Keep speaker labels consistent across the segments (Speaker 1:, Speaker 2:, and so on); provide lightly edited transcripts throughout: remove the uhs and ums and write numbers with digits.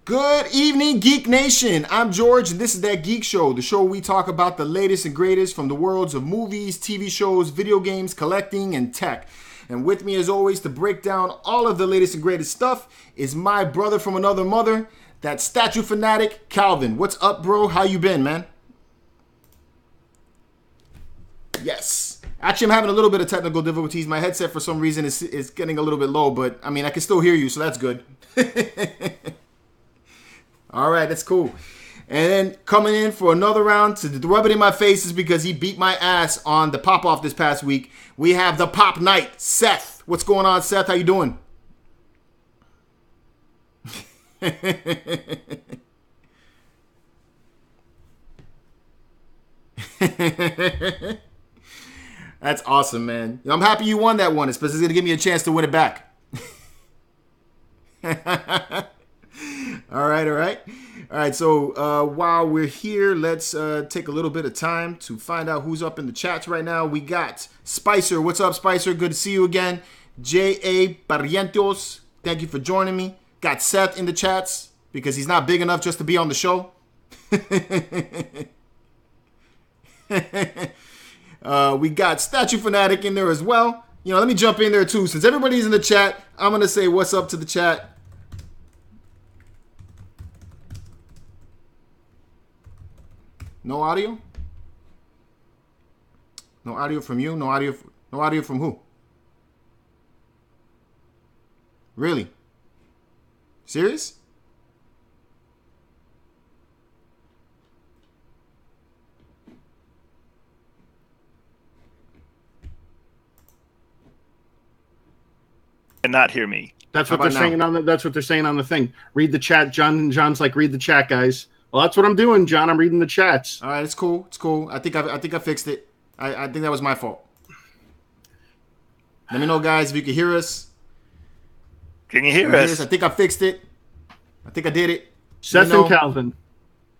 Speaker 1: Good evening, Geek Nation. I'm George, and this is That Geek Show, the show where we talk about the latest and greatest from the worlds of movies, TV shows, video games, collecting, and tech. And with me, as always, to break down all of the latest and greatest stuff is my brother from another mother, that statue fanatic, Calvin. What's up, bro? How you been, man? Yes. Actually, I'm having a little bit of technical difficulties. My headset, for some reason, is getting a little bit low, but, I mean, I can still hear you, so that's good. All right, that's cool. And then coming in for another round to rub it in my face is because he beat my ass on the pop-off this past week. We have the Pop Knight, Seth. What's going on, Seth? How you doing? That's awesome, man. I'm happy you won that one. It's going to give me a chance to win it back. All right. So while we're here, let's take a little bit of time to find out who's up in the chats right now. We got Spicer. What's up, Spicer? Good to see you again. J.A. Barrientos. Thank you for joining me. Got Seth in the chats because he's not big enough just to be on the show. We got Statue Fanatic in there as well. You know, let me jump in there too. Since everybody's in the chat, I'm going to say what's up to the chat. No audio? No audio from you? No audio from who? Really? Serious?
Speaker 2: And not hear me.
Speaker 3: That's what they're saying on the. That's what they're saying on the thing. Read the chat, John. John's like, read the chat, guys. Well, that's what I'm doing, John. I'm reading the chats.
Speaker 1: All right, it's cool. It's cool. I think I fixed it. I think that was my fault. Let me know, guys, if you can hear us.
Speaker 2: Can you hear us?
Speaker 1: I think I fixed it. I think I did it.
Speaker 3: Seth and Calvin.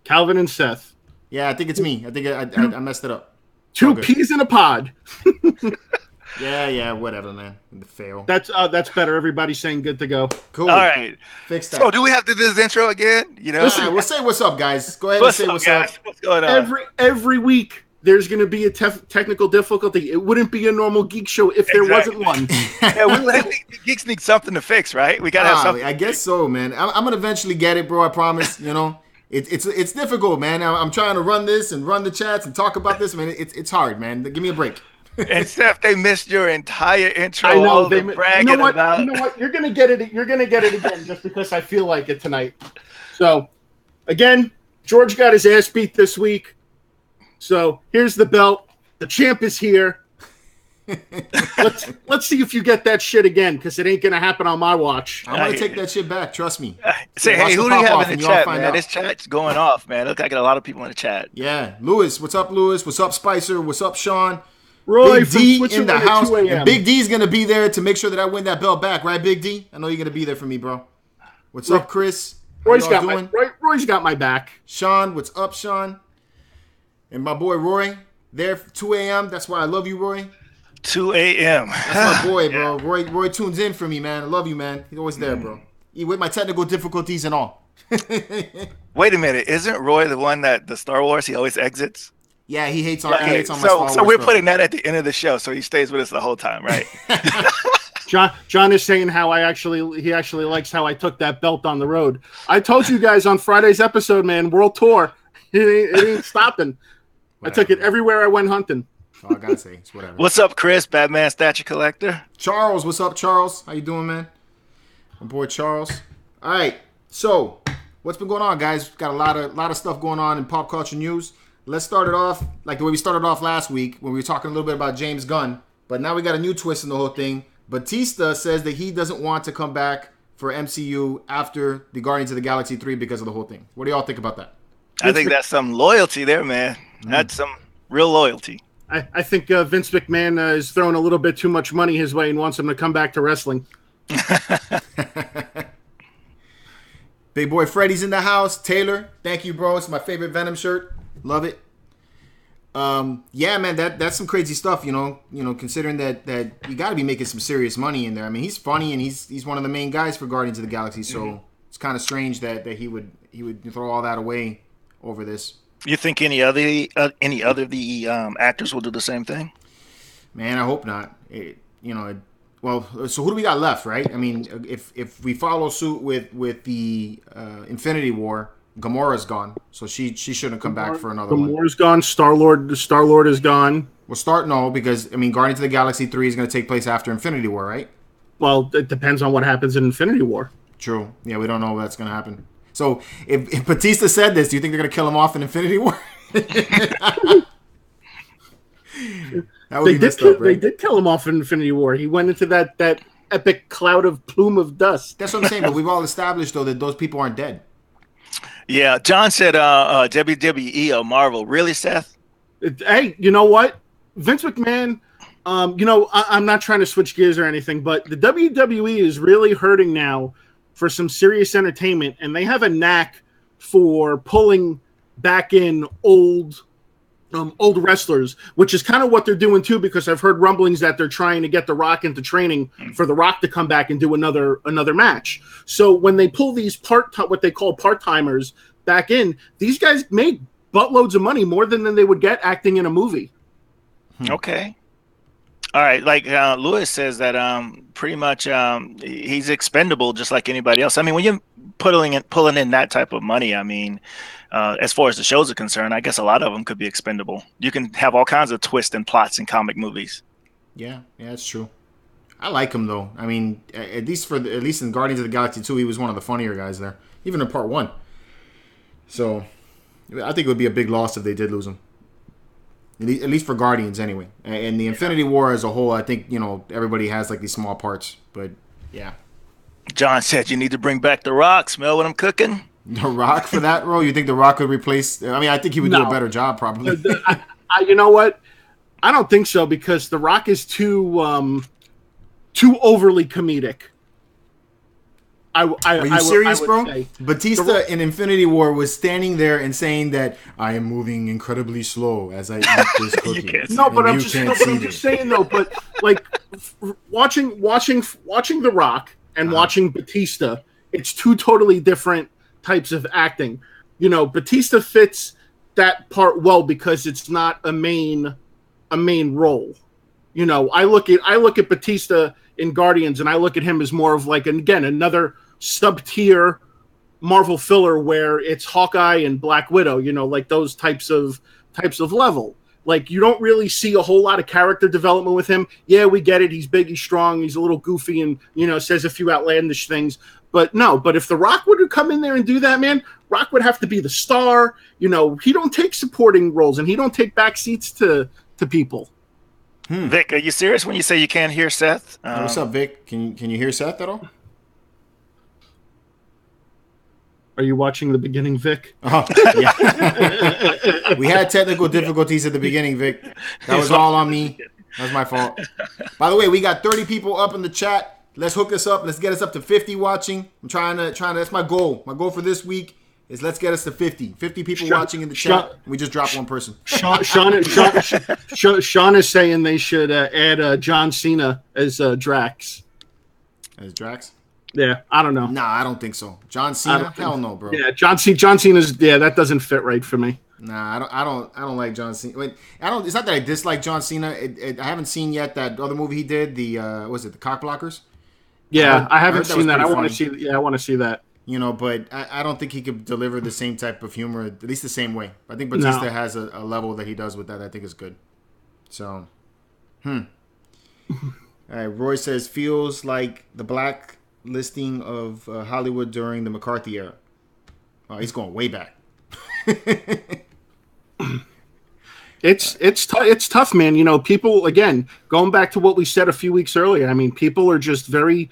Speaker 3: Calvin and Seth.
Speaker 1: Yeah, I think it's me. I think I messed it up.
Speaker 3: Two peas in a pod.
Speaker 1: Yeah, whatever, man. Fail.
Speaker 3: That's better. Everybody's saying good to go.
Speaker 1: Cool.
Speaker 2: All right.
Speaker 1: Fix that.
Speaker 2: So, do we have to do this intro again? You know,
Speaker 1: listen, we'll say what's up, guys. Go ahead and say what's up.
Speaker 2: What's going on?
Speaker 3: Every week there's going to be a technical difficulty. It wouldn't be a normal Geek Show if there wasn't one.
Speaker 2: Yeah, geeks need something to fix, right? We gotta have something.
Speaker 1: I guess so, man. I'm gonna eventually get it, bro. I promise. You know, it's difficult, man. I'm trying to run this and run the chats and talk about this, man. It's hard, man. Give me a break.
Speaker 2: And Steph, they missed your entire intro.
Speaker 3: I know.
Speaker 2: They bragging
Speaker 3: you know what?
Speaker 2: about.
Speaker 3: You know what? You're gonna get it. You're gonna get it again, just because I feel like it tonight. So, again, George got his ass beat this week. So here's the belt. The champ is here. Let's see if you get that shit again, because it ain't gonna happen on my watch.
Speaker 1: I'm gonna take that shit back. Trust me.
Speaker 2: Say, hey, who do you have in the chat, man? This chat's going off, man. Look, I got a lot of people in the chat.
Speaker 1: Yeah, Lewis. What's up, Lewis? What's up, Spicer? What's up, Sean?
Speaker 3: Roy
Speaker 1: Big D in the house.
Speaker 3: 2
Speaker 1: And Big D's gonna be there to make sure that I win that belt back, right, Big D? I know you're gonna be there for me, bro. What's up, Chris?
Speaker 3: Roy's got my back.
Speaker 1: Sean, what's up, Sean? And my boy Roy, there 2 a.m. That's why I love you, Roy.
Speaker 2: 2 a.m.
Speaker 1: That's my boy, bro. Roy tunes in for me, man. I love you, man. He's always there, bro. With my technical difficulties and all.
Speaker 2: Wait a minute. Isn't Roy the one that the Star Wars he always exits?
Speaker 1: Yeah, he hates on my Star Wars.
Speaker 2: So we're putting that at the end of the show, so he stays with us the whole time, right?
Speaker 3: John is saying how he actually likes how I took that belt on the road. I told you guys on Friday's episode, man, World Tour, it ain't stopping. Whatever. I took it everywhere I went hunting.
Speaker 1: That's all I gotta say. It's whatever.
Speaker 2: What's up, Chris? Batman Statue Collector.
Speaker 1: Charles, what's up, Charles? How you doing, man? My boy Charles. All right, so what's been going on, guys? Got a lot of stuff going on in pop culture news. Let's start it off like the way we started off last week when we were talking a little bit about James Gunn. But now we got a new twist in the whole thing. Batista says that he doesn't want to come back for MCU after the Guardians of the Galaxy 3 because of the whole thing. What do y'all think about that?
Speaker 2: I think that's some loyalty there, man. That's some real loyalty.
Speaker 3: I think Vince McMahon is throwing a little bit too much money his way and wants him to come back to wrestling.
Speaker 1: Big boy Freddy's in the house. Taylor, thank you, bro. It's my favorite Venom shirt. Love it. Yeah, man, that's some crazy stuff, you know, considering that you got to be making some serious money in there. I mean, he's funny and he's one of the main guys for Guardians of the Galaxy, so It's kind of strange that he would throw all that away over this.
Speaker 2: You think any other of the actors will do the same thing?
Speaker 1: Man, I hope not. Well, so who do we got left, right? I mean, if we follow suit with the Infinity War, Gamora's gone, so she shouldn't come back for another one.
Speaker 3: Gamora's gone. Star-Lord is gone.
Speaker 1: Well, because I mean, Guardians of the Galaxy 3 is going to take place after Infinity War, right?
Speaker 3: Well, it depends on what happens in Infinity War.
Speaker 1: True. Yeah, we don't know what's going to happen. So if Batista said this, do you think they're going to kill him off in Infinity War? They
Speaker 3: did kill him off in Infinity War. He went into that epic cloud of plume of dust.
Speaker 1: That's what I'm saying. But we've all established though that those people aren't dead.
Speaker 2: Yeah, John said WWE or Marvel. Really, Seth?
Speaker 3: Hey, you know what? Vince McMahon, I'm not trying to switch gears or anything, but the WWE is really hurting now for some serious entertainment, and they have a knack for pulling back in old wrestlers, which is kind of what they're doing too, because I've heard rumblings that they're trying to get The Rock into training for The Rock to come back and do another match. So when they pull these what they call part-timers back in, these guys made buttloads of money, more than they would get acting in a movie.
Speaker 2: Okay. All right. Like Lewis says that pretty much he's expendable just like anybody else. I mean, when you're pulling in that type of money, I mean, as far as the shows are concerned, I guess a lot of them could be expendable. You can have all kinds of twists and plots in comic movies.
Speaker 1: Yeah, that's true. I like him though. I mean, at least in Guardians of the Galaxy 2, he was one of the funnier guys there, even in Part 1. So, I think it would be a big loss if they did lose him. At least for Guardians, anyway. And the Infinity War as a whole, I think everybody has like these small parts, but yeah.
Speaker 2: John said you need to bring back The Rock. Smell what I'm cooking.
Speaker 1: The Rock for that role? You think The Rock could replace? I mean, I think he would do a better job, probably.
Speaker 3: You know what? I don't think so, because The Rock is too overly comedic.
Speaker 1: Are you serious, bro? Batista in Infinity War was standing there and saying that I am moving incredibly slow as I eat this cookie.
Speaker 3: No, but I'm just saying though. But like watching The Rock and watching Batista, it's two totally different types of acting. Batista fits that part well because it's not a main role. I look at Batista in Guardians, and I look at him as more of like, again, another sub-tier Marvel filler where it's Hawkeye and Black Widow, like those types of level. Like, you don't really see a whole lot of character development with him. Yeah, we get it. He's big, he's strong, he's a little goofy, and says a few outlandish things. But if The Rock would come in there and do that, man, Rock would have to be the star. He don't take supporting roles, and he don't take back seats to people.
Speaker 2: Vic, are you serious when you say you can't hear Seth?
Speaker 1: What's up, Vic? Can you hear Seth at all?
Speaker 3: Are you watching the beginning, Vic?
Speaker 1: Oh, yeah. We had technical difficulties at the beginning, Vic. That was all on me. That was my fault. By the way, we got 30 people up in the chat. Let's hook us up. Let's get us up to 50 watching. I'm trying to. That's my goal. My goal for this week is let's get us to 50. 50 people watching in the chat. We just dropped one person.
Speaker 3: Sean is saying they should add John Cena as Drax.
Speaker 1: As Drax?
Speaker 3: Yeah, I don't know.
Speaker 1: Nah, I don't think so. John Cena? Hell no, bro.
Speaker 3: Yeah, John Cena's. Yeah, that doesn't fit right for me.
Speaker 1: Nah, I don't like John Cena. Wait, it's not that I dislike John Cena. I haven't seen yet that other movie he did. The the Cock Blockers?
Speaker 3: Yeah, I haven't seen that. I want to see. Yeah, I want to see that.
Speaker 1: But I don't think he could deliver the same type of humor, at least the same way. I think Batista has a level that he does with that I think is good. So, All right, Roy says, feels like the black listing of Hollywood during the McCarthy era. Oh, he's going way back.
Speaker 3: It's tough, man. People, again, going back to what we said a few weeks earlier, I mean, people are just very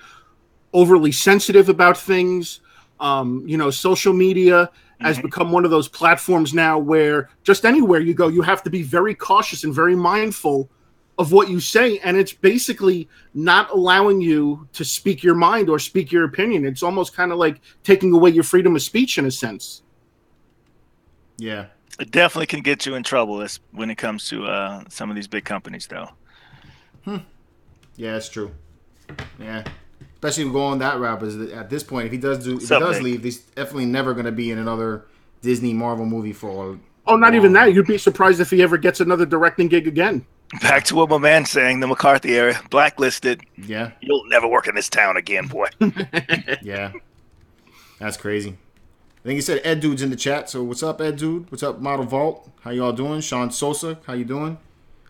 Speaker 3: overly sensitive about things. Social media has become one of those platforms now where just anywhere you go, you have to be very cautious and very mindful of what you say, and it's basically not allowing you to speak your mind or speak your opinion. It's almost kind of like taking away your freedom of speech in a sense.
Speaker 1: Yeah.
Speaker 2: It definitely can get you in trouble when it comes to some of these big companies, though.
Speaker 1: Yeah, that's true. Yeah. especially going that route. Is that at this point, if he does leave, he's definitely never going to be in another Disney Marvel movie for.
Speaker 3: Oh, not even that. You'd be surprised if he ever gets another directing gig again.
Speaker 2: Back to what my man's saying, the McCarthy era, blacklisted.
Speaker 1: Yeah.
Speaker 2: You'll never work in this town again, boy.
Speaker 1: Yeah. That's crazy. I think he said Ed Dude's in the chat. So what's up, Ed Dude? What's up, Model Vault? How y'all doing? Sean Sosa, how you doing?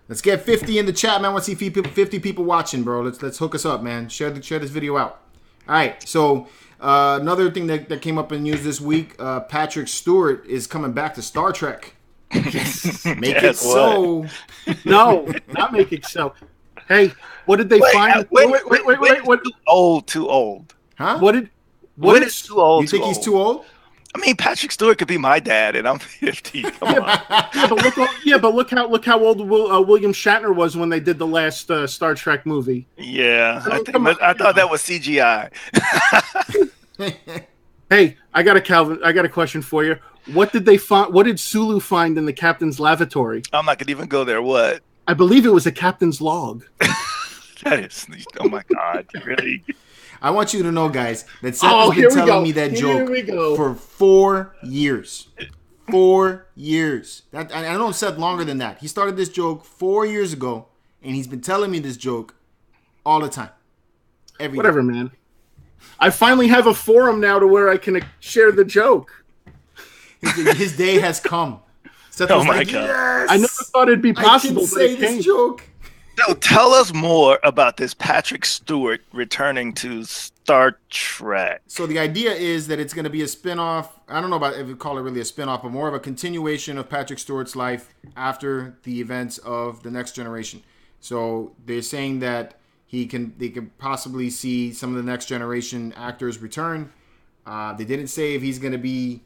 Speaker 1: Let's get 50 in the chat, man. I want to see 50 people watching, bro. Let's hook us up, man. Share this video out. All right. So another thing that came up in news this week, Patrick Stewart is coming back to Star Trek. Make it so.
Speaker 3: No, not make it so. Hey, what did they find? Wait. What?
Speaker 2: Too old.
Speaker 1: Huh?
Speaker 3: What is
Speaker 2: too old?
Speaker 1: You think he's too old?
Speaker 2: I mean, Patrick Stewart could be my dad, and I'm 50. Come on.
Speaker 3: but look how old William Shatner was when they did the last Star Trek movie.
Speaker 2: Yeah, I thought that was CGI.
Speaker 3: Hey, I got a question for you. What did they find? What did Sulu find in the captain's lavatory?
Speaker 2: I'm not gonna even go there. What?
Speaker 3: I believe it was a captain's log.
Speaker 2: That is. Oh my God! Really?
Speaker 1: I want you to know, guys, that Seth has been telling me that joke for 4 years. 4 years. I know Seth longer than that. He started this joke 4 years ago, and he's been telling me this joke all the time.
Speaker 3: Whatever, man. I finally have a forum now to where I can share the joke.
Speaker 1: His day has come. Seth
Speaker 2: oh
Speaker 1: was
Speaker 2: my
Speaker 1: like,
Speaker 2: God!
Speaker 1: Yes,
Speaker 3: I never thought it'd be possible.
Speaker 1: I can say this joke.
Speaker 2: So tell us more about this Patrick Stewart returning to Star Trek.
Speaker 1: So the idea is that it's going to be a spin-off. I don't know about if you call it really a spin-off, but more of a continuation of Patrick Stewart's life after the events of The Next Generation. So they're saying that they can possibly see some of the Next Generation actors return. They didn't say if he's going to be,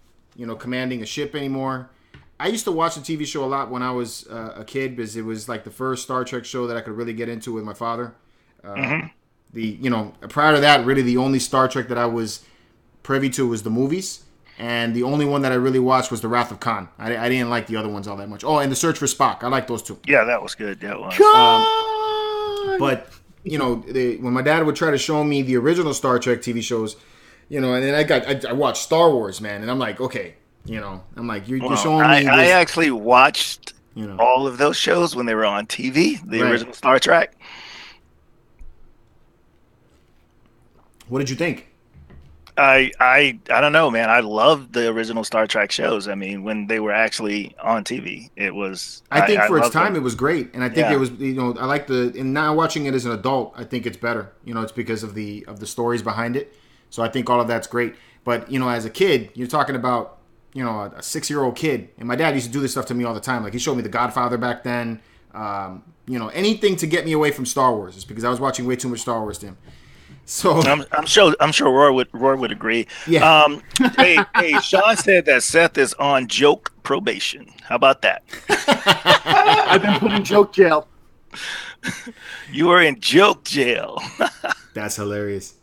Speaker 1: commanding a ship anymore. I used to watch the TV show a lot when I was a kid because it was like the first Star Trek show that I could really get into with my father. Prior to that, really the only Star Trek that I was privy to was the movies, and the only one that I really watched was The Wrath of Khan. I didn't like the other ones all that much. Oh, and The Search for Spock. I like those two.
Speaker 2: Yeah, that was good. That was.
Speaker 1: But when my dad would try to show me the original Star Trek TV shows, and then I watched Star Wars, man, and I'm like, okay. I'm like, you're showing me this.
Speaker 2: I actually watched all of those shows when they were on TV, the original Star Trek.
Speaker 1: What did you think?
Speaker 2: I don't know, man. I loved the original Star Trek shows. I mean, when they were actually on TV, it was.
Speaker 1: I think for its time, it was great, and I think it was. I like and now watching it as an adult, I think it's better. It's because of the stories behind it. So I think all of that's great. But as a kid, you're talking about. A 6-year-old kid, and my dad used to do this stuff to me all the time. Like he showed me The Godfather back then. Anything to get me away from Star Wars is because I was watching way too much Star Wars to him. So
Speaker 2: I'm sure Roy would agree.
Speaker 1: Yeah.
Speaker 2: Hey, Sean said that Seth is on joke probation. How about that?
Speaker 3: I've been put in joke jail.
Speaker 2: You are in joke jail.
Speaker 1: That's hilarious.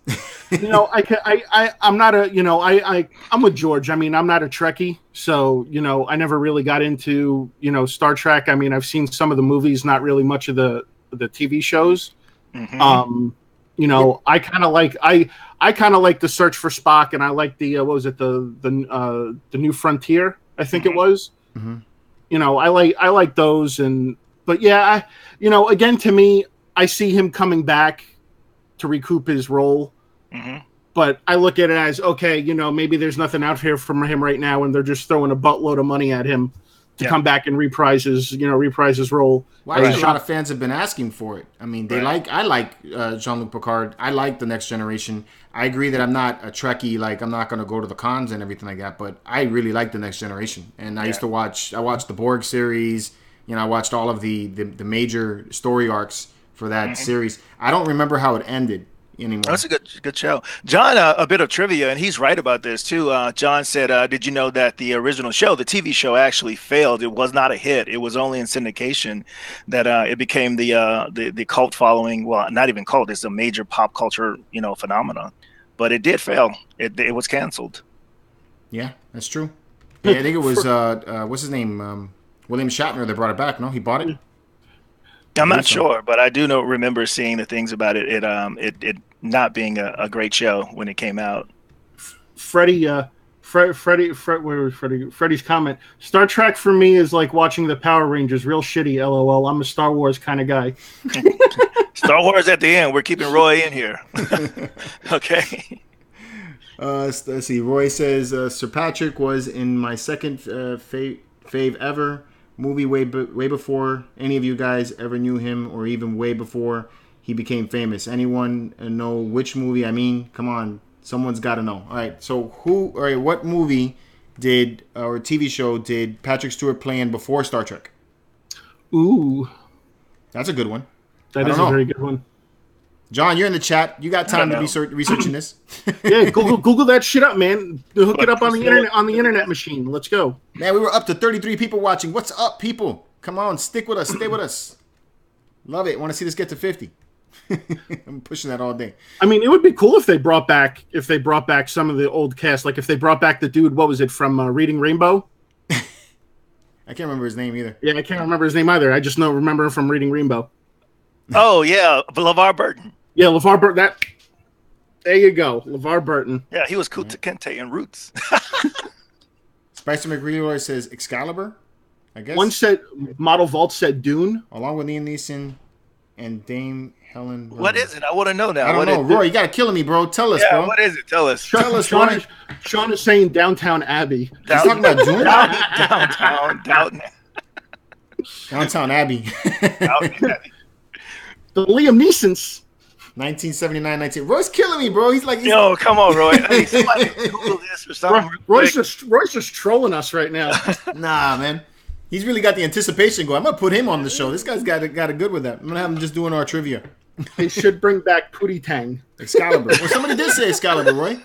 Speaker 3: I'm not I'm with George. I mean, I'm not a Trekkie, so I never really got into Star Trek. I mean, I've seen some of the movies, not really much of the TV shows. Mm-hmm. I kind of like The Search for Spock, and I like the what was it, the New Frontier, I think it was. Mm-hmm. I like those, but yeah, again, to me, I see him coming back to recoup his role. Mm-hmm. But I look at it as, okay, maybe there's nothing out here from him right now, and they're just throwing a buttload of money at him to come back and reprise his role.
Speaker 1: Well, I think a lot of fans have been asking for it. I mean, I like Jean-Luc Picard. I like The Next Generation. I agree that I'm not a Trekkie, like I'm not going to go to the cons and everything like that, but I really like The Next Generation. And I watched the Borg series. I watched all of the major story arcs for that series. I don't remember how it ended anymore.
Speaker 2: That's a good show. John, a bit of trivia, and he's right about this too. John said, did you know that the original show, the TV show, actually failed? It was not a hit. It was only in syndication that it became the cult following. Well, not even cult. It's a major pop culture phenomenon. But it did fail. It was canceled.
Speaker 1: Yeah, that's true. Yeah, I think it was what's his name, William Shatner that brought it back. No, he bought it.
Speaker 2: I'm not sure, but I do remember seeing the things about it. It not being a great show when it came out.
Speaker 3: Freddie's comment. Star Trek for me is like watching the Power Rangers. Real shitty. LOL. I'm a Star Wars kind of guy.
Speaker 2: Star Wars at the end. We're keeping Roy in here. Okay.
Speaker 1: Let's see. Roy says Sir Patrick was in my second fave ever movie way before any of you guys ever knew him, or even way before he became famous. Anyone know which movie I mean? Come on, someone's got to know. All right, so what movie did or TV show did Patrick Stewart play in before Star Trek?
Speaker 3: Ooh,
Speaker 1: that's a good one.
Speaker 3: That is a very good one.
Speaker 1: John, you're in the chat. You got time to be researching this.
Speaker 3: Yeah, Google that shit up, man. Hook it up on the internet machine. Let's go.
Speaker 1: Man, we were up to 33 people watching. What's up, people? Come on, stick with us. Stay with us. Love it. Want to see this get to 50. I'm pushing that all day.
Speaker 3: I mean, it would be cool if they brought back some of the old cast. Like if they brought back the dude, what was it, from Reading Rainbow?
Speaker 1: I can't remember his name either.
Speaker 3: Yeah, I can't remember his name either. I just remember him from Reading Rainbow.
Speaker 2: Oh, yeah, LeVar Burton.
Speaker 3: Yeah, LeVar Burton. There you go, LeVar Burton.
Speaker 2: Yeah, he was Kunta Kinte in Roots.
Speaker 1: Spicer McReeler says Excalibur, I guess.
Speaker 3: One said, Model Vault said Dune.
Speaker 1: Along with Liam Neeson and Dame Helen.
Speaker 2: What is it? I want to know now.
Speaker 1: I don't know. Roy, you got to kill me, bro. Tell us, bro.
Speaker 2: What is it? Tell us.
Speaker 1: Tell us, Roy.
Speaker 3: Sean is saying Downtown Abbey.
Speaker 1: He's talking about Dune? Downtown Abbey.
Speaker 3: The Liam Neeson's.
Speaker 1: 1979, Roy's killing me, bro. He's like,
Speaker 2: yo, come on, Roy. Hey, somebody Google this or something.
Speaker 3: Roy's just trolling us right now.
Speaker 1: Nah, man. He's really got the anticipation going. I'm gonna put him on the show. This guy's got a good with that. I'm gonna have him just doing our trivia.
Speaker 3: They should bring back Pootie Tang.
Speaker 1: Excalibur. Well, somebody did say Excalibur, Roy.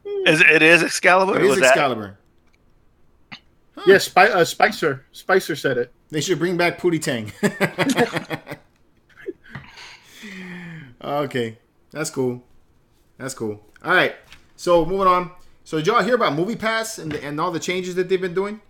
Speaker 2: It is Excalibur?
Speaker 1: It is Excalibur.
Speaker 3: Huh. Yeah, Spicer said it.
Speaker 1: They should bring back Pootie Tang. Okay, that's cool. All right, so moving on. So did y'all hear about MoviePass and all the changes that they've been doing?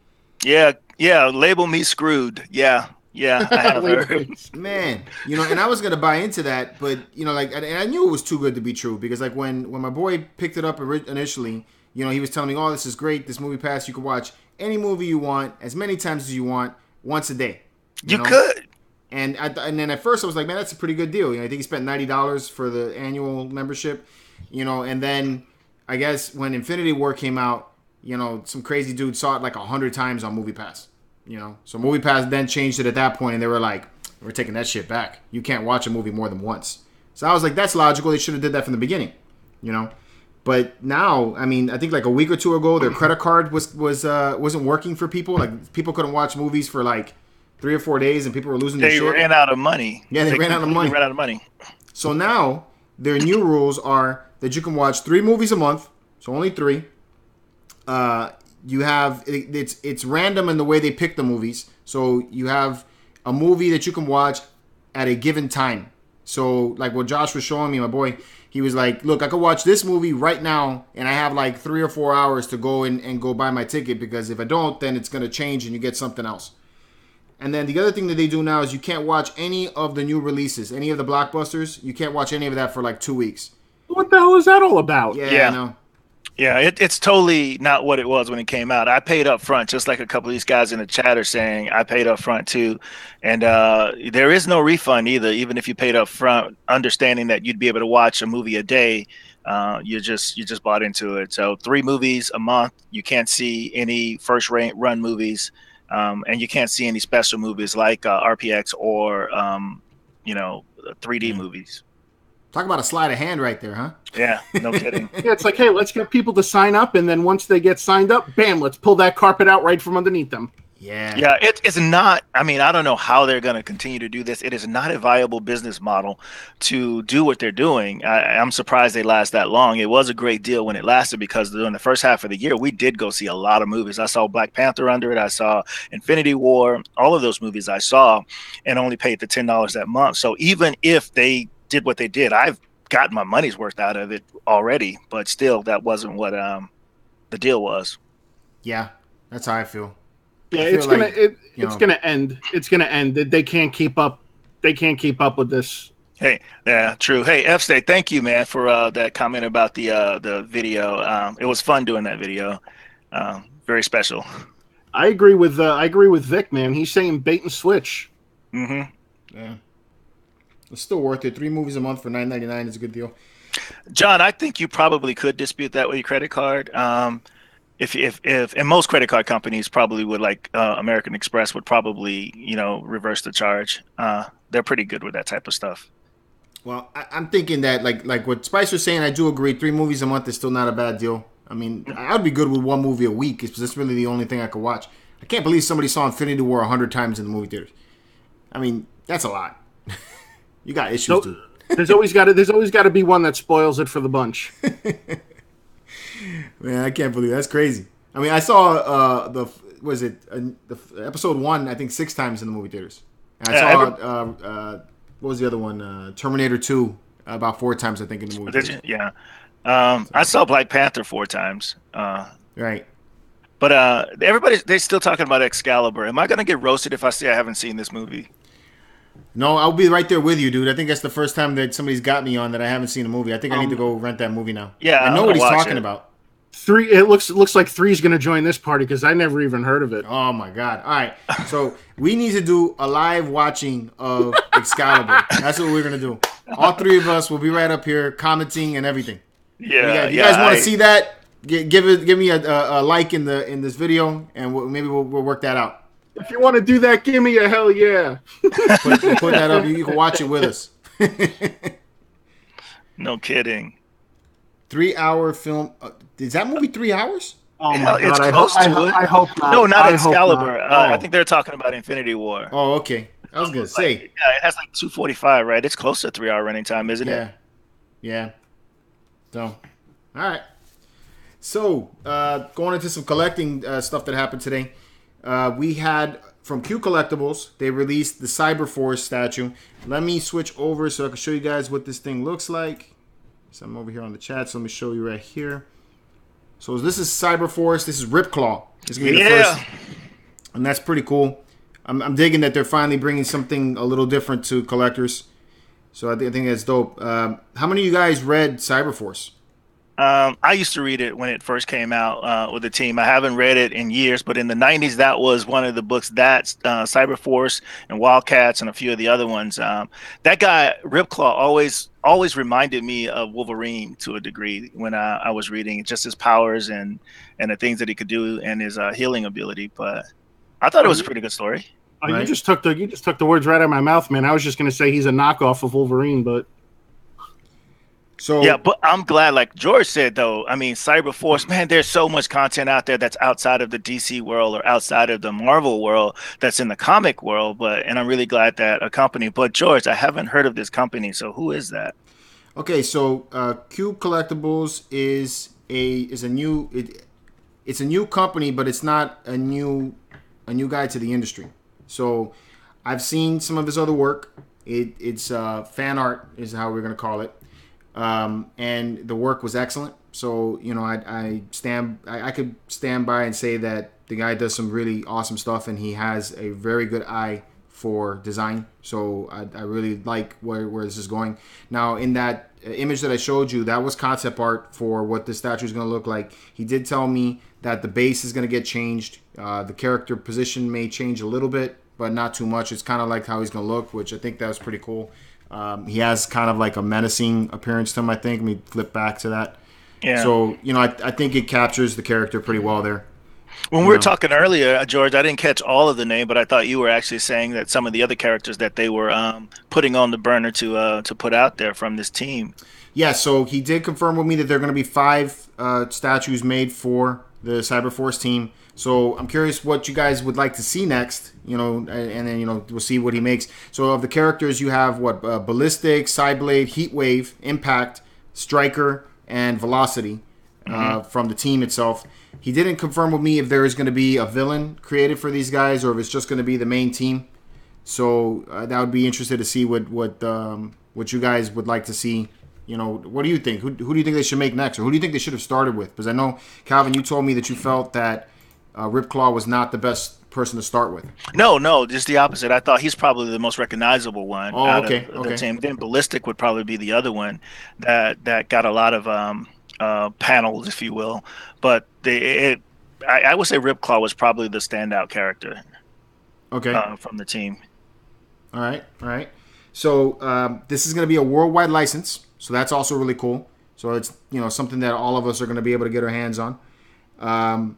Speaker 2: Yeah. Label me screwed. Yeah. I have heard.
Speaker 1: Man, and I was gonna buy into that, but and I knew it was too good to be true because like when my boy picked it up initially, he was telling me, "Oh, this is great. This MoviePass, you can watch any movie you want as many times as you want, once a day."
Speaker 2: You could.
Speaker 1: And then at first I was like, man, that's a pretty good deal. I think he spent $90 for the annual membership, and then I guess when Infinity War came out, some crazy dude saw it like 100 times on MoviePass, So MoviePass then changed it at that point, and they were like, we're taking that shit back. You can't watch a movie more than once. So I was like, that's logical. They should have did that from the beginning, But now, I mean, I think like a week or two ago, their credit card wasn't working for people. Like people couldn't watch movies for like 3 or 4 days, and people were losing their shit.
Speaker 2: They ran out of money.
Speaker 1: Yeah, they ran out of money. So now their new rules are that you can watch 3 movies a month, so only 3. You have it's random in the way they pick the movies. So you have a movie that you can watch at a given time. So like what Josh was showing me, my boy, he was like, look, I could watch this movie right now, and I have like 3 or 4 hours to go and go buy my ticket, because if I don't, then it's going to change and you get something else. And then the other thing that they do now is you can't watch any of the new releases, any of the blockbusters. You can't watch any of that for like 2 weeks.
Speaker 3: What the hell is that all about?
Speaker 1: Yeah. I know.
Speaker 2: Yeah, it's totally not what it was when it came out. I paid up front, just like a couple of these guys in the chat are saying. I paid up front too. And there is no refund either, even if you paid up front, understanding that you'd be able to watch a movie a day. You just bought into it. So 3 movies a month. You can't see any first run movies. And you can't see any special movies like RPX or 3D movies.
Speaker 1: Talk about a sleight of hand right there, huh?
Speaker 2: Yeah, no kidding.
Speaker 3: Yeah, it's like, hey, let's get people to sign up, and then once they get signed up, bam, let's pull that carpet out right from underneath them.
Speaker 2: Yeah, it's not. I mean, I don't know how they're going to continue to do this. It is not a viable business model to do what they're doing. I'm surprised they last that long. It was a great deal when it lasted, because during the first half of the year, we did go see a lot of movies. I saw Black Panther under it. I saw Infinity War. All of those movies I saw, and only paid the $10 that month. So even if they did what they did, I've gotten my money's worth out of it already. But still, that wasn't what the deal was.
Speaker 1: Yeah, that's how I feel.
Speaker 3: Yeah, it's gonna end. It's gonna end. They can't keep up they can't keep up with this.
Speaker 2: Hey, yeah, true. Hey, F-State, thank you, man, for that comment about the video. It was fun doing that video. Very special.
Speaker 3: I agree with Vic, man. He's saying bait and switch.
Speaker 2: Mm-hmm.
Speaker 1: Yeah. It's still worth it. 3 movies a month for $9.99 is a good deal.
Speaker 2: John, I think you probably could dispute that with your credit card. If and most credit card companies probably would, like American Express would probably, reverse the charge. They're pretty good with that type of stuff.
Speaker 1: Well, I'm thinking that like what Spicer's saying, I do agree. 3 movies a month is still not a bad deal. I mean, I'd be good with 1 movie a week because that's really the only thing I could watch. I can't believe somebody saw Infinity War 100 times in the movie theaters. I mean, that's a lot. You got issues, dude.
Speaker 3: There's always got to be one that spoils it for the bunch.
Speaker 1: Man, I can't believe that's crazy. I mean, I saw the episode 1 I think 6 times in the movie theaters. And I saw what was the other one? Terminator 2 about 4 times I think in the movie theaters.
Speaker 2: Yeah. I saw Black Panther 4 times.
Speaker 1: Right.
Speaker 2: But they're still talking about Excalibur. Am I gonna get roasted if I say I haven't seen this movie?
Speaker 1: No, I'll be right there with you, dude. I think that's the first time that somebody's got me on that I haven't seen a movie. I think I need to go rent that movie now.
Speaker 2: Yeah,
Speaker 1: I know what he's talking about.
Speaker 3: 3. It looks like 3 is going to join this party because I never even heard of it.
Speaker 1: Oh my god! All right, so we need to do a live watching of Excalibur. That's what we're gonna do. All 3 of us will be right up here commenting and everything.
Speaker 2: Yeah.
Speaker 1: If you guys want to see that, give me a like in this video, and maybe we'll work that out.
Speaker 3: If you want to do that, give me a hell yeah.
Speaker 1: Put that up. You can watch it with us.
Speaker 2: No kidding.
Speaker 1: 3-hour film. Is that movie 3 hours?
Speaker 3: Oh my god!
Speaker 2: It's close to it.
Speaker 3: I hope not.
Speaker 2: No, not
Speaker 3: I
Speaker 2: Excalibur.
Speaker 3: hope not.
Speaker 2: I think they're talking about Infinity War.
Speaker 1: Oh, okay. I was gonna say.
Speaker 2: It has like 2:45, right? It's close to 3-hour running time, isn't it?
Speaker 1: Yeah. So, all right. So, going into some collecting stuff that happened today. We had from Q-Collectibles, they released the Cyberforce statue. Let me switch over so I can show you guys what this thing looks like. So I'm over here on the chat, so let me show you right here. So this is Cyberforce. This is Ripclaw. It's gonna be the first, and that's pretty cool. I'm digging that they're finally bringing something a little different to collectors. So I think that's dope. How many of you guys read Cyberforce?
Speaker 2: I used to read it when it first came out with the team. I haven't read it in years, but in the 90s, that was one of the books that Cyberforce and Wildcats and a few of the other ones. That guy, Ripclaw, always reminded me of Wolverine to a degree when I was reading just his powers and the things that he could do and his healing ability. But I thought it was a pretty good story.
Speaker 3: Oh, right? You just took the words right out of my mouth, man. I was just going to say he's a knockoff of Wolverine, but.
Speaker 1: So
Speaker 2: yeah, but I'm glad, like George said, though, I mean, Cyberforce, man, there's so much content out there that's outside of the DC world or outside of the Marvel world that's in the comic world. And I'm really glad that a company, but George, I haven't heard of this company. So who is that?
Speaker 1: Okay, so Q-Collectibles is a new company, but it's not a new guy to the industry. So I've seen some of his other work. It's fan art is how we're gonna call it. And the work was excellent. So, I could stand by and say that the guy does some really awesome stuff and he has a very good eye for design. So I really like where this is going. Now, in that image that I showed you, that was concept art for what the statue is going to look like. He did tell me that the base is going to get changed. The character position may change a little bit, but not too much. It's kind of like how he's going to look, which I think that was pretty cool. He has kind of like a menacing appearance to him, I think. Let me flip back to that. Yeah. So, I think it captures the character pretty well there.
Speaker 2: When we were talking earlier, George, I didn't catch all of the name, but I thought you were actually saying that some of the other characters that they were putting on the burner to put out there from this team.
Speaker 1: Yeah, so he did confirm with me that there are going to be 5 statues made for the Cyberforce team. So I'm curious what you guys would like to see next, and then, we'll see what he makes. So of the characters, you have Ballistic, Cyblade, Heatwave, Impact, Striker, and Velocity from the team itself. He didn't confirm with me if there is going to be a villain created for these guys or if it's just going to be the main team. So that would be interested to see what you guys would like to see. What do you think? Who do you think they should make next, or who do you think they should have started with? Because I know, Calvin, you told me that you felt that Ripclaw was not the best person to start with.
Speaker 2: No, just the opposite. I thought he's probably the most recognizable one out of the
Speaker 1: okay.
Speaker 2: team. Then Ballistic would probably be the other one that got a lot of panels, if you will. But I would say Ripclaw was probably the standout character.
Speaker 1: Okay.
Speaker 2: From the team.
Speaker 1: All right. So this is going to be a worldwide license, so that's also really cool. So it's something that all of us are going to be able to get our hands on. And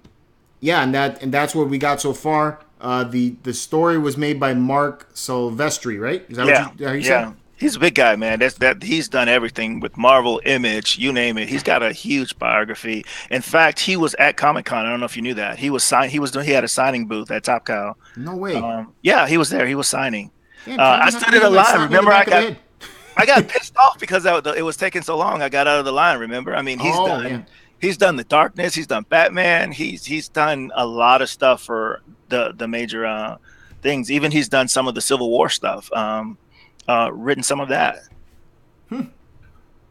Speaker 1: that's what we got so far. The story was made by Mark Silvestri, right? Is that what you said?
Speaker 2: He's a big guy, man. He's done everything with Marvel, Image, you name it. He's got a huge biography. In fact, he was at Comic-Con. I don't know if you knew that. He had a signing booth at Top Cow.
Speaker 1: No way.
Speaker 2: He was there. He was signing.
Speaker 1: Damn,
Speaker 2: I stood in a line. Remember, I got pissed off because it was taking so long. I got out of the line. Remember? I mean, he's done The Darkness. He's done Batman. He's done a lot of stuff for the major things. Even he's done some of the Civil War stuff. Written some of that.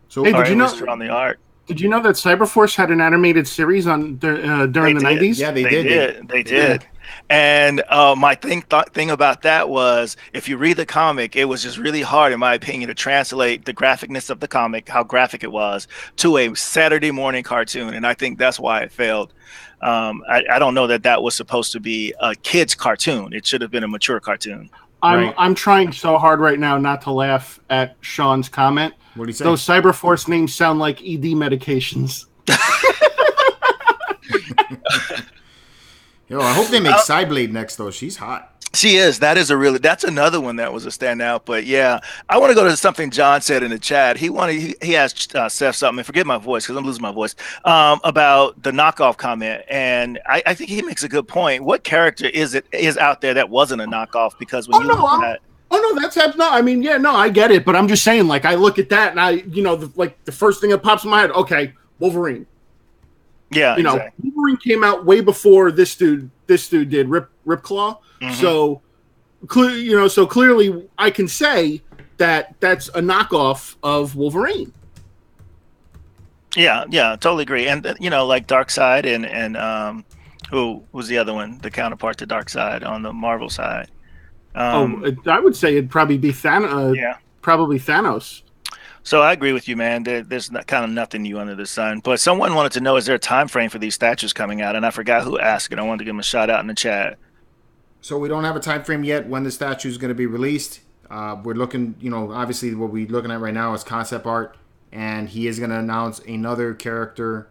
Speaker 3: So, hey, did you know
Speaker 2: on the art?
Speaker 3: Did you know that Cyberforce had an animated series on during the 90s?
Speaker 1: Yeah, they did.
Speaker 2: They did. And my thing about that was, if you read the comic, it was just really hard, in my opinion, to translate the graphicness of the comic, how graphic it was, to a Saturday morning cartoon. And I think that's why it failed. I don't know that was supposed to be a kid's cartoon. It should have been a mature cartoon.
Speaker 3: I'm trying so hard right now not to laugh at Sean's comment.
Speaker 1: What do you say?
Speaker 3: Those Cyberforce names sound like ED medications.
Speaker 1: Yo, I hope they make Cyblade next, though. She's hot.
Speaker 2: She is. That's another one that was a standout. But yeah, I want to go to something John said in the chat. He asked Seth something. Forget my voice because I'm losing my voice. About the knockoff comment, and I think he makes a good point. What character is out there that wasn't a knockoff? Because when
Speaker 3: I get it, but I'm just saying, like, I look at that and the first thing that pops in my head, okay, Wolverine.
Speaker 2: Yeah, exactly.
Speaker 3: Wolverine came out way before this dude did, Ripclaw. Mm-hmm. So, clearly I can say that that's a knockoff of Wolverine.
Speaker 2: Yeah, totally agree. And like Darkseid and who was the other one, the counterpart to Darkseid on the Marvel side?
Speaker 3: I would say it'd probably be Thanos. Probably Thanos.
Speaker 2: So I agree with you, man. There's kind of nothing new under the sun. But someone wanted to know, is there a time frame for these statues coming out? And I forgot who asked it. I wanted to give him a shout out in the chat.
Speaker 1: So we don't have a time frame yet when the statue is going to be released. We're looking, obviously what we're looking at right now is concept art. And he is going to announce another character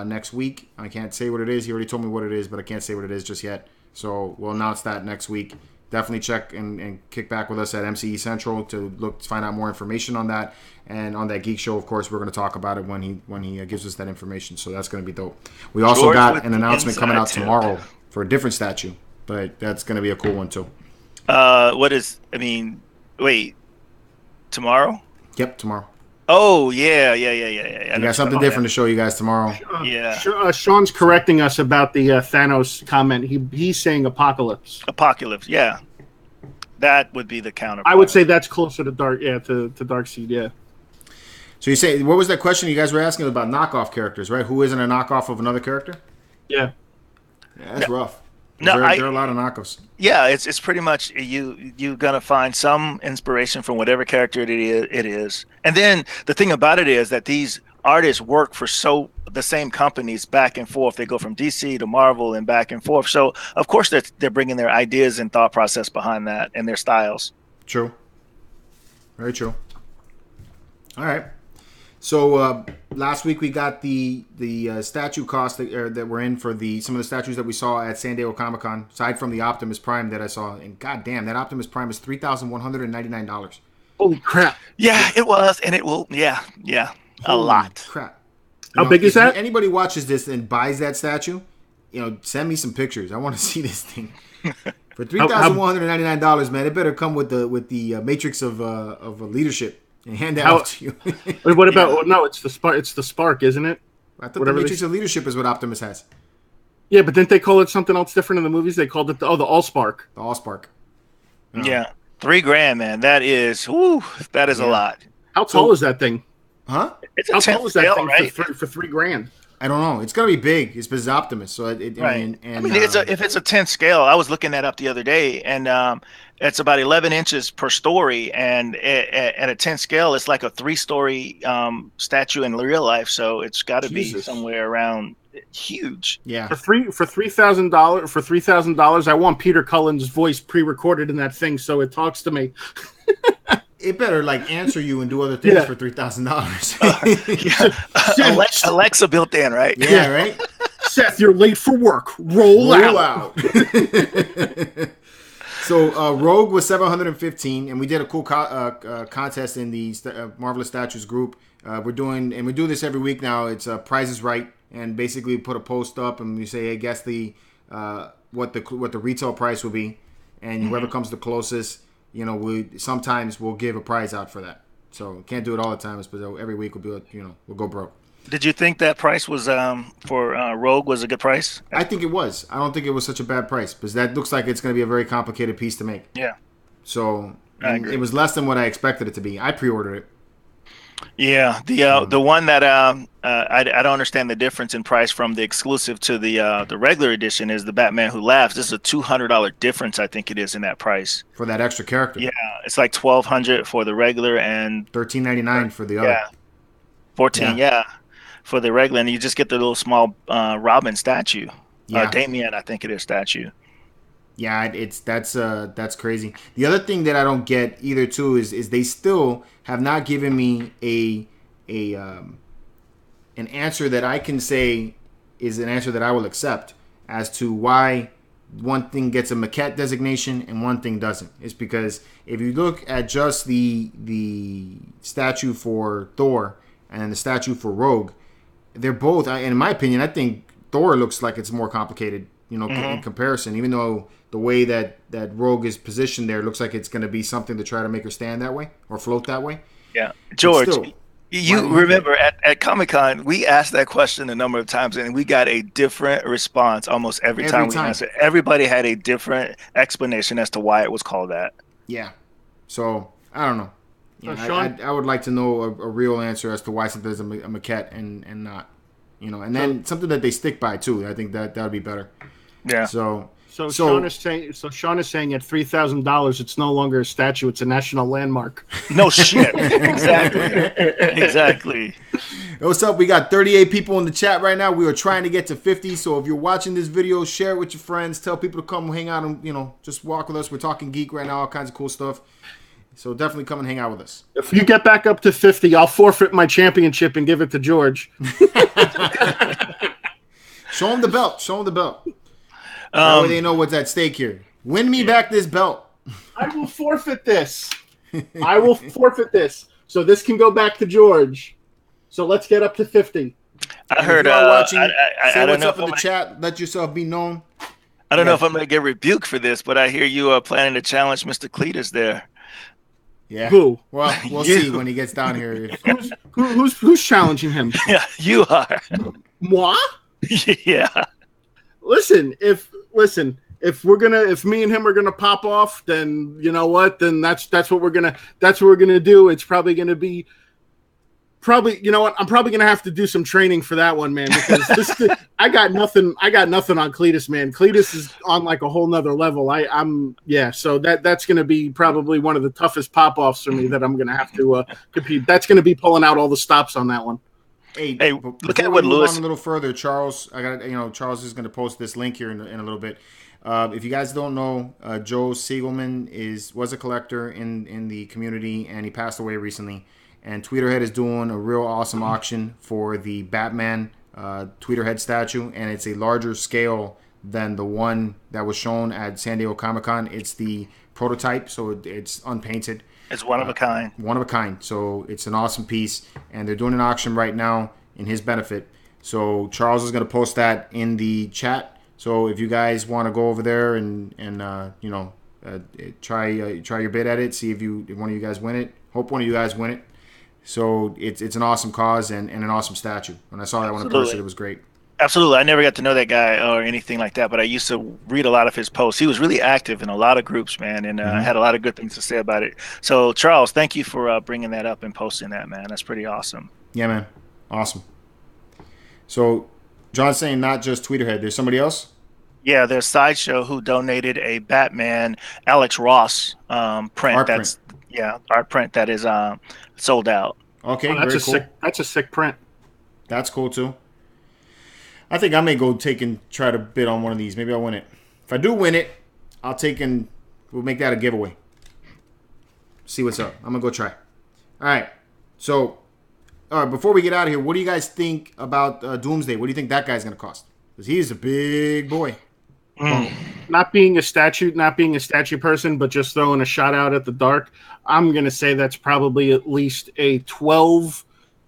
Speaker 1: next week. I can't say what it is. He already told me what it is, but I can't say what it is just yet. So we'll announce that next week. Definitely check and kick back with us at MCE Central to find out more information on that. And on that Geek Show, of course, we're going to talk about it when he gives us that information. So that's going to be dope. We also got an announcement coming out tomorrow for a different statue, but that's going to be a cool one too.
Speaker 2: Wait, tomorrow?
Speaker 1: Yep, tomorrow.
Speaker 2: Oh, yeah.
Speaker 1: I got something different to show you guys tomorrow.
Speaker 3: Sean's correcting us about the Thanos comment. He's saying Apocalypse.
Speaker 2: Apocalypse, yeah. That would be the counterpart.
Speaker 3: I would say that's closer to Darkseid, yeah.
Speaker 1: So you say, what was that question you guys were asking about knockoff characters, right? Who isn't a knockoff of another character?
Speaker 3: Yeah.
Speaker 1: That's rough.
Speaker 2: There
Speaker 1: are a lot of knockoffs.
Speaker 2: Yeah, it's pretty much you're gonna find some inspiration from whatever character it is. And then the thing about it is that these artists work for the same companies back and forth. They go from DC to Marvel and back and forth. So of course they're bringing their ideas and thought process behind that and their styles.
Speaker 1: True. Very true. All right. So last week we got the statue cost that were in for some of the statues that we saw at San Diego Comic-Con, aside from the Optimus Prime that I saw. And goddamn, that Optimus Prime is $3,199.
Speaker 3: Holy crap!
Speaker 2: Yeah, it was, and it will. Yeah, a lot.
Speaker 1: Crap!
Speaker 3: How big is that?
Speaker 1: If anybody watches this and buys that statue, send me some pictures. I want to see this thing. For $3,199, man, it better come with the matrix of leadership. And hand that out to you.
Speaker 3: What about? No, it's the spark. It's the spark, isn't it?
Speaker 1: I thought the matrix of leadership is what Optimus has.
Speaker 3: Yeah, but didn't they call it something else different in the movies? They called it the Allspark.
Speaker 1: The Allspark.
Speaker 2: Oh. Yeah, $3,000, man. That is a lot.
Speaker 3: How tall is that thing?
Speaker 1: Huh?
Speaker 2: It's
Speaker 3: How tall is that thing
Speaker 2: right?
Speaker 3: for $3,000?
Speaker 1: I don't know. It's gonna be big. It's because Optimus. So
Speaker 2: Right. If it's a 10 scale, I was looking that up the other day, and it's about 11 inches per story, and at a 10 scale, it's like a 3-story statue in real life. So it's got to be somewhere around huge.
Speaker 1: Yeah.
Speaker 3: For $3,000, I want Peter Cullen's voice pre-recorded in that thing, so it talks to me.
Speaker 1: It better answer you and do other things for $3,000.
Speaker 2: Alexa built in, right?
Speaker 1: Yeah, right.
Speaker 3: Seth, you're late for work. Roll out.
Speaker 1: So Rogue was $715, and we did a cool contest in the Marvelous Statues group. We do this every week now. It's Price is Right, and basically we put a post up and we say, hey, guess what the retail price will be, and whoever comes the closest. Sometimes we'll give a prize out for that. So can't do it all the time, but every week we'll go broke.
Speaker 2: Did you think that price was for Rogue was a good price?
Speaker 1: I think it was. I don't think it was such a bad price because that looks like it's going to be a very complicated piece to make.
Speaker 2: Yeah.
Speaker 1: So it was less than what I expected it to be. I pre-ordered it.
Speaker 2: Yeah, the one that I don't understand the difference in price from the exclusive to the regular edition is the Batman Who Laughs. This is a $200 difference, I think it is, in that price
Speaker 1: for that extra character.
Speaker 2: Yeah, it's like $1,200 for the regular and
Speaker 1: $13.99 for the other.
Speaker 2: Yeah, $14 for the regular, and you just get the little small Robin statue. Yeah, Damian, I think it is statue.
Speaker 1: Yeah, that's crazy. The other thing that I don't get either too is they still have not given me an answer that I can say is an answer that I will accept as to why one thing gets a maquette designation and one thing doesn't. It's because if you look at just the statue for Thor and the statue for Rogue, they're both, in my opinion, I think Thor looks like it's more complicated, in comparison, even though the way that Rogue is positioned there looks like it's going to be something to try to make her stand that way or float that way.
Speaker 2: Yeah. George, you remember at Comic-Con, we asked that question a number of times and we got a different response almost every time we answered. Everybody had a different explanation as to why it was called that.
Speaker 1: Yeah. So, I don't know. I would like to know a real answer as to why something's a maquette and not, and then something that they stick by too. I think that would be better.
Speaker 2: Yeah.
Speaker 3: So Sean is saying at $3,000, it's no longer a statue; it's a national landmark.
Speaker 2: No shit. Exactly.
Speaker 1: What's up? We got 38 people in the chat right now. We are trying to get to 50. So if you're watching this video, share it with your friends. Tell people to come hang out and just walk with us. We're talking geek right now, all kinds of cool stuff. So definitely come and hang out with us.
Speaker 3: If you get back up to 50, I'll forfeit my championship and give it to George.
Speaker 1: Show him the belt. That way they know what's at stake here. Win me back this belt.
Speaker 3: I will forfeit this. So this can go back to George. So let's get up to 50.
Speaker 2: I heard.
Speaker 1: Watching,
Speaker 2: I
Speaker 1: say
Speaker 2: don't
Speaker 1: what's
Speaker 2: know
Speaker 1: up in the chat. Let yourself be known.
Speaker 2: I don't know if I'm going to get rebuked for this, but I hear you are planning to challenge Mr. Cletus there.
Speaker 1: Yeah.
Speaker 3: Who?
Speaker 1: Well, we'll see when he gets down here.
Speaker 3: Who's challenging him?
Speaker 2: Yeah, you are.
Speaker 3: Moi?
Speaker 2: Yeah.
Speaker 3: Listen, if me and him are gonna pop off, then you know what? Then that's what we're gonna do. It's probably gonna be you know what? I'm probably gonna have to do some training for that one, man, because I got nothing on Cletus, man. Cletus is on like a whole nother level. So that's gonna be probably one of the toughest pop offs for me that I'm gonna have to compete. That's gonna be pulling out all the stops on that one.
Speaker 2: Hey, look at what Lewis.
Speaker 1: A little further, Charles. Charles is going to post this link here in a little bit. If you guys don't know, Joe Siegelman was a collector in the community, and he passed away recently. And Tweeterhead is doing a real awesome auction for the Batman Tweeterhead statue, and it's a larger scale than the one that was shown at San Diego Comic-Con. It's the prototype, so it's unpainted.
Speaker 2: It's one of a kind.
Speaker 1: One of a kind. So it's an awesome piece. And they're doing an auction right now in his benefit. So Charles is going to post that in the chat. So if you guys want to go over there and try your bid at it, see if one of you guys win it. Hope one of you guys win it. So it's an awesome cause and an awesome statue. When I saw that one in person, it was great.
Speaker 2: Absolutely. I never got to know that guy or anything like that, but I used to read a lot of his posts. He was really active in a lot of groups, man, and had a lot of good things to say about it. So, Charles, thank you for bringing that up and posting that, man. That's pretty awesome.
Speaker 1: Yeah, man. Awesome. So, John's saying not just Tweeterhead. There's somebody else?
Speaker 2: Yeah, there's Sideshow who donated a Batman Alex Ross print.
Speaker 1: Art
Speaker 2: That's
Speaker 1: print.
Speaker 2: Yeah, art print that is sold out.
Speaker 1: Okay,
Speaker 3: that's
Speaker 1: very cool.
Speaker 3: That's a sick print.
Speaker 1: That's cool too. I think I may go take and try to bid on one of these. Maybe I'll win it. If I do win it, I'll take and we'll make that a giveaway. See what's up. I'm gonna go try. All right. So, before we get out of here, what do you guys think about Doomsday? What do you think that guy's gonna cost? Because he's a big boy.
Speaker 3: Not being a statue person, but just throwing a shot out at the dark, I'm gonna say that's probably at least a $1,200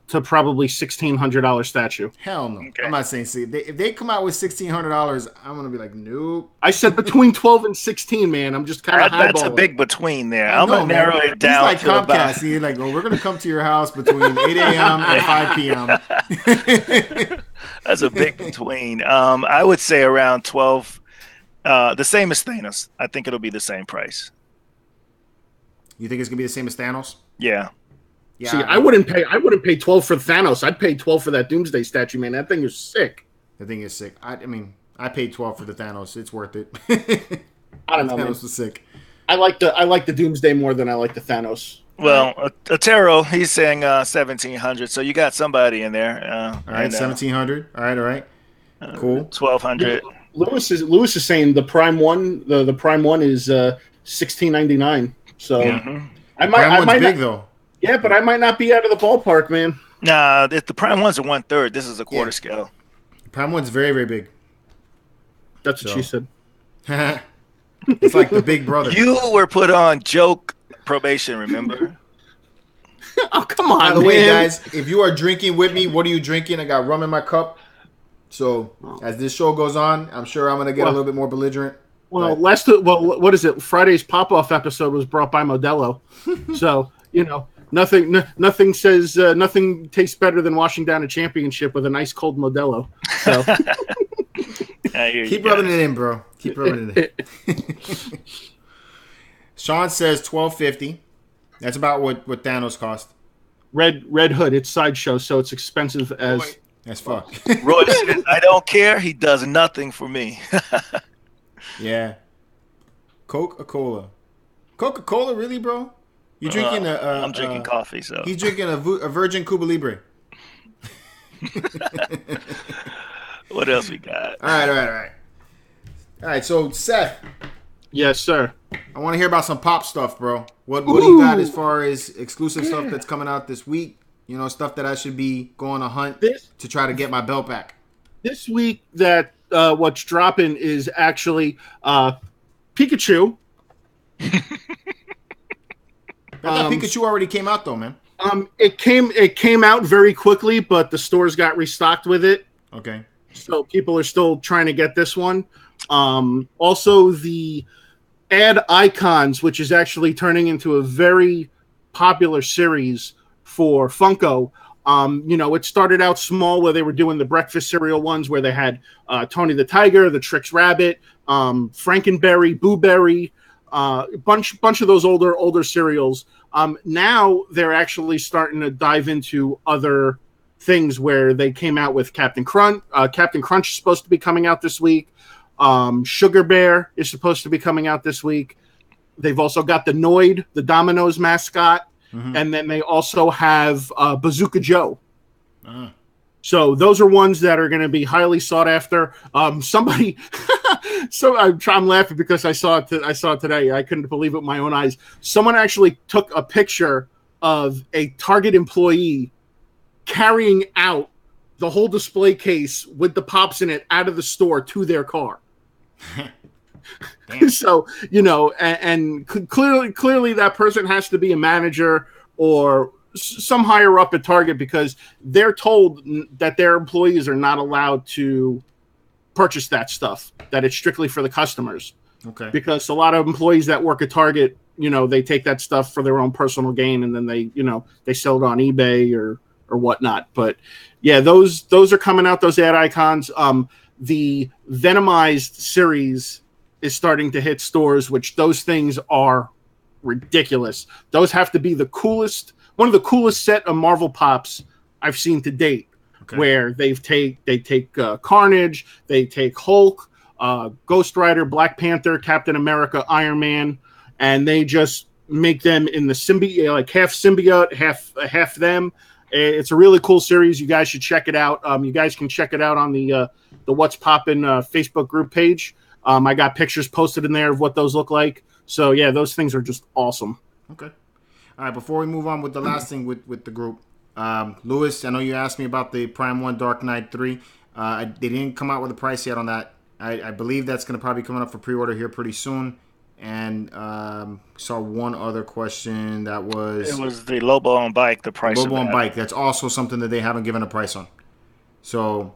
Speaker 3: to probably $1,600 statue.
Speaker 1: Hell no.
Speaker 2: Okay.
Speaker 1: I'm not saying see. If they come out with $1,600, I'm gonna be like, nope.
Speaker 3: I said between 12 and 16, man. I'm just kind of
Speaker 2: That's a big between there. I'm
Speaker 1: No,
Speaker 2: gonna narrow
Speaker 1: man.
Speaker 2: it down.
Speaker 1: He's like
Speaker 2: to about-
Speaker 1: Comcast. He's like, we're gonna come to your house between 8 a.m. and 5 p.m.
Speaker 2: That's a big between. I would say around 12. The same as Thanos. I think it'll be the same price.
Speaker 1: You think it's gonna be the same as Thanos?
Speaker 2: Yeah.
Speaker 1: Yeah.
Speaker 3: See, I wouldn't pay 12 for Thanos. I'd pay 12 for that Doomsday statue, man. That thing is sick.
Speaker 1: The thing is sick. I mean, I paid 12 for the Thanos. It's worth it.
Speaker 3: I don't know, man.
Speaker 1: Thanos was sick.
Speaker 3: I like the Doomsday more than I like the Thanos.
Speaker 2: Well, Otero, he's saying 1,700. So you got somebody in there.
Speaker 1: All right, 1,700. All right. Cool.
Speaker 2: 1,200.
Speaker 3: Lewis is saying the Prime one. The Prime one is $1,699. So I
Speaker 1: Prime one's big
Speaker 3: not,
Speaker 1: though.
Speaker 3: yeah, but I might not be out of the ballpark, man.
Speaker 2: Nah, if the Prime one's a 1/3. This is a quarter scale.
Speaker 1: Prime one's very, very big.
Speaker 3: That's what she said.
Speaker 1: It's like the big brother.
Speaker 2: You were put on joke probation, remember?
Speaker 3: Oh, come on,
Speaker 1: By the
Speaker 3: man.
Speaker 1: way, guys, if you are drinking with me, what are you drinking? I got rum in my cup. So as this show goes on, I'm sure I'm going to get a little bit more belligerent.
Speaker 3: Well, what is it? Friday's pop-off episode was brought by Modelo. So, nothing says nothing tastes better than washing down a championship with a nice cold Modelo. So
Speaker 1: Keep rubbing it in, bro. Keep rubbing it in. Sean says $1,250. That's about what Thanos cost.
Speaker 3: Red Hood, it's Sideshow, so it's expensive as
Speaker 1: fuck.
Speaker 2: Roy says, I don't care. He does nothing for me.
Speaker 1: Yeah. Coca-Cola. Coca-Cola, really, bro? You drinking
Speaker 2: I'm drinking coffee, so.
Speaker 1: He's drinking a Virgin Cuba Libre.
Speaker 2: What else we got?
Speaker 1: All right, so Seth.
Speaker 3: Yes, sir.
Speaker 1: I want to hear about some pop stuff, bro. What do you got as far as exclusive stuff that's coming out this week? Stuff that I should be going to hunt to try to get my belt back.
Speaker 3: This week, what's dropping is actually Pikachu.
Speaker 1: I thought Pikachu already came out though, man.
Speaker 3: It came out very quickly, but the stores got restocked with it.
Speaker 1: Okay.
Speaker 3: So people are still trying to get this one. Also, the Ad Icons, which is actually turning into a very popular series for Funko. It started out small where they were doing the breakfast cereal ones where they had Tony the Tiger, the Trix Rabbit, Frankenberry, Boo Berry, bunch of those older cereals. Now they're actually starting to dive into other things where they came out with Captain Crunch. Captain Crunch is supposed to be coming out this week. Sugar Bear is supposed to be coming out this week. They've also got the Noid, the Domino's mascot. And then they also have Bazooka Joe. So those are ones that are going to be highly sought after. Somebody, so I'm laughing because I saw it today. I couldn't believe it with my own eyes. Someone actually took a picture of a Target employee carrying out the whole display case with the pops in it out of the store to their car. So, and clearly that person has to be a manager or some higher up at Target because they're told that their employees are not allowed to purchase that stuff, that it's strictly for the customers.
Speaker 1: Okay.
Speaker 3: Because a lot of employees that work at Target, they take that stuff for their own personal gain and then they sell it on eBay or whatnot. But yeah, those are coming out, those Ad Icons. The Venomized series is starting to hit stores, which those things are ridiculous. Those have to be one of the coolest set of Marvel Pops I've seen to date. where they take Carnage, they take Hulk, Ghost Rider, Black Panther, Captain America, Iron Man, and they just make them in the symbiote, like half symbiote, half them. It's a really cool series. You guys should check it out. You guys can check it out on the What's Poppin' Facebook group page. I got pictures posted in there of what those look like. So yeah, those things are just awesome.
Speaker 1: Okay. All right. Before we move on with the last thing with the group, Lewis, I know you asked me about the Prime 1 Dark Knight 3. They didn't come out with a price yet on that. I believe that's going to probably come up for pre-order here pretty soon. And saw one other question that was...
Speaker 2: It was the Lobo on Bike, the price
Speaker 1: Lobo
Speaker 2: of
Speaker 1: on
Speaker 2: that.
Speaker 1: Bike. That's also something that they haven't given a price on. So,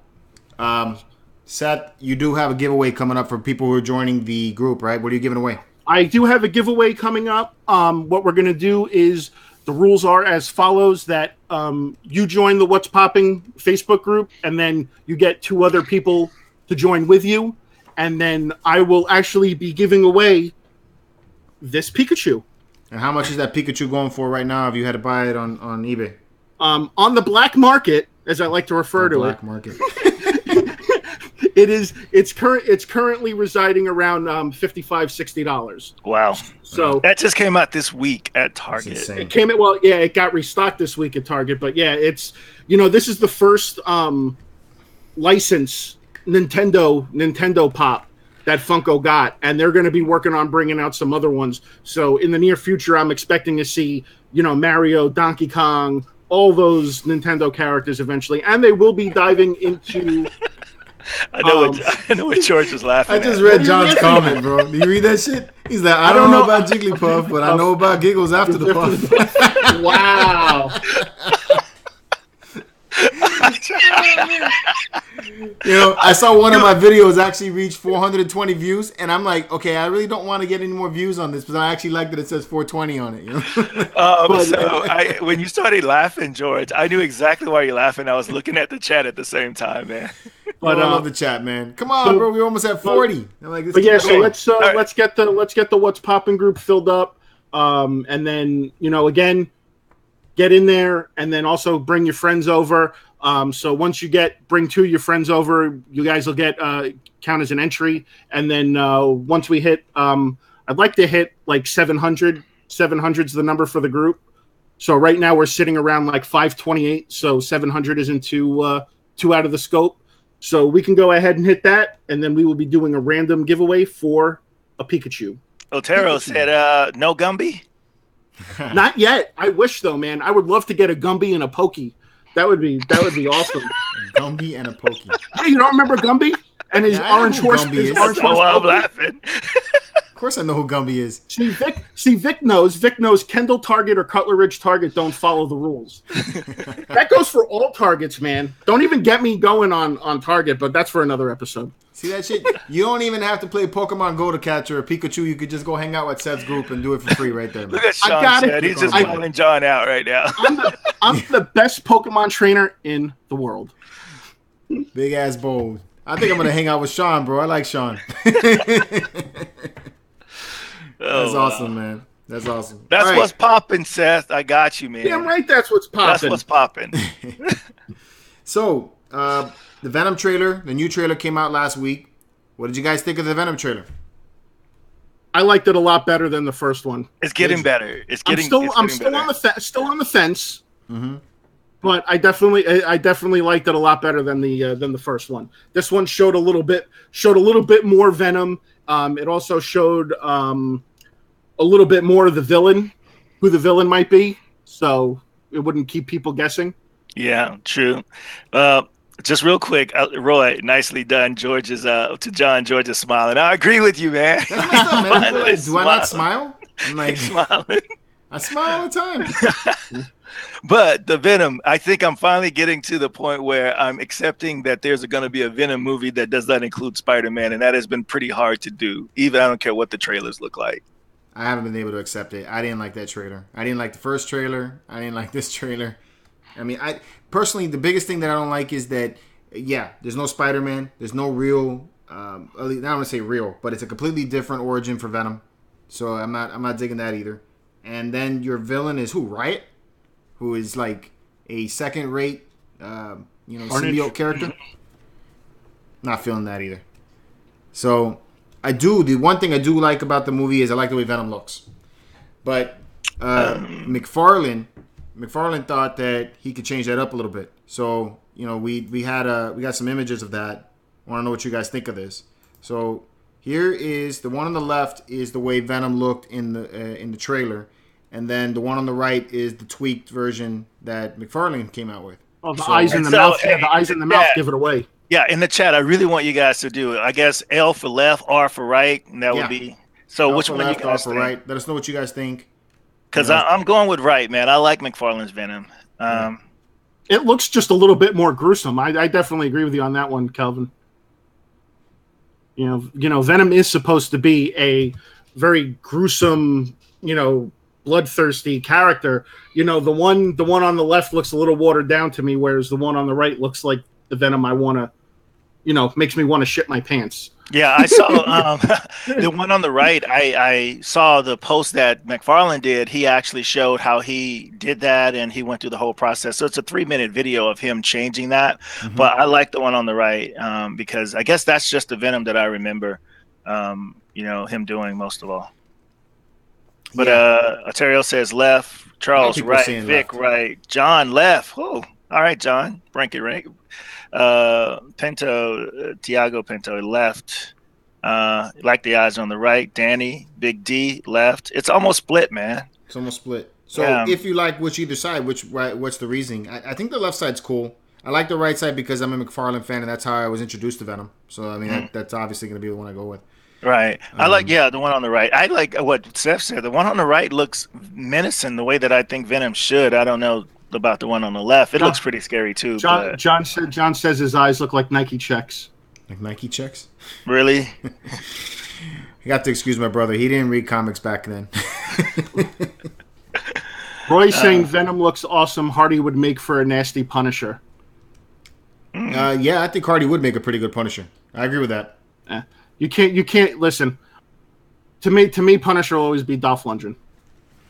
Speaker 1: Seth, you do have a giveaway coming up for people who are joining the group, right? What are you giving away?
Speaker 3: I do have a giveaway coming up. What we're going to do is... The rules are as follows, that you join the What's Popping Facebook group, and then you get 2 other people to join with you. And then I will actually be giving away this Pikachu.
Speaker 1: And how much is that Pikachu going for right now if you had to buy it on eBay?
Speaker 3: On the black market, as I like to refer to
Speaker 1: black
Speaker 3: it.
Speaker 1: Market.
Speaker 3: It's currently residing around $55-$60.
Speaker 2: Wow.
Speaker 3: So
Speaker 2: that just came out this week at Target.
Speaker 3: It got restocked this week at Target, but yeah, it's this is the first license Nintendo Pop that Funko got, and they're going to be working on bringing out some other ones. So in the near future, I'm expecting to see Mario, Donkey Kong, all those Nintendo characters eventually, and they will be diving into.
Speaker 2: I know what George was laughing
Speaker 1: I just read John's comment, bro. Do you read that shit? He's like, I don't know about Jigglypuff, but I know about Giggles after the puff.
Speaker 3: Wow.
Speaker 1: I saw one of my videos actually reach 420 views, and I'm like, okay, I really don't want to get any more views on this, but I actually like that it says 420 on
Speaker 2: it. When you started laughing, George, I knew exactly why you're laughing. I was looking at the chat at the same time, man.
Speaker 1: But I love the chat, man. Come on, bro. We're almost at 40.
Speaker 3: Let's get the What's Poppin' group filled up, and then again, get in there, and then also bring your friends over. So once you bring 2 of your friends over, you guys will get count as an entry, and then once we hit, I'd like to hit like 700. 700's the number for the group. So right now we're sitting around like 528. So 700 isn't too out of the scope. So we can go ahead and hit that, and then we will be doing a random giveaway for a Pikachu.
Speaker 2: Otero said, no Gumby?
Speaker 3: Not yet. I wish, though, man. I would love to get a Gumby and a Pokey. That would be awesome.
Speaker 1: A Gumby and a Pokey.
Speaker 3: Hey, you don't remember Gumby? And his orange horse.
Speaker 2: That's why I'm laughing.
Speaker 1: Of course I know who Gumby is.
Speaker 3: Vic knows. Vic knows Kendall Target or Cutler Ridge Target don't follow the rules. That goes for all Targets, man. Don't even get me going on Target, but that's for another episode.
Speaker 1: See that shit? You don't even have to play Pokemon Go to catch or Pikachu. You could just go hang out with Seth's group and do it for free right there, man.
Speaker 2: Look at Sean said. He's just calling John out right now.
Speaker 3: I'm the best Pokemon trainer in the world.
Speaker 1: Big ass bowl. I think I'm going to hang out with Sean, bro. I like Sean. That's awesome, man. That's awesome.
Speaker 2: That's what's popping, Seth. I got you, man.
Speaker 3: Damn right, that's what's popping.
Speaker 2: That's what's popping.
Speaker 1: So, the Venom trailer, the new trailer came out last week. What did you guys think of the Venom trailer?
Speaker 3: I liked it a lot better than the first one.
Speaker 2: It's getting better. I'm
Speaker 3: still on the fence.
Speaker 1: Mm-hmm.
Speaker 3: But I definitely liked it a lot better than the first one. This one showed a little bit more Venom. It also showed a little bit more of the villain, who the villain might be, so it wouldn't keep people guessing.
Speaker 2: Yeah, true. Just real quick, Roy, nicely done. George is smiling. I agree with you, man.
Speaker 1: That's messed up, man. Do I not smile? I'm like
Speaker 2: smiling.
Speaker 1: I smile all the time.
Speaker 2: But the Venom, I think I'm finally getting to the point where I'm accepting that there's going to be a Venom movie that does not include Spider-Man, and that has been pretty hard to do. Even I don't care what the trailers look like.
Speaker 1: I haven't been able to accept it. I didn't like that trailer. I didn't like the first trailer. I didn't like this trailer. I mean, personally, the biggest thing that I don't like is that, yeah, there's no Spider-Man. There's no real, I don't want to say real, but it's a completely different origin for Venom. So I'm not digging that either. And then your villain is who? Riot? Who is like a second-rate
Speaker 3: Carnage.
Speaker 1: symbiote character. Not feeling that either. So the one thing I do like about the movie is I like the way Venom looks. But McFarlane thought that he could change that up a little bit. So, we got some images of that. I want to know what you guys think of this. So, here is the one on the left is the way Venom looked in the trailer, and then the one on the right is the tweaked version that McFarlane came out with.
Speaker 3: Oh, the eyes in the mouth. Yeah, the eyes in the mouth give it away.
Speaker 2: Yeah, in the chat, I really want you guys to do it. I guess L for left, R for right, and that would be. So, which one
Speaker 1: left,
Speaker 2: you guys
Speaker 1: R for
Speaker 2: think?
Speaker 1: right. Let us know what you guys think.
Speaker 2: Because I'm going with right, man. I like McFarlane's Venom.
Speaker 3: It looks just a little bit more gruesome. I definitely agree with you on that one, Kelvin. Venom is supposed to be a very gruesome, bloodthirsty character. The one on the left looks a little watered down to me, whereas the one on the right looks like the Venom I want to, makes me want to shit my pants.
Speaker 2: Yeah, I saw the one on the right. I saw the post that McFarlane did. He actually showed how he did that, and he went through the whole process. So it's a 3-minute video of him changing that. Mm-hmm. But I like the one on the right because I guess that's just the Venom that I remember, him doing most of all. But Ontario says left, Charles right, Vic left. Right, John left. Oh, all right, John. Rank. Tiago Pinto left. Like the eyes on the right. Danny, Big D left. It's almost split, man.
Speaker 1: It's almost split. So if you like either side, what's the reasoning? I think the left side's cool. I like the right side because I'm a McFarlane fan, and that's how I was introduced to Venom. So I mean, that's obviously going to be the one I go with.
Speaker 2: Right. I like the one on the right. I like what Seth said. The one on the right looks menacing the way that I think Venom should. I don't know about the one on the left. It looks pretty scary too.
Speaker 3: John says his eyes look like Nike checks.
Speaker 1: Like Nike checks?
Speaker 2: Really?
Speaker 1: I got to excuse my brother. He didn't read comics back then.
Speaker 3: Roy's saying Venom looks awesome. Hardy would make for a nasty Punisher.
Speaker 1: Yeah, I think Hardy would make a pretty good Punisher. I agree with that.
Speaker 3: You can't listen. To me, Punisher will always be Dolph Lundgren.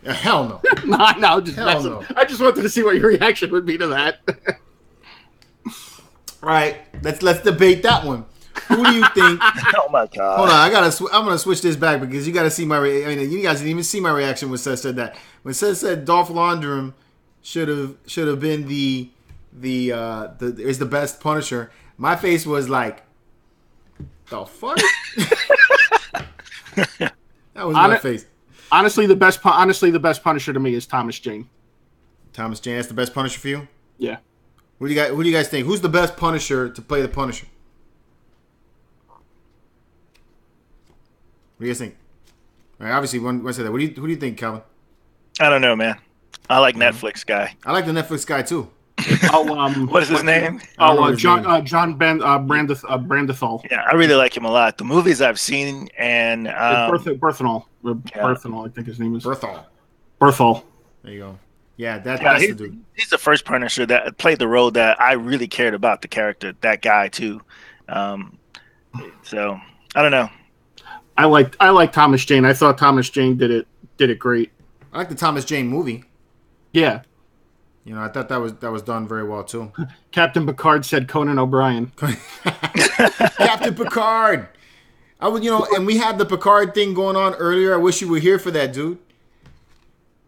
Speaker 1: Hell no.
Speaker 3: No, I just wanted to see what your reaction would be to that.
Speaker 1: All right, let's debate that one. Who do you think?
Speaker 2: Oh my god!
Speaker 1: Hold on, I'm gonna switch this back because you got to see my. You guys didn't even see my reaction when Seth said that. When Seth said Dolph Lundgren should have been is the best Punisher, my face was like, the fuck. That was my face.
Speaker 3: Honestly, the best Punisher to me is Thomas Jane.
Speaker 1: Thomas Jane, that's the best Punisher for you?
Speaker 3: Yeah.
Speaker 1: Who do you guys think? Who's the best Punisher to play the Punisher? What do you guys think? All right, obviously, one said that. Who do you think, Calvin?
Speaker 2: I don't know, man. I like Netflix guy.
Speaker 1: I like the Netflix guy too.
Speaker 2: What is his name?
Speaker 3: John Brandathal.
Speaker 2: Yeah, I really like him a lot. The movies I've seen and
Speaker 3: Berthenol. Berthenol, I think his name is.
Speaker 1: Berthol. There you go. Yeah, that's the dude.
Speaker 2: He's the first Punisher that played the role that I really cared about the character. That guy too. So I don't know.
Speaker 3: I like Thomas Jane. I thought Thomas Jane did it great.
Speaker 1: I like the Thomas Jane movie.
Speaker 3: Yeah.
Speaker 1: I thought that was done very well too.
Speaker 3: Captain Picard said Conan O'Brien.
Speaker 1: Captain Picard. And we had the Picard thing going on earlier. I wish you were here for that, dude.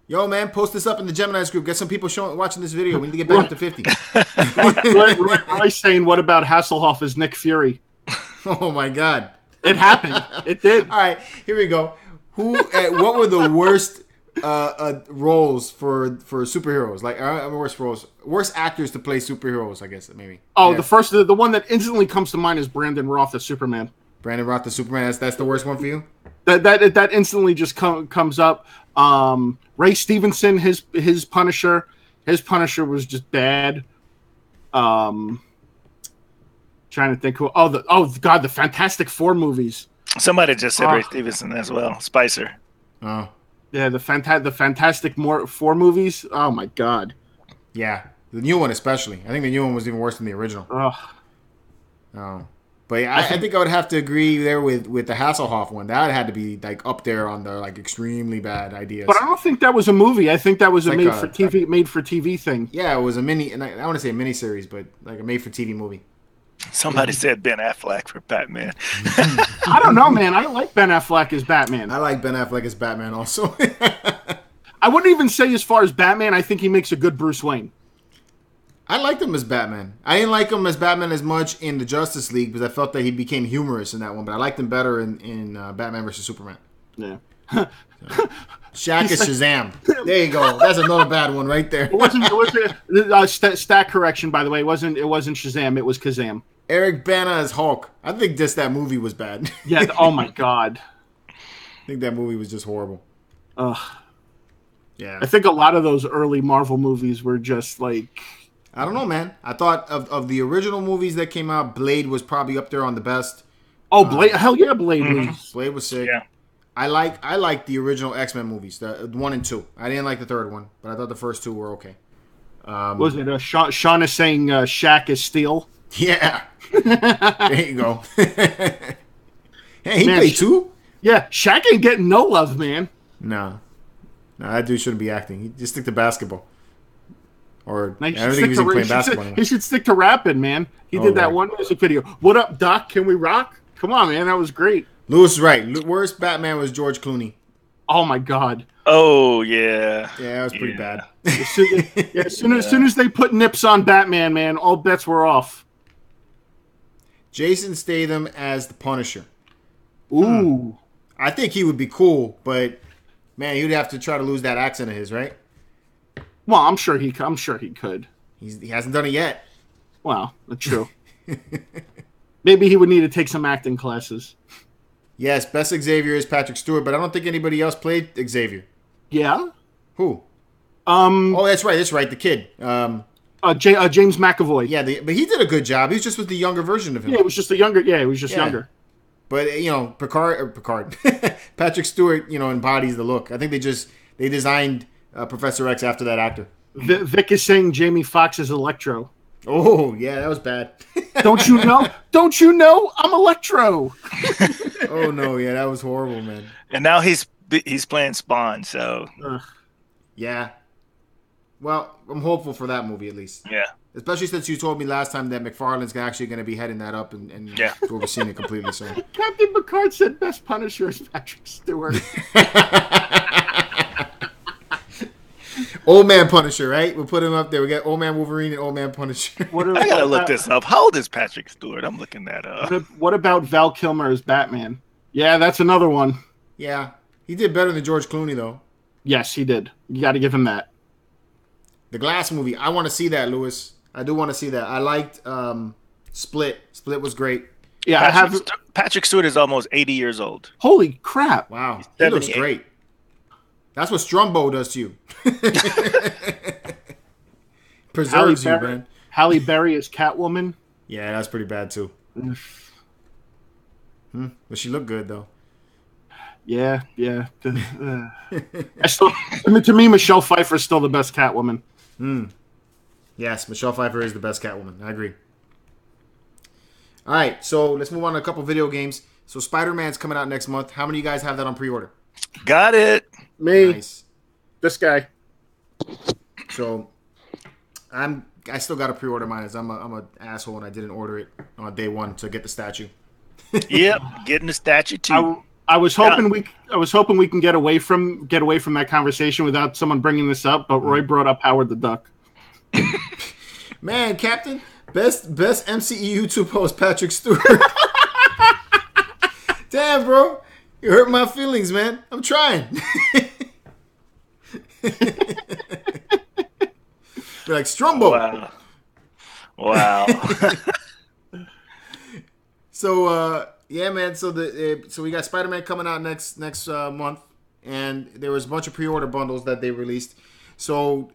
Speaker 1: Yo, man, post this up in the Gemini's group. Get some people watching this video. We need to get back up to 50.
Speaker 3: Roy's saying, what about Hasselhoff as Nick Fury?
Speaker 1: Oh, my God.
Speaker 3: It happened. It did.
Speaker 1: All right, here we go. What were the worst roles for superheroes? Like, worst actors to play superheroes, I guess, maybe.
Speaker 3: Oh, yeah. The one that instantly comes to mind is Brandon Roth as Superman.
Speaker 1: Brandon Roth as Superman, that's the worst one for you?
Speaker 3: That instantly just comes up. Ray Stevenson, his Punisher was just bad. Trying to think who. The Fantastic Four movies.
Speaker 2: Somebody just said Ray Stevenson as well. Spicer.
Speaker 1: Oh.
Speaker 3: Yeah, the Fantastic Four movies. Oh my God.
Speaker 1: Yeah, the new one especially. I think the new one was even worse than the original.
Speaker 3: Oh.
Speaker 1: But I think I would have to agree there with the Hasselhoff one. That had to be like up there on the like extremely bad ideas.
Speaker 3: But I don't think that was a movie. I think that was a made for TV thing.
Speaker 1: Yeah, it was a mini, and I want to say a mini series, but like a made for TV movie.
Speaker 2: Somebody said Ben Affleck for Batman.
Speaker 3: I don't know, man. I like Ben Affleck as Batman.
Speaker 1: I like Ben Affleck as Batman also.
Speaker 3: I wouldn't even say as far as Batman. I think he makes a good Bruce Wayne.
Speaker 1: I liked him as Batman. I didn't like him as Batman as much in the Justice League because I felt that he became humorous in that one. But I liked him better in Batman vs Superman.
Speaker 3: Yeah.
Speaker 1: Shaq is Shazam. There you go. That's another bad one right there.
Speaker 3: It wasn't stat correction, by the way. It wasn't Shazam. It was Kazam.
Speaker 1: Eric Bana as Hulk. I think just that movie was bad.
Speaker 3: Yeah. Oh my God.
Speaker 1: I think that movie was just horrible.
Speaker 3: Ugh.
Speaker 1: Yeah.
Speaker 3: I think a lot of those early Marvel movies were just like.
Speaker 1: I don't know, man. I thought of the original movies that came out, Blade was probably up there on the best.
Speaker 3: Oh, Blade! Hell yeah, Blade was.
Speaker 1: Blade was sick.
Speaker 2: Yeah.
Speaker 1: I like the original X-Men movies, the 1 and 2. I didn't like the third one, but I thought the first 2 were okay.
Speaker 3: Was it? Sean is saying Shaq is Steel.
Speaker 1: Yeah. There you go. Hey, he played 2?
Speaker 3: Yeah, Shaq ain't getting no love, man.
Speaker 1: No, that dude shouldn't be acting. He just stick to basketball. Or I
Speaker 3: don't
Speaker 1: think he was even playing basketball.
Speaker 3: He should stick to rapping, man. He did that one music video. What up, Doc? Can we rock? Come on, man. That was great.
Speaker 1: Lewis is right. Worst Batman was George Clooney.
Speaker 3: Oh my God.
Speaker 2: Oh yeah.
Speaker 1: Yeah, that was pretty bad.
Speaker 3: As soon as they put nips on Batman, man, all bets were off.
Speaker 1: Jason Statham as the Punisher.
Speaker 3: Ooh.
Speaker 1: I think he would be cool, but man, you'd have to try to lose that accent of his, right?
Speaker 3: Well, I'm sure he could.
Speaker 1: He hasn't done it yet.
Speaker 3: Well, that's true. Maybe he would need to take some acting classes.
Speaker 1: Yes, best Xavier is Patrick Stewart, but I don't think anybody else played Xavier.
Speaker 3: Yeah.
Speaker 1: Who? Oh, that's right. The kid.
Speaker 3: James McAvoy.
Speaker 1: Yeah, but he did a good job. He was just with the younger version of him.
Speaker 3: Yeah, it was just younger.
Speaker 1: But Picard, Patrick Stewart, embodies the look. I think they designed Professor X after that actor.
Speaker 3: Vic is saying Jamie Foxx is Electro.
Speaker 1: Oh yeah, that was bad.
Speaker 3: Don't you know? Don't you know? I'm Electro.
Speaker 1: Oh no, yeah, that was horrible, man.
Speaker 2: And now he's playing Spawn, so
Speaker 1: yeah. Well, I'm hopeful for that movie at least.
Speaker 2: Yeah.
Speaker 1: Especially since you told me last time that McFarlane's actually going to be heading that up and overseeing it completely. So
Speaker 3: Captain Picard said best Punisher is Patrick Stewart.
Speaker 1: Old Man Punisher, right? We'll put him up there. We got Old Man Wolverine and Old Man Punisher.
Speaker 2: I gotta look this up. How old is Patrick Stewart? I'm looking that up.
Speaker 3: What about Val Kilmer as Batman? Yeah, that's another one.
Speaker 1: Yeah, he did better than George Clooney though.
Speaker 3: Yes, he did. You got to give him that.
Speaker 1: The Glass movie. I want to see that, Lewis. I do want to see that. I liked Split. Split was great.
Speaker 3: Yeah,
Speaker 2: Patrick Stewart is almost 80 years old.
Speaker 3: Holy crap!
Speaker 1: Wow, he looks great. That's what Strumbo does to you. Preserves you, man.
Speaker 3: Halle Berry is Catwoman.
Speaker 1: Yeah, that's pretty bad too. But she looked good though.
Speaker 3: Yeah. To me, Michelle Pfeiffer is still the best Catwoman.
Speaker 1: Yes, Michelle Pfeiffer is the best Catwoman. I agree. All right, so let's move on to a couple video games. So Spider-Man's coming out next month. How many of you guys have that on pre-order?
Speaker 2: Got it.
Speaker 3: Me.
Speaker 1: Nice.
Speaker 3: This guy.
Speaker 1: So I still got to pre-order mine as I'm an asshole and I didn't order it on day one to get the statue.
Speaker 2: Yep, getting the statue too.
Speaker 3: I was hoping we can get away from that conversation without someone bringing this up, but Roy brought up Howard the Duck.
Speaker 1: Man, Captain, best MCU to post Patrick Stewart. Damn, bro, you hurt my feelings, man. I'm trying. Be like Strumbo.
Speaker 2: Wow.
Speaker 1: So yeah, man. So we got Spider-Man coming out next month, and there was a bunch of pre-order bundles that they released. So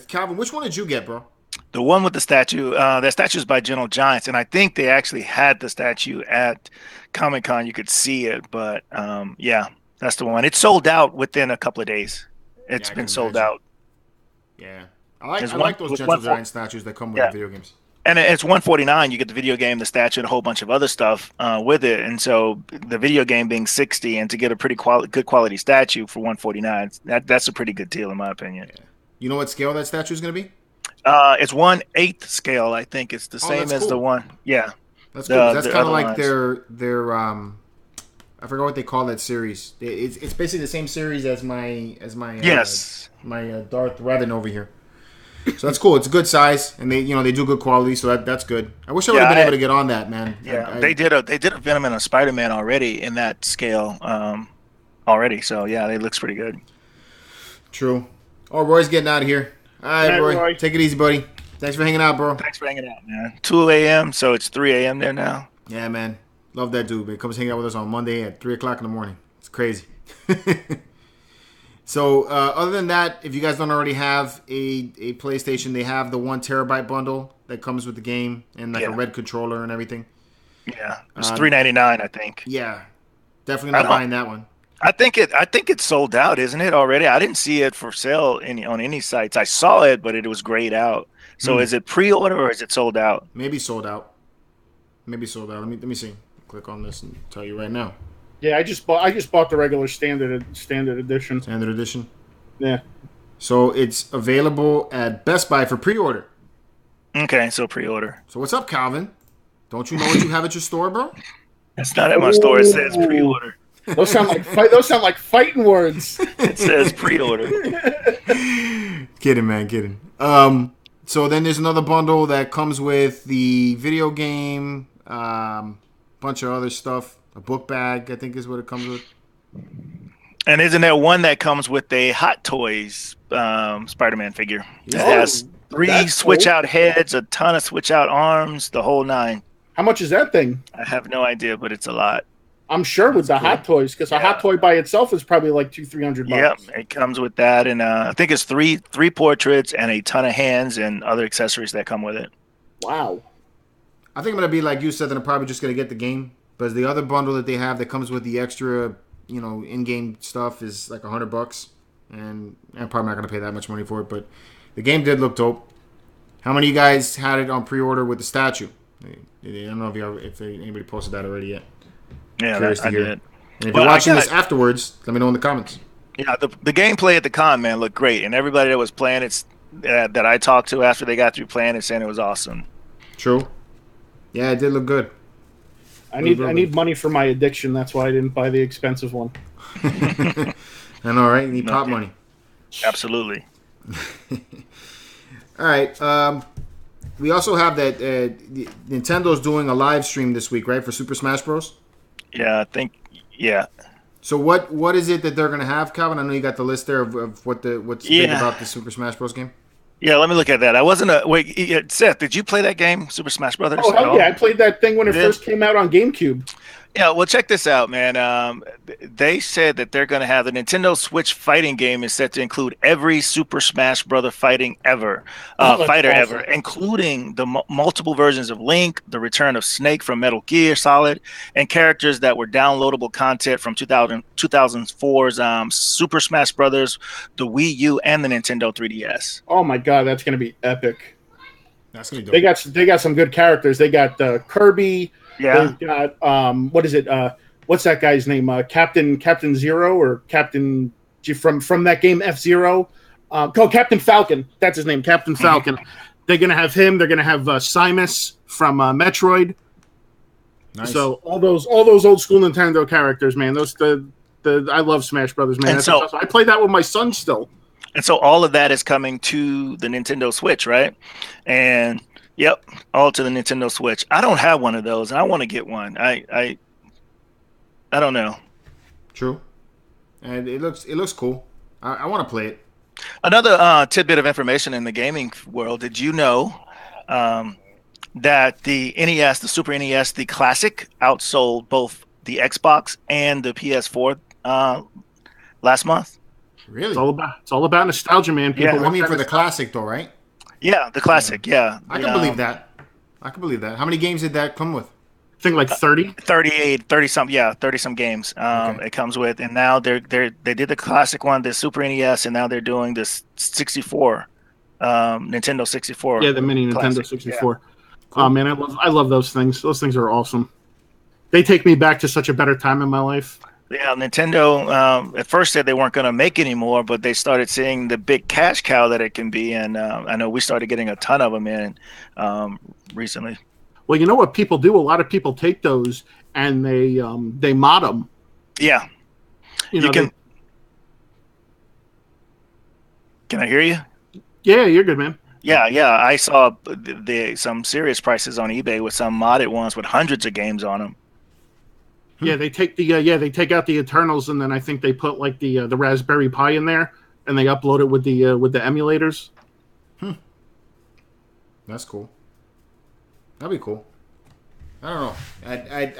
Speaker 1: Calvin, which one did you get, bro?
Speaker 2: The one with the statue. That statue is by Gentle Giants, and I think they actually had the statue at Comic-Con. You could see it, but yeah, that's the one. It sold out within a couple of days. It's been sold out.
Speaker 1: Yeah, I like those Gentle Giant statues that come with the video games.
Speaker 2: And it's $149. You get the video game, the statue, and a whole bunch of other stuff with it. And so the video game being $60, and to get a pretty good quality statue for $149, that's a pretty good deal in my opinion.
Speaker 1: Yeah. You know what scale that statue is going to be?
Speaker 2: It's 1/8 scale. I think it's the same as the one. Yeah,
Speaker 1: that's cool. That's kind of like their I forgot what they call that series. It's basically the same series as my
Speaker 2: yes
Speaker 1: my Darth Revan over here. So that's cool. It's a good size, and they do good quality. So that's good. I wish I would have been able to get on that, man.
Speaker 2: Yeah, they did a Venom and a Spider-Man already in that scale already. So yeah, it looks pretty good.
Speaker 1: True. Oh, Roy's getting out of here. All right, Roy. Take it easy, buddy. Thanks for hanging out, bro.
Speaker 2: Thanks for hanging out, man. 2 a.m., so it's 3 a.m. there now.
Speaker 1: Yeah, man. Love that dude, man. Comes hang out with us on Monday at 3 o'clock in the morning. It's crazy. So, other than that, if you guys don't already have a PlayStation, they have the 1 terabyte bundle that comes with the game and like a red controller and everything.
Speaker 2: Yeah, it's $3.99, I think.
Speaker 1: Yeah, definitely not buying that one.
Speaker 2: I think it's sold out, isn't it already? I didn't see it for sale on any sites. I saw it, but it was grayed out. So is it pre-order or is it sold out?
Speaker 1: Maybe sold out. Let me see. Click on this and tell you right now.
Speaker 3: Yeah, I just bought the regular standard edition.
Speaker 1: Standard edition.
Speaker 3: Yeah.
Speaker 1: So it's available at Best Buy for pre-order.
Speaker 2: Okay, so pre-order.
Speaker 1: So what's up, Calvin? Don't you know what you have at your store, bro?
Speaker 2: It's not at my store. It says pre-order.
Speaker 3: Those sound like fighting words.
Speaker 2: It says pre-order.
Speaker 1: Kidding, man, kidding. So then there's another bundle that comes with the video game, bunch of other stuff. A book bag, I think, is what it comes with.
Speaker 2: And isn't there one that comes with a Hot Toys Spider-Man figure? It has 3 switch-out heads, a ton of switch-out arms, the whole 9.
Speaker 3: How much is that thing?
Speaker 2: I have no idea, but it's a lot.
Speaker 3: I'm sure with the Hot Toys, because a Hot Toy by itself is probably like $200-300.
Speaker 2: Yep, it comes with that, and I think it's three portraits and a ton of hands and other accessories that come with it.
Speaker 3: Wow.
Speaker 1: I think I'm gonna be like you said, and I'm probably just gonna get the game. But the other bundle that they have that comes with the extra, in-game stuff is like $100, and I'm probably not gonna pay that much money for it. But the game did look dope. How many of you guys had it on pre-order with the statue? I don't know if anybody posted that already yet.
Speaker 2: Yeah, I did.
Speaker 1: And if you're watching this afterwards, let me know in the comments.
Speaker 2: Yeah, the gameplay at the con, man, looked great, and everybody that was playing it that I talked to after they got through playing it saying it was awesome.
Speaker 1: True. Yeah, it did look good.
Speaker 3: I need money for my addiction. That's why I didn't buy the expensive one.
Speaker 1: I know, right? You need pop money.
Speaker 2: Absolutely.
Speaker 1: All right. We also have that Nintendo's doing a live stream this week, right, for Super Smash Bros.
Speaker 2: Yeah, I think. Yeah.
Speaker 1: So what is it that they're going to have, Calvin? I know you got the list there of what's big about the Super Smash Bros. Game.
Speaker 2: Yeah, let me look at that. I wasn't wait, Seth, did you play that game, Super Smash Brothers?
Speaker 3: Oh, hell yeah. I played that thing when it first came out on GameCube.
Speaker 2: Yeah, well, check this out, man. They said that they're going to have the Nintendo Switch fighting game is set to include every Super Smash Brother fighter ever, including the multiple versions of Link, the return of Snake from Metal Gear Solid, and characters that were downloadable content from 2004's Super Smash Brothers, the Wii U, and the Nintendo 3DS.
Speaker 3: Oh my God, that's going to be epic.
Speaker 1: That's going to be dope.
Speaker 3: They got some good characters. They got Kirby.
Speaker 2: Yeah.
Speaker 3: They've got what is it? What's that guy's name? Captain Zero or Captain from that game F-Zero? Captain Falcon. That's his name, Captain Falcon. They're gonna have him. They're gonna have Simus from Metroid. Nice. So all those old school Nintendo characters, man. I love Smash Brothers, man. That's awesome. I play that with my son still.
Speaker 2: And so all of that is coming to the Nintendo Switch, right? And yep, all to the Nintendo Switch. I don't have one of those, and I want to get one. I don't know.
Speaker 1: True, and it looks cool. I want to play it.
Speaker 2: Another tidbit of information in the gaming world. Did you know that the NES, the Super NES, the Classic, outsold both the Xbox and the PS4 last month?
Speaker 1: Really?
Speaker 3: It's all about nostalgia, man.
Speaker 1: People I mean, for the Classic, though, right?
Speaker 2: Yeah, the Classic, yeah.
Speaker 1: I can believe that. How many games did that come with?
Speaker 3: I think like 30?
Speaker 2: 30-some games it comes with. And now they did the Classic one, the Super NES, and now they're doing this 64, Nintendo 64.
Speaker 3: Yeah, the mini Nintendo 64. Oh man, I love those things. Those things are awesome. They take me back to such a better time in my life.
Speaker 2: Yeah, Nintendo at first said they weren't going to make any more, but they started seeing the big cash cow that it can be, and I know we started getting a ton of them in recently.
Speaker 3: Well, you know what people do? A lot of people take those and they mod them.
Speaker 2: Yeah, you can. Can I hear you?
Speaker 3: Yeah, you're good, man.
Speaker 2: Yeah. I saw some serious prices on eBay with some modded ones with hundreds of games on them.
Speaker 3: Yeah, they take they take out the Eternals, and then I think they put like the Raspberry Pi in there, and they upload it with the emulators.
Speaker 1: That's cool. That'd be cool. I don't know.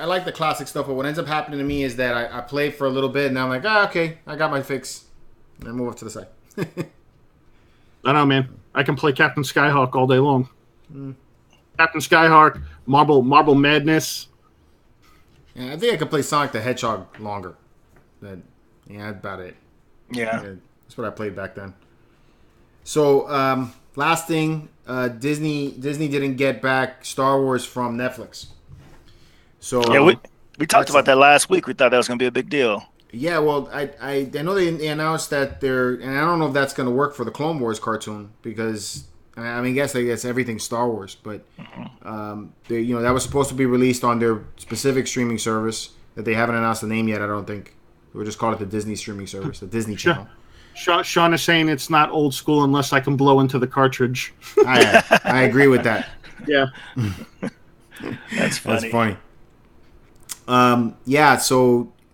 Speaker 1: I like the classic stuff, but what ends up happening to me is that I play for a little bit, and I'm like, okay, I got my fix, and I move up to the side.
Speaker 3: I don't know, man. I can play Captain Skyhawk all day long. Captain Skyhawk, Marble Madness.
Speaker 1: Yeah, I think I could play Sonic the Hedgehog longer. That's about it.
Speaker 2: Yeah.
Speaker 1: That's what I played back then. So, last thing, Disney didn't get back Star Wars from Netflix. So
Speaker 2: yeah, we talked about that last week. We thought that was going to be a big deal.
Speaker 1: Yeah, well, I know they announced that and I don't know if that's going to work for the Clone Wars cartoon because I guess everything's Star Wars, but that was supposed to be released on their specific streaming service that they haven't announced the name yet. I don't think we'll just call it the Disney streaming service, the Disney Channel.
Speaker 3: Sean is saying it's not old school unless I can blow into the cartridge.
Speaker 1: I agree with that.
Speaker 3: Yeah,
Speaker 2: that's funny.
Speaker 1: That's funny.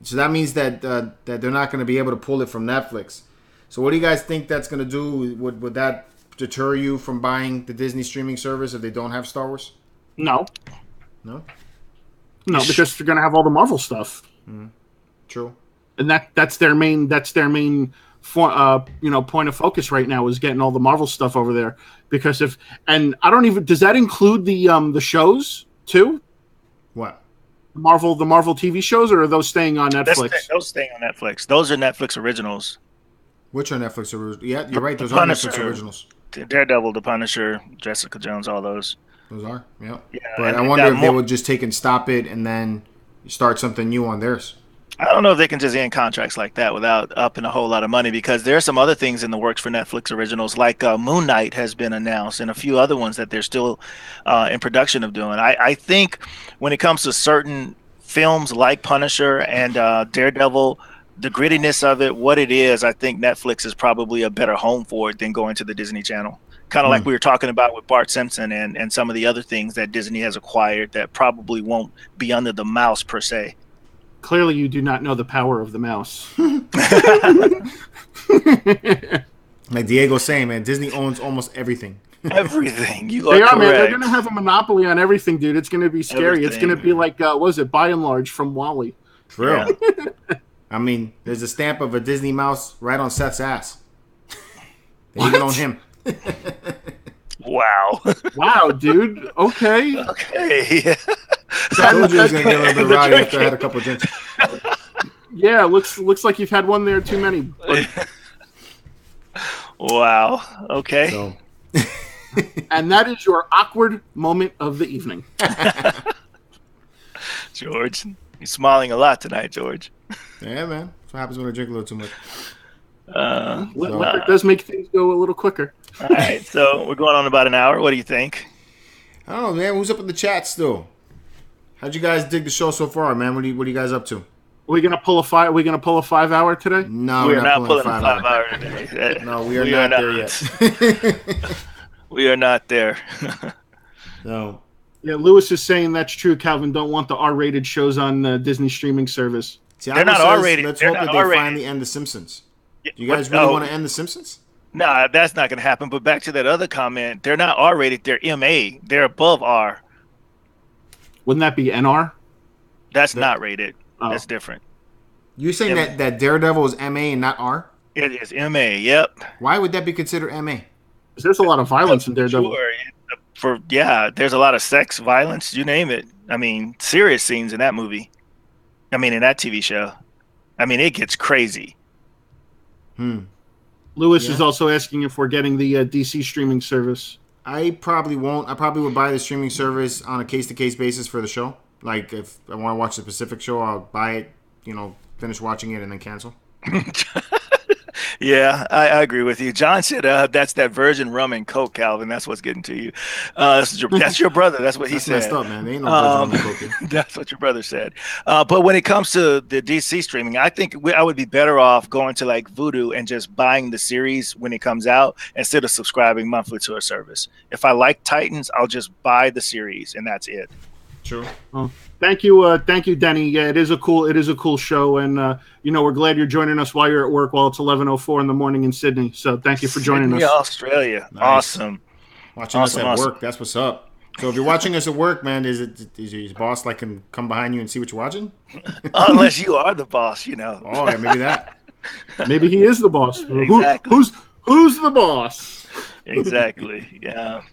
Speaker 1: So that means that they're not going to be able to pull it from Netflix. So what do you guys think that's going to do? Would that deter you from buying the Disney streaming service if they don't have Star Wars?
Speaker 3: No, because they're going to have all the Marvel stuff.
Speaker 1: True.
Speaker 3: And that's their main point of focus right now is getting all the Marvel stuff over there. Because does that include the shows too?
Speaker 1: What?
Speaker 3: The Marvel TV shows, or are those staying on Netflix?
Speaker 2: Those staying on Netflix. Those are Netflix originals.
Speaker 1: Which are Netflix originals? Yeah, you're right. Those are Netflix originals.
Speaker 2: Daredevil, The Punisher, Jessica Jones, all those.
Speaker 1: Those are, yeah.
Speaker 2: Yeah,
Speaker 1: but I wonder if they would just take and stop it and then start something new on theirs.
Speaker 2: I don't know if they can just end contracts like that without upping a whole lot of money because there are some other things in the works for Netflix originals, like Moon Knight has been announced and a few other ones that they're still in production of doing. I think when it comes to certain films like Punisher and Daredevil, the grittiness of it, what it is, I think Netflix is probably a better home for it than going to the Disney Channel. Kind of like we were talking about with Bart Simpson and some of the other things that Disney has acquired that probably won't be under the mouse per se.
Speaker 3: Clearly, you do not know the power of the mouse.
Speaker 1: Like Diego's saying, man, Disney owns almost everything.
Speaker 2: Everything.
Speaker 3: They are, man. They're going to have a monopoly on everything, dude. It's going to be scary. Everything. It's going to be like, what was it, By and Large from WALL-E.
Speaker 1: For real. Yeah. I mean, there's a stamp of a Disney mouse right on Seth's ass. They even own him.
Speaker 2: Wow.
Speaker 3: Wow, dude. Okay.
Speaker 2: Okay.
Speaker 1: I told you it was going to get a little bit rowdy after I had a couple of drinks.
Speaker 3: Yeah, looks like you've had one there too many.
Speaker 2: Wow. Okay.
Speaker 1: So.
Speaker 3: And that is your awkward moment of the evening.
Speaker 2: George, you're smiling a lot tonight, George.
Speaker 1: Yeah, man. That's what happens when I drink a little too much.
Speaker 3: It does make things go a little quicker.
Speaker 2: All right, so we're going on about an hour. What do you think?
Speaker 1: I don't know, man. Who's up in the chat still? How'd you guys dig the show so far, man? What are you guys up to?
Speaker 3: Are we gonna pull a 5 hour today?
Speaker 1: No,
Speaker 2: we're not pulling a 5 hour today.
Speaker 1: No, we are not there yet.
Speaker 2: We are not there.
Speaker 1: No.
Speaker 3: Yeah, Lewis is saying that's true. Calvin don't want the R-rated shows on Disney streaming service.
Speaker 2: They're not R-rated.
Speaker 1: Let's hope that they finally end The Simpsons. Do you guys really want to end The Simpsons?
Speaker 2: No, that's not going to happen. But back to that other comment, they're not R-rated. They're MA. They're above R.
Speaker 3: Wouldn't that be NR?
Speaker 2: That's not rated. Oh. That's different.
Speaker 1: You're saying that Daredevil is MA and not R?
Speaker 2: It is MA, yep.
Speaker 1: Why would that be considered MA?
Speaker 3: There's a lot of violence in Daredevil.
Speaker 2: Sure. There's a lot of sex, violence, you name it. I mean, serious scenes in that movie. I mean, in that TV show. I mean, it gets crazy.
Speaker 3: Lewis is also asking if we're getting the DC streaming service.
Speaker 1: I probably won't. I probably would buy the streaming service on a case-to-case basis for the show. Like, if I want to watch a specific show, I'll buy it, finish watching it, and then cancel.
Speaker 2: Yeah, I agree with you. John said that's that virgin rum and Coke, Calvin. That's what's getting to you. That's your brother. That's what he
Speaker 1: That's
Speaker 2: said.
Speaker 1: messed up, man. There ain't no virgin rum and Coke here.
Speaker 2: That's what your brother said. But when it comes to the DC streaming, I think I would be better off going to like Vudu and just buying the series when it comes out instead of subscribing monthly to a service. If I like Titans, I'll just buy the series and that's it.
Speaker 1: True.
Speaker 3: Oh, thank you, Denny. Yeah, it is a cool show, and we're glad you're joining us while you're at work. While it's 11:04 in the morning in Sydney, so thank you for joining us.
Speaker 2: Australia,
Speaker 1: nice.
Speaker 2: Awesome.
Speaker 1: Watching us at work, that's what's up. So if you're watching us at work, man, is your boss like can come behind you and see what you're watching?
Speaker 2: Unless you are the boss,
Speaker 1: Oh, yeah, maybe that.
Speaker 3: Maybe he is the boss.
Speaker 2: Exactly.
Speaker 3: Who's the boss?
Speaker 2: Exactly. Yeah.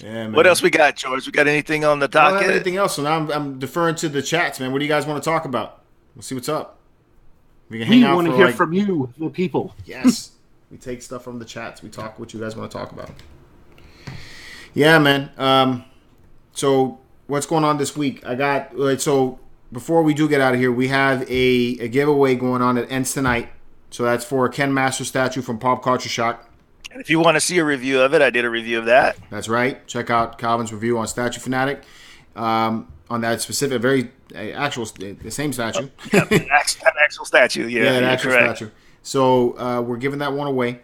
Speaker 1: Yeah, man.
Speaker 2: What else we got, George? We got anything on the
Speaker 1: I don't
Speaker 2: docket?
Speaker 1: have anything else, so now I'm deferring to the chats, man. What do you guys want to talk about? We'll see what's up. We can hang
Speaker 3: We
Speaker 1: out
Speaker 3: want to
Speaker 1: for
Speaker 3: hear from you, the people.
Speaker 1: Yes. We take stuff from the chats. We talk what you guys want to talk about. Yeah, man. So what's going on this week? So before we do get out of here, we have a giveaway going on that ends tonight. So that's for a Ken Master statue from Pop Culture Shock.
Speaker 2: And if you want to see a review of it, I did a review of that.
Speaker 1: That's right. Check out Calvin's review on Statue Fanatic. On that specific, the same statue.
Speaker 2: Yeah, an actual statue. Yeah,
Speaker 1: an actual
Speaker 2: correct.
Speaker 1: statue. So we're giving that one away.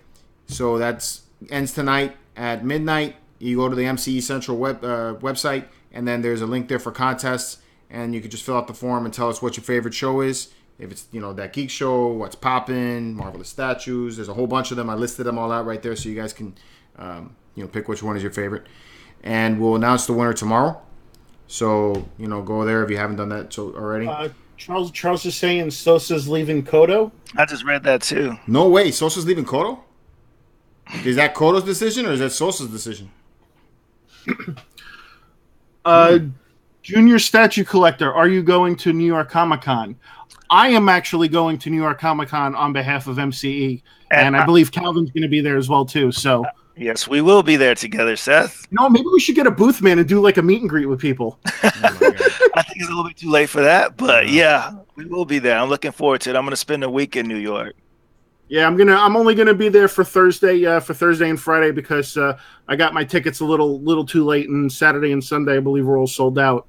Speaker 1: So that's ends tonight at midnight. You go to the MCE Central website, and then there's a link there for contests, and you can just fill out the form and tell us what your favorite show is. If it's, that Geek Show, what's Poppin, Marvelous Statues, there's a whole bunch of them. I listed them all out right there so you guys can, pick which one is your favorite. And we'll announce the winner tomorrow. So, go there if you haven't done that already.
Speaker 3: Charles is saying Sosa's leaving Kodo.
Speaker 2: I just read that too.
Speaker 1: No way. Sosa's leaving Kodo? Is that Kodo's decision or is that Sosa's decision?
Speaker 3: Junior Statue Collector, are you going to New York Comic Con? I am actually going to New York Comic Con on behalf of MCE, and I believe Calvin's going to be there as well too. So
Speaker 2: yes, we will be there together, Seth.
Speaker 3: Maybe we should get a booth man and do like a meet and greet with people.
Speaker 2: I think it's a little bit too late for that, but yeah, we will be there. I'm looking forward to it. I'm going to spend a week in New York.
Speaker 3: Yeah, I'm only gonna be there for Thursday and Friday because I got my tickets a little too late, and Saturday and Sunday I believe we're all sold out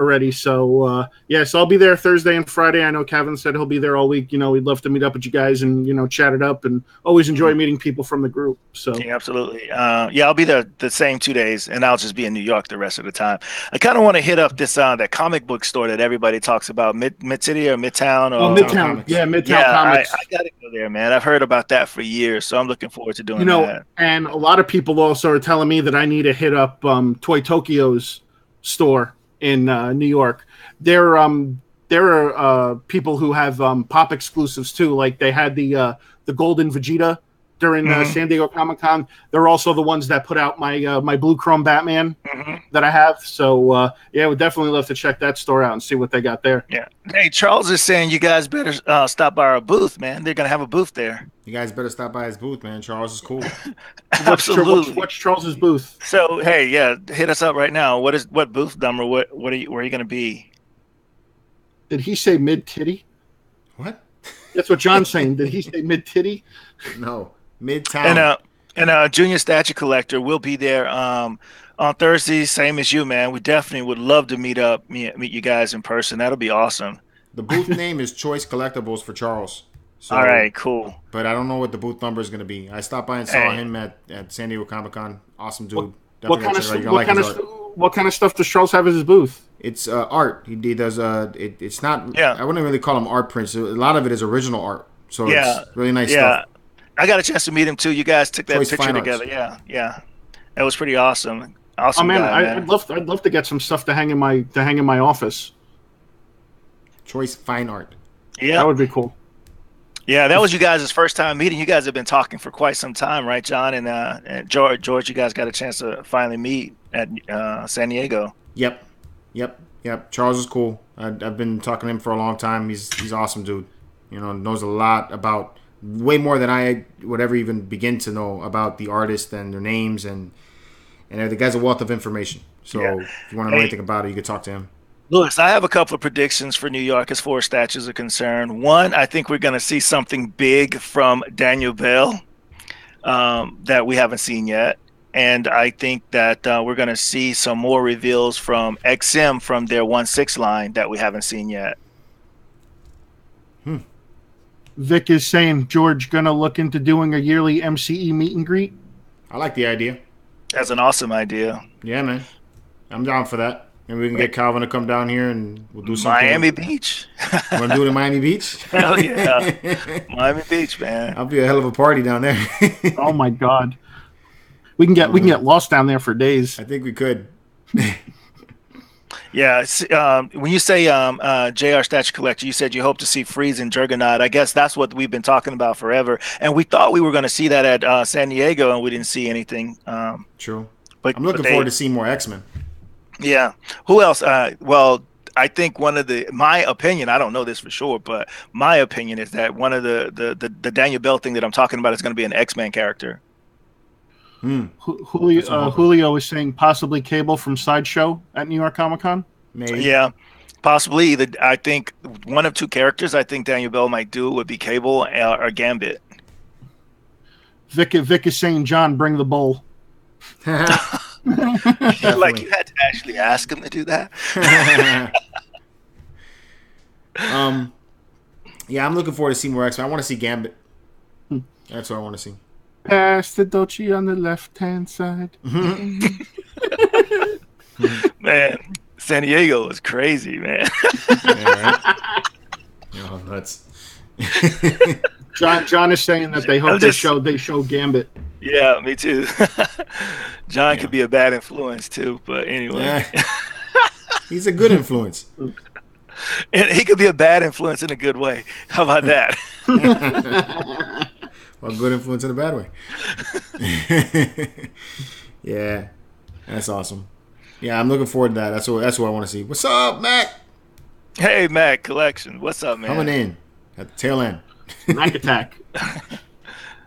Speaker 3: already. So so I'll be there Thursday and Friday. I know Kevin said he'll be there all week. We'd love to meet up with you guys and chat it up, and always enjoy meeting people from the group. So
Speaker 2: yeah, absolutely. I'll be there the same 2 days, and I'll just be in New York the rest of the time. I kind of want to hit up this that comic book store that everybody talks about, Mid City or Midtown. Or
Speaker 3: Midtown, Midtown Comics.
Speaker 2: I gotta go there, man. I've heard about that for years, so I'm looking forward to doing that.
Speaker 3: And a lot of people also are telling me that I need to hit up Toy Tokyo's store in New York. There are people who have pop exclusives too. Like they had the Golden Vegeta during San Diego Comic-Con. They're also the ones that put out my Blue Chrome Batman that I have. So would definitely love to check that store out and see what they got there.
Speaker 2: Yeah. Hey, Charles is saying you guys better stop by our booth, man. They're gonna have a booth there.
Speaker 1: You guys better stop by his booth, man. Charles is cool.
Speaker 2: Absolutely.
Speaker 3: What's Charles's booth?
Speaker 2: So hey, hit us up right now. What booth number? Where are you gonna be?
Speaker 3: Did he say mid titty?
Speaker 1: What?
Speaker 3: That's what John's saying. Did he say mid titty?
Speaker 1: No, Midtown.
Speaker 2: And Junior Statue Collector will be there on Thursday, same as you, man. We definitely would love to meet you guys in person. That'll be awesome.
Speaker 1: The booth name is Choice Collectibles for Charles. So,
Speaker 2: all right, cool.
Speaker 1: But I don't know what the booth number is going to be. I stopped by and saw him at San Diego Comic-Con. Awesome dude.
Speaker 3: What kind of stuff does Charles have as his booth?
Speaker 1: It's art. He does. It's not.
Speaker 2: Yeah.
Speaker 1: I wouldn't really call them art prints. A lot of it is original art. So it's really nice stuff.
Speaker 2: I got a chance to meet him too. You guys took that picture together. Yeah. That was pretty awesome. Awesome.
Speaker 3: Oh man,
Speaker 2: guy, man.
Speaker 3: I'd love to get some stuff to hang in my office.
Speaker 1: Choice Fine Art.
Speaker 2: Yeah,
Speaker 3: that would be cool.
Speaker 2: Yeah, that was you guys' first time meeting. You guys have been talking for quite some time, right, John? And George, you guys got a chance to finally meet at San Diego.
Speaker 1: Yep. Charles is cool. I've been talking to him for a long time. He's awesome, dude. Knows a lot about way more than I would ever even begin to know about the artist and their names, and the guy's a wealth of information. So if you want to know anything about it, you could talk to him.
Speaker 2: Lewis, I have a couple of predictions for New York as far as statues are concerned. One, I think we're going to see something big from Daniel Bell that we haven't seen yet. And I think that we're going to see some more reveals from XM from their 1/6 line that we haven't seen yet.
Speaker 3: Vic is saying, George, going to look into doing a yearly MCE meet and greet.
Speaker 1: I like the idea.
Speaker 2: That's an awesome idea.
Speaker 1: Yeah, man. I'm down for that. And we can get Calvin to come down here and we'll do something.
Speaker 2: Miami Beach.
Speaker 1: You want to do it in Miami Beach?
Speaker 2: Hell yeah. Miami Beach, man.
Speaker 1: I'll be a hell of a party down there.
Speaker 3: Oh, my God. We can get lost down there for days.
Speaker 1: I think we could.
Speaker 2: Yeah. When you say JR Statue Collector, you said you hope to see Freeze and Juggernaut. I guess that's what we've been talking about forever. And we thought we were going to see that at San Diego, and we didn't see anything.
Speaker 1: True.
Speaker 2: But
Speaker 1: I'm looking forward to seeing more X-Men.
Speaker 2: Yeah. Who else? Well, I think my opinion, I don't know this for sure, but my opinion is that one of the Daniel Bell thing that I'm talking about is going to be an X-Men character.
Speaker 3: Julio is saying possibly Cable from Sideshow at New York Comic Con.
Speaker 1: Maybe.
Speaker 2: Yeah, possibly. I think one of two characters I think Daniel Bell might do would be Cable or Gambit.
Speaker 3: Vic is saying, John, bring the bowl.
Speaker 2: Like you had to actually ask him to do that.
Speaker 1: Yeah, I'm looking forward to seeing more X-Men. I want to see Gambit. That's what I want to see.
Speaker 3: Pass the Dolce on the left-hand side.
Speaker 2: Man, San Diego is crazy, man.
Speaker 1: Yeah, right? Oh, nuts.
Speaker 3: John is saying that they hope they show Gambit.
Speaker 2: Yeah, me too. John could be a bad influence too, but anyway.
Speaker 1: Yeah. He's a good influence.
Speaker 2: And he could be a bad influence in a good way. How about that?
Speaker 1: Well, good influence in a bad way. Yeah, that's awesome. Yeah, I'm looking forward to that. That's what I want to see. What's up, Mac?
Speaker 2: Hey, Mac Collection. What's up, man?
Speaker 1: Coming in at the tail end.
Speaker 3: Mac Attack.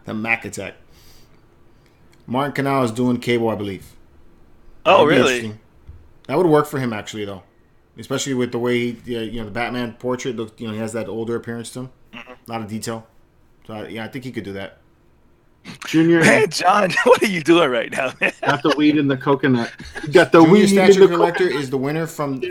Speaker 1: The Mac Attack. Martin Canal is doing Cable, I believe.
Speaker 2: Oh, really?
Speaker 1: That would work for him, actually, though. Especially with the way the Batman portrait looks. He has that older appearance to him. Mm-hmm. A lot of detail. So I think he could do that.
Speaker 3: Junior,
Speaker 2: man, John, what are you doing right now, man?
Speaker 3: Got the weed in the coconut. You got the
Speaker 1: Junior
Speaker 3: weed
Speaker 1: Statue
Speaker 3: in the
Speaker 1: Collector is the winner from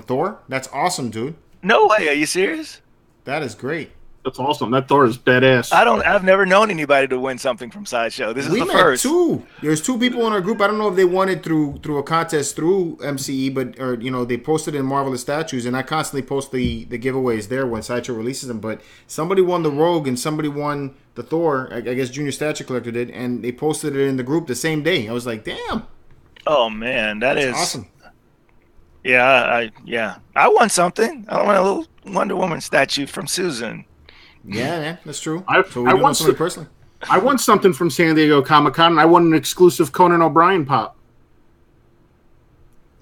Speaker 1: Thor. That's awesome, dude.
Speaker 2: No way. Are you serious?
Speaker 1: That is great.
Speaker 3: That's awesome. That Thor is badass.
Speaker 2: I've never known anybody to win something from Sideshow. This is the first.
Speaker 1: Two. There's two people in our group. I don't know if they won it through a contest through MCE, but they posted in Marvelous Statues, and I constantly post the giveaways there when Sideshow releases them. But somebody won the Rogue and somebody won the Thor. I guess Junior Statue Collector did, and they posted it in the group the same day. I was like, damn.
Speaker 2: Oh man, that's
Speaker 1: awesome.
Speaker 2: Yeah, I won something. I won a little Wonder Woman statue from Susan.
Speaker 1: Yeah, man, that's true.
Speaker 3: I won
Speaker 1: something personally.
Speaker 3: I won something from San Diego Comic-Con, and I won an exclusive Conan O'Brien pop.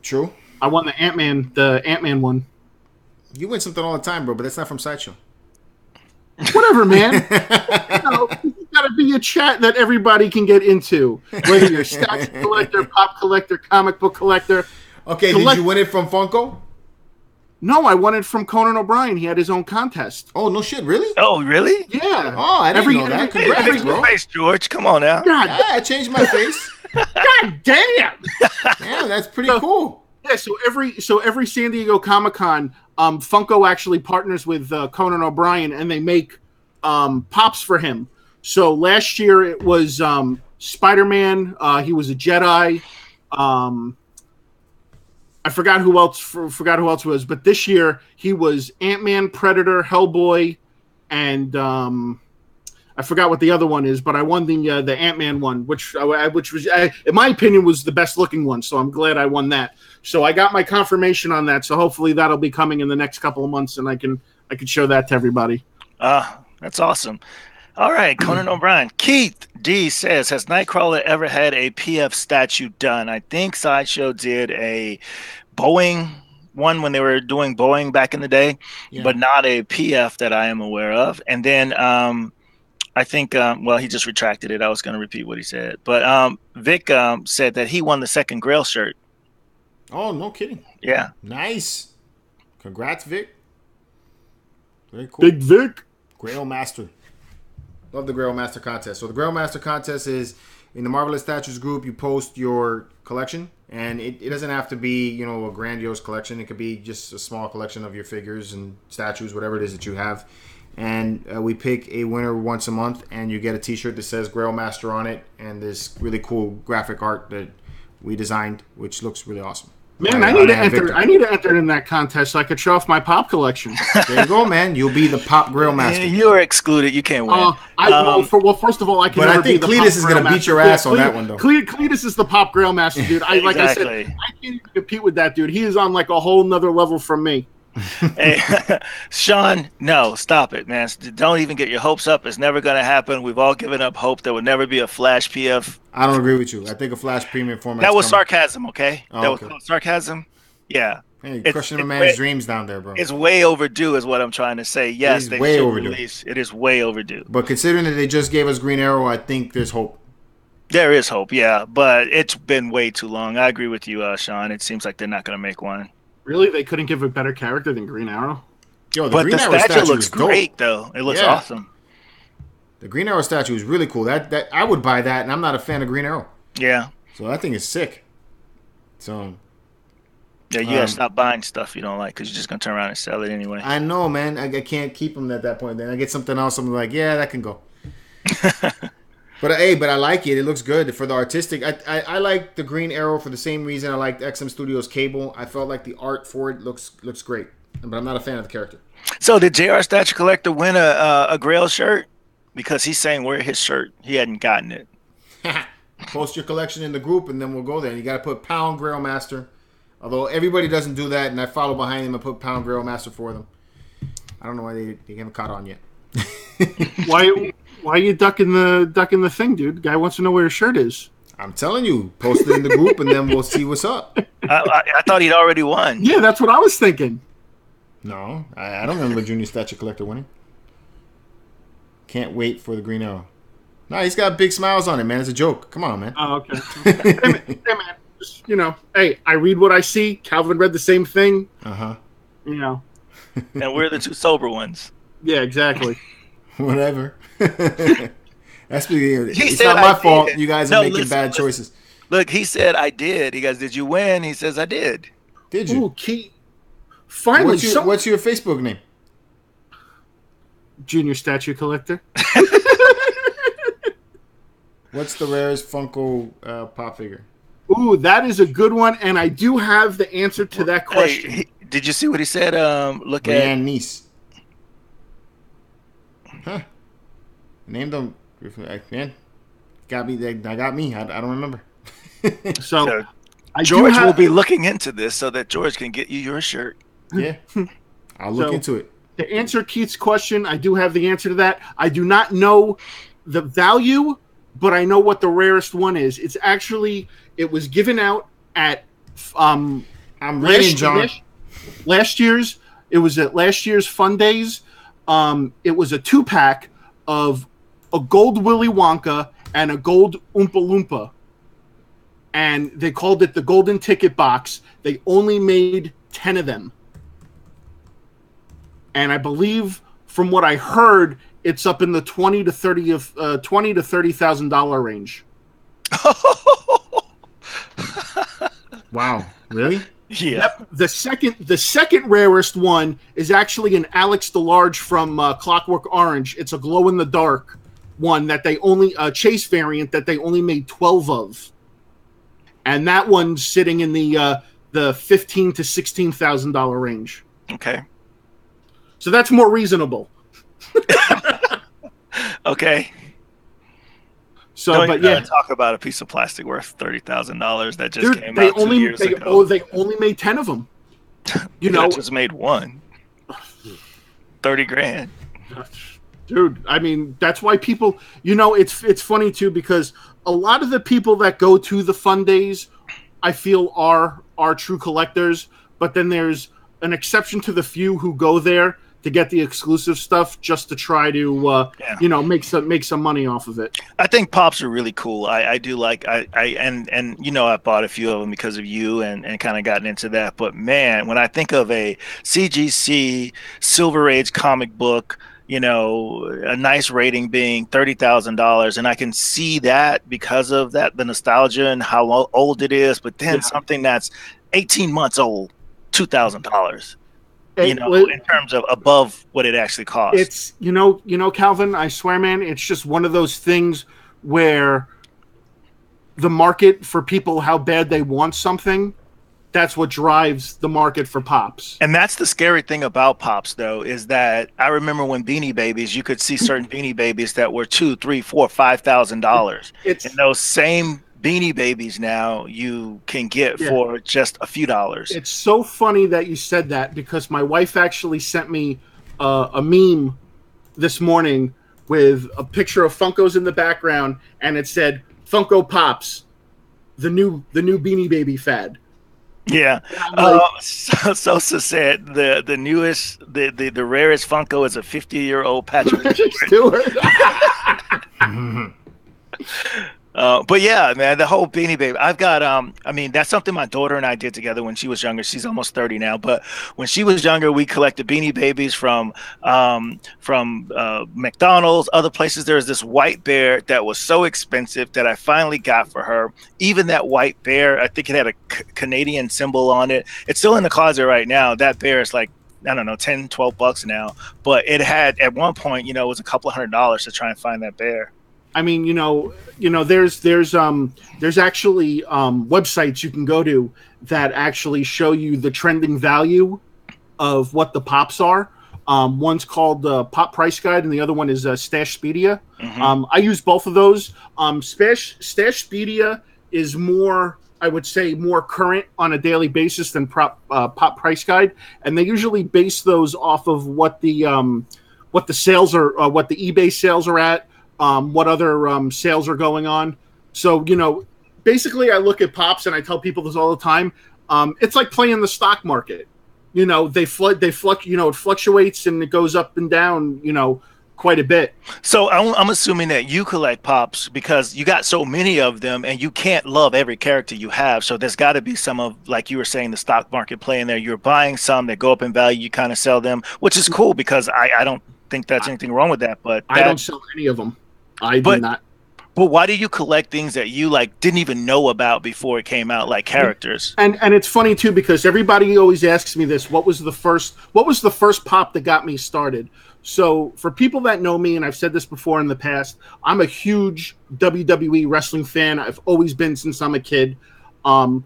Speaker 1: True.
Speaker 3: I won the Ant-Man one.
Speaker 1: You win something all the time, bro, but that's not from Sideshow.
Speaker 3: Whatever, man. It's got to be a chat that everybody can get into. Whether you're a statue collector, pop collector, comic book collector.
Speaker 1: Okay, did you win it from Funko?
Speaker 3: No, I won it from Conan O'Brien. He had his own contest.
Speaker 1: Oh, no shit, really?
Speaker 2: Oh, really?
Speaker 3: Yeah.
Speaker 1: Oh, I didn't know that. Congrats, bro.
Speaker 2: Face, George. Come on now.
Speaker 3: God,
Speaker 1: I changed my face.
Speaker 3: God damn.
Speaker 1: Yeah, that's pretty cool.
Speaker 3: Yeah, so every San Diego Comic-Con, Funko actually partners with Conan O'Brien, and they make pops for him. So last year it was Spider-Man. He was a Jedi. I forgot who else was, but this year he was Ant-Man, Predator, Hellboy, and I forgot what the other one is. But I won the Ant-Man one, which was, in my opinion, was the best looking one. So I'm glad I won that. So I got my confirmation on that. So hopefully that'll be coming in the next couple of months, and I can show that to everybody.
Speaker 2: That's awesome. All right, Conan O'Brien. Keith D says, has Nightcrawler ever had a PF statue done? I think Sideshow did a Boeing one when they were doing Boeing back in the day, but not a PF that I am aware of. And then I think, well, he just retracted it. I was going to repeat what he said. But Vic said that he won the second Grail shirt.
Speaker 1: Oh, no kidding.
Speaker 2: Yeah.
Speaker 1: Nice. Congrats, Vic. Very cool.
Speaker 3: Big Vic.
Speaker 1: Grail Master. Love the Grail Master contest. So the Grail Master contest is in the Marvelous Statues group. You post your collection, and it doesn't have to be, you know, a grandiose collection. It could be just a small collection of your figures and statues, whatever it is that you have. And we pick a winner once a month, and you get a T-shirt that says Grail Master on it, and this really cool graphic art that we designed, which looks really awesome.
Speaker 3: Man, I need to enter. I need to enter in that contest so I could show off my pop collection.
Speaker 1: There you go, man. You'll be the Pop Grail Master.
Speaker 2: You're excluded. You can't win.
Speaker 3: First of all, I can.
Speaker 1: But I think Cletus is going to beat your ass on that one, though.
Speaker 3: Cletus is the Pop Grail Master, dude. Like I said, I can't even compete with that dude. He is on like a whole nother level from me.
Speaker 2: Hey, Sean, no, stop it, man. Don't even get your hopes up. It's never going to happen. We've all given up hope. There would never be a Flash PF.
Speaker 1: I don't agree with you. I think a Flash premium format.
Speaker 2: That was sarcasm, okay?
Speaker 1: Oh,
Speaker 2: that was called sarcasm. Yeah.
Speaker 1: Hey, you're crushing a man's dreams down there, bro.
Speaker 2: It's way overdue, is what I'm trying to say. Yes, they
Speaker 1: way
Speaker 2: should
Speaker 1: overdue.
Speaker 2: release. It is way overdue.
Speaker 1: But considering that they just gave us Green Arrow, I think there's hope.
Speaker 2: There is hope, yeah, but it's been way too long. I agree with you, Sean. It seems like they're not going to make one.
Speaker 3: Really? They couldn't give a better character than Green Arrow?
Speaker 1: Yo,
Speaker 2: but the statue looks great, though. It looks awesome.
Speaker 1: The Green Arrow statue is really cool. That I would buy that, and I'm not a fan of Green Arrow.
Speaker 2: Yeah.
Speaker 1: So that thing is sick. So.
Speaker 2: Yeah, you gotta stop buying stuff you don't like because you're just gonna turn around and sell it anyway.
Speaker 1: I know, man. I can't keep them at that point. Then I get something else. I'm like, yeah, that can go. But I like it. It looks good for the artistic. I like the Green Arrow for the same reason I liked XM Studios Cable. I felt like the art for it looks great, but I'm not a fan of the character.
Speaker 2: So did JR Statue Collector win a Grail shirt? Because he's saying wear his shirt. He hadn't gotten it.
Speaker 1: Post your collection in the group, and then we'll go there. And you got to put Pound Grail Master. Although everybody doesn't do that, and I follow behind them and put Pound Grail Master for them. I don't know why they haven't caught on yet.
Speaker 3: Why are you ducking the thing, dude? The guy wants to know where his shirt is.
Speaker 1: I'm telling you, post it in the group, and then we'll see what's up.
Speaker 2: I thought he'd already won.
Speaker 3: Yeah, that's what I was thinking.
Speaker 1: No, I don't remember Junior Statue Collector winning. Can't wait for the Green Arrow. No, he's got big smiles on it, man. It's a joke. Come on, man.
Speaker 3: Oh, okay. Hey, man. Just, hey, I read what I see. Calvin read the same thing.
Speaker 1: Uh-huh.
Speaker 2: And we're the two sober ones.
Speaker 3: Yeah, exactly.
Speaker 1: Whatever. It's not my fault. You guys are making bad choices.
Speaker 2: Look, he said I did. He goes, did you win? He says I did.
Speaker 1: Did you?
Speaker 3: Ooh, Key. Finally,
Speaker 1: what's your Facebook name?
Speaker 3: Junior Statue Collector.
Speaker 1: What's the rarest Funko pop figure?
Speaker 3: Ooh, that is a good one, and I do have the answer to that question.
Speaker 2: Hey, did you see what he said? Look
Speaker 1: at Niece. Huh? Named them. Man, got me. I don't remember.
Speaker 2: So George will be looking into this so that George can get you your shirt.
Speaker 1: Yeah, I'll look into it.
Speaker 3: To answer Keith's question, I do have the answer to that. I do not know the value, but I know what the rarest one is. It's actually, it was given out at
Speaker 1: I'm reading, John.
Speaker 3: Last year's, it was at last year's Fun Days. It was a 2-pack of a gold Willy Wonka and a gold Oompa Loompa. And they called it the Golden Ticket Box. They only made 10 of them. And I believe, from what I heard, it's up in the $20,000 to $30,000 range.
Speaker 1: Wow! Really?
Speaker 2: Yeah.
Speaker 3: Yep. The second rarest one is actually an Alex DeLarge from Clockwork Orange. It's a glow in the dark one that they only Chase variant that they only made 12 of, and that one's sitting in the $15,000 to $16,000 range.
Speaker 2: Okay.
Speaker 3: So that's more reasonable.
Speaker 2: Okay.
Speaker 3: So, but yeah,
Speaker 2: talk about a piece of plastic worth $30,000 that just came out 2 years ago.
Speaker 3: Oh, they only made 10 of them. You know,
Speaker 2: just made one. $30,000.
Speaker 3: Dude, I mean, that's why people. It's funny too because a lot of the people that go to the Fun Days, I feel are true collectors. but then there's an exception to the few who go there to get the exclusive stuff just to try to make some money off of it.
Speaker 2: I think Pops are really cool. I do like and I bought a few of them because of you and kind of gotten into that. But man, when I think of a CGC Silver Age comic book, a nice rating being $30,000, and I can see that because of that, the nostalgia and how old it is. But then something that's 18 months old, $2,000. In terms of above what it actually costs.
Speaker 3: It's Calvin, I swear, man, it's just one of those things where the market for people, how bad they want something, that's what drives the market for Pops.
Speaker 2: And that's the scary thing about Pops, though, is that I remember when Beanie Babies, you could see certain Beanie Babies that were $2,000, $3,000, $4,000, $5,000. And those same Beanie Babies now you can get for just a few dollars.
Speaker 3: It's so funny that you said that, because my wife actually sent me a meme this morning with a picture of Funkos in the background, and it said Funko Pops, the new Beanie Baby fad.
Speaker 2: Yeah. Sosa said the newest, the rarest Funko is a 50-year-old Patrick Stewart. But yeah, man, the whole Beanie Baby. I've got that's something my daughter and I did together when she was younger. She's almost 30 now, but when she was younger, we collected Beanie Babies from McDonald's, other places. There was this white bear that was so expensive that I finally got for her. Even that white bear, I think it had a Canadian symbol on it. It's still in the closet right now. That bear is like, I don't know, $10, $12 now, but it had at one point, it was a couple $100 to try and find that bear.
Speaker 3: I mean, there's actually websites you can go to that actually show you the trending value of what the Pops are. One's called the Pop Price Guide, and the other one is Stashpedia. Mm-hmm. I use both of those. Stashpedia is more, I would say, more current on a daily basis than Pop Price Guide, and they usually base those off of what the sales are, what the eBay sales are at. What other sales are going on. So, basically I look at Pops and I tell people this all the time. It's like playing the stock market. It fluctuates and it goes up and down, quite a bit.
Speaker 2: So I'm assuming that you collect Pops because you got so many of them and you can't love every character you have. So there's got to be some of, like you were saying, the stock market play in there. You're buying some that go up in value, you kind of sell them, which is cool because I don't think that's anything wrong with that. But
Speaker 3: I don't sell any of them. I do not.
Speaker 2: But why do you collect things that you didn't even know about before it came out, like characters?
Speaker 3: And it's funny too, because everybody always asks me this: what was the first Pop that got me started? So for people that know me, and I've said this before in the past, I'm a huge WWE wrestling fan. I've always been since I'm a kid. About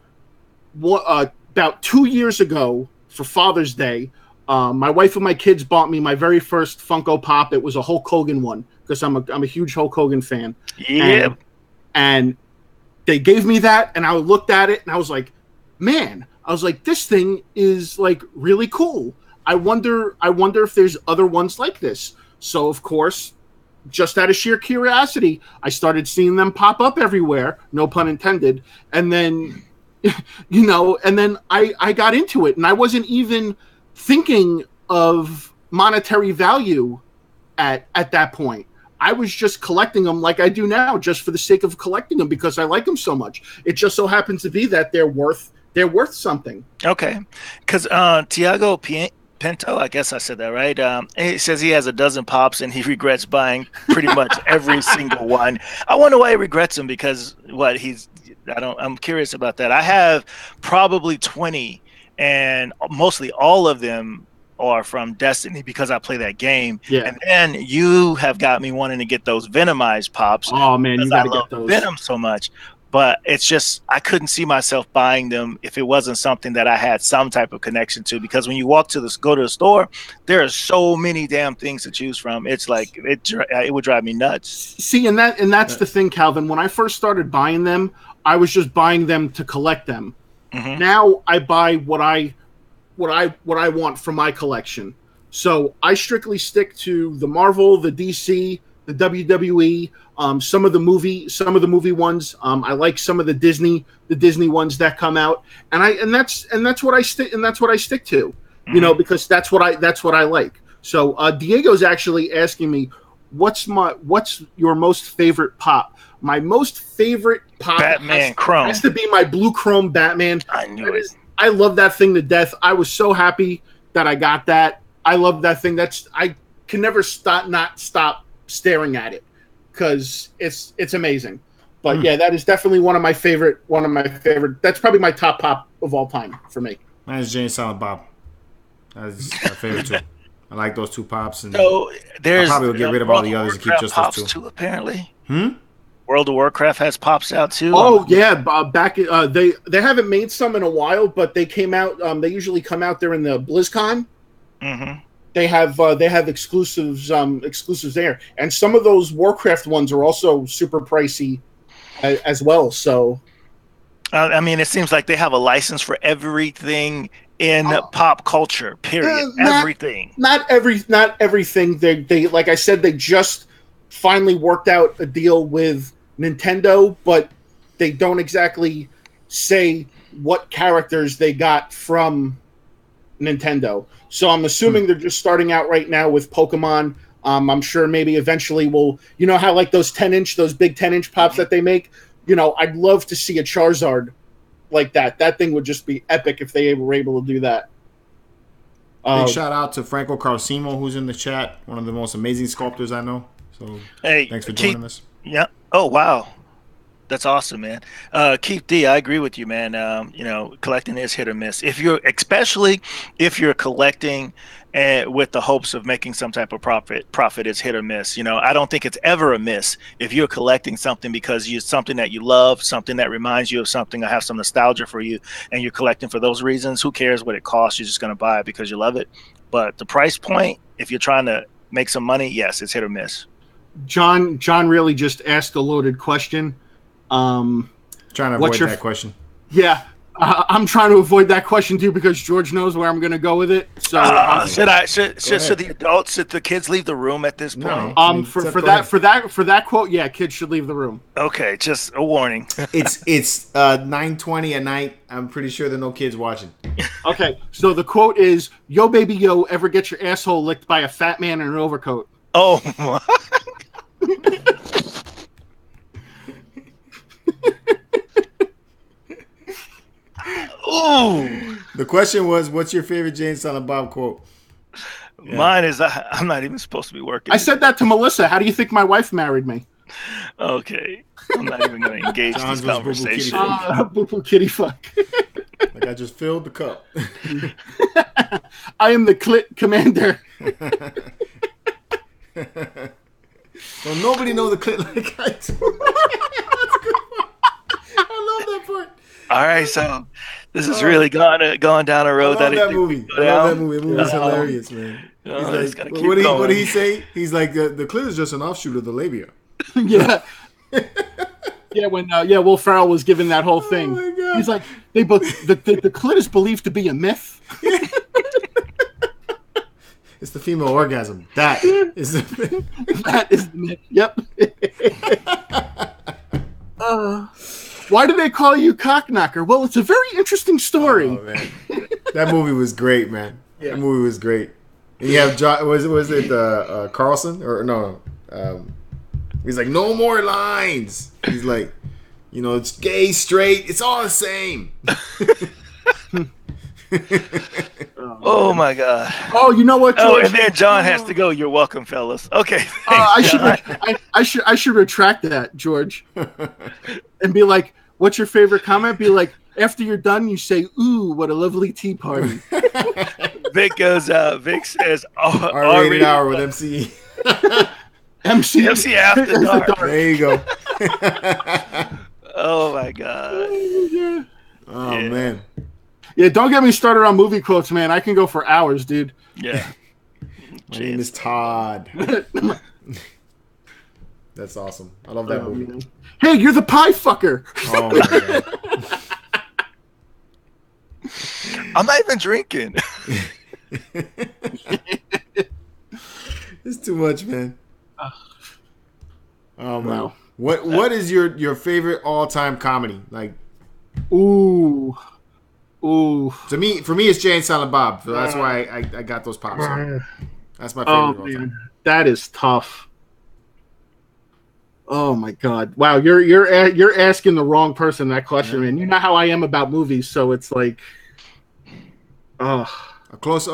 Speaker 3: 2 years ago for Father's Day, my wife and my kids bought me my very first Funko Pop. It was a Hulk Hogan one, because I'm a huge Hulk Hogan fan.
Speaker 2: Yeah.
Speaker 3: And they gave me that, and I looked at it, and I was like, man, this thing is really cool. I wonder if there's other ones like this. So of course, just out of sheer curiosity, I started seeing them pop up everywhere, no pun intended. And then, and then I got into it, and I wasn't even thinking of monetary value at that point. I was just collecting them like I do now, just for the sake of collecting them, because I like them so much. It just so happens to be that they're worth something.
Speaker 2: Okay, because Tiago Pinto, I guess I said that right. He says he has a dozen Pops and he regrets buying pretty much every single one. I wonder why he regrets them, because I'm curious about that. I have probably 20, and mostly all of them are from Destiny because I play that game. Yeah. And then you have got me wanting to get those Venomized Pops.
Speaker 3: Oh man, you gotta get those.
Speaker 2: Venom so much. But it's just, I couldn't see myself buying them if it wasn't something that I had some type of connection to. Because when you go to the store, there are so many damn things to choose from. It's like it would drive me nuts.
Speaker 3: See, and that's the thing, Calvin. When I first started buying them, I was just buying them to collect them. Mm-hmm. Now I buy what I want from my collection. So I strictly stick to the Marvel, the DC, the WWE, some of the movie ones. I like some of the Disney ones that come out, and that's what I stick to, you know, because that's what I like. So Diego's actually asking me, what's your most favorite pop? My most favorite pop
Speaker 2: Batman Chrome
Speaker 3: has to be my blue chrome Batman.
Speaker 2: I knew it.
Speaker 3: I love that thing to death. I was so happy that I got that. I love that thing. I can never stop staring at it because it's amazing. But yeah, that is definitely one of my favorite. That's probably my top pop of all time for me.
Speaker 1: Mine is Jay and Silent Bob. That's my favorite too. I like those two pops, and
Speaker 2: So there's
Speaker 1: I probably will get rid of all the others and keep just those
Speaker 2: pops
Speaker 1: two.
Speaker 2: too, apparently.
Speaker 1: Hmm?
Speaker 2: World of Warcraft has pops out too.
Speaker 3: Oh yeah, back they haven't made some in a while, but they came out. They usually come out there in the BlizzCon.
Speaker 2: Mm-hmm.
Speaker 3: They have exclusives there, and some of those Warcraft ones are also super pricey as well. So,
Speaker 2: I mean, it seems like they have a license for everything in pop culture. Period. Everything.
Speaker 3: Not everything. They like I said, they just finally worked out a deal with Nintendo, but they don't exactly say what characters they got from Nintendo. So I'm assuming they're just starting out right now with Pokemon. I'm sure maybe eventually we'll, you know how like those big 10-inch pops that they make? You know, I'd love to see a Charizard like that. That thing would just be epic if they were able to do that.
Speaker 1: Big shout out to Franco Carcimo, who's in the chat. One of the most amazing sculptors I know. So
Speaker 2: Hey,
Speaker 1: thanks for joining us.
Speaker 2: Yeah. Oh wow, that's awesome, man. Keith D, I agree with you, man. You know, collecting is hit or miss. Especially if you're collecting with the hopes of making some type of profit is hit or miss. You know, I don't think it's ever a miss if you're collecting something because it's something that you love, something that reminds you of something, or have some nostalgia for you, and you're collecting for those reasons. Who cares what it costs? You're just going to buy it because you love it. But the price point, if you're trying to make some money, yes, it's hit or miss.
Speaker 3: John really just asked a loaded question.
Speaker 1: Trying to avoid that question.
Speaker 3: Yeah, I'm trying to avoid that question too because George knows where I'm going to go with it. So
Speaker 2: should the adults, should the kids leave the room at this point?
Speaker 1: No.
Speaker 3: For that quote, yeah, kids should leave the room.
Speaker 2: Okay, just a warning.
Speaker 1: It's 9:20 at night. I'm pretty sure there are no kids watching.
Speaker 3: Okay, so the quote is, "Yo, baby, yo, ever get your asshole licked by a fat man in an overcoat?"
Speaker 2: Oh my. Ooh.
Speaker 1: The question was, what's your favorite Jay and Silent Bob quote?
Speaker 2: Yeah. Mine is, I'm not even supposed to be working.
Speaker 3: I said that to Melissa. How do you think my wife married me?
Speaker 2: Okay. I'm not even going to engage this conversation.
Speaker 3: Boo-boo kitty fuck.
Speaker 1: Like I just filled the cup.
Speaker 3: I am the clit commander.
Speaker 1: Well, nobody knows the clit like I do. That's good. I love that part.
Speaker 2: All right, so this is really going down a road
Speaker 1: I love that movie. I love that movie. The movie's hilarious, man. He's like, what did he say? He's like, the clit is just an offshoot of the labia.
Speaker 3: Yeah. Yeah, when Will Ferrell was given that whole thing.
Speaker 1: Oh my God.
Speaker 3: He's like, the clit is believed to be a myth.
Speaker 1: It's the female orgasm. That is the myth.
Speaker 3: That is the myth. Yep. Why do they call you Cockknocker? Well, it's a very interesting story.
Speaker 1: Oh, man. That movie was great, man.
Speaker 3: Yeah.
Speaker 1: That movie was great. And you have John, was it Carlson or no? He's like, no more lines. He's like, you know, it's gay, straight, it's all the same.
Speaker 2: Oh my God.
Speaker 3: Oh, you know what, George?
Speaker 2: Oh, and then John has to go. You're welcome, fellas. Okay.
Speaker 3: I should retract that, George, and be like, "What's your favorite comment?" Be like, after you're done, you say, "Ooh, what a lovely tea party."
Speaker 2: Vic goes. Vic says,
Speaker 1: R-rated hour with MC.
Speaker 3: MC
Speaker 2: After Dark.
Speaker 1: There you go.
Speaker 2: Oh my God.
Speaker 1: Oh man.
Speaker 3: Yeah, don't get me started on movie quotes, man. I can go for hours, dude.
Speaker 2: Yeah.
Speaker 1: My name is Todd. That's awesome. I love that movie.
Speaker 3: Man. Hey, you're the pie fucker.
Speaker 1: Oh my God.
Speaker 2: I'm not even drinking.
Speaker 1: It's too much, man. Oh man.
Speaker 3: Wow.
Speaker 1: What is your favorite all time comedy? Like,
Speaker 3: Ooh.
Speaker 1: for me, it's Jay and Silent Bob. So that's why I got those pops. So that's my favorite.
Speaker 3: Oh
Speaker 1: all time.
Speaker 3: man, that is tough. Oh my god! Wow, you're asking the wrong person that question, man. You know how I am about movies, so it's like,
Speaker 1: a close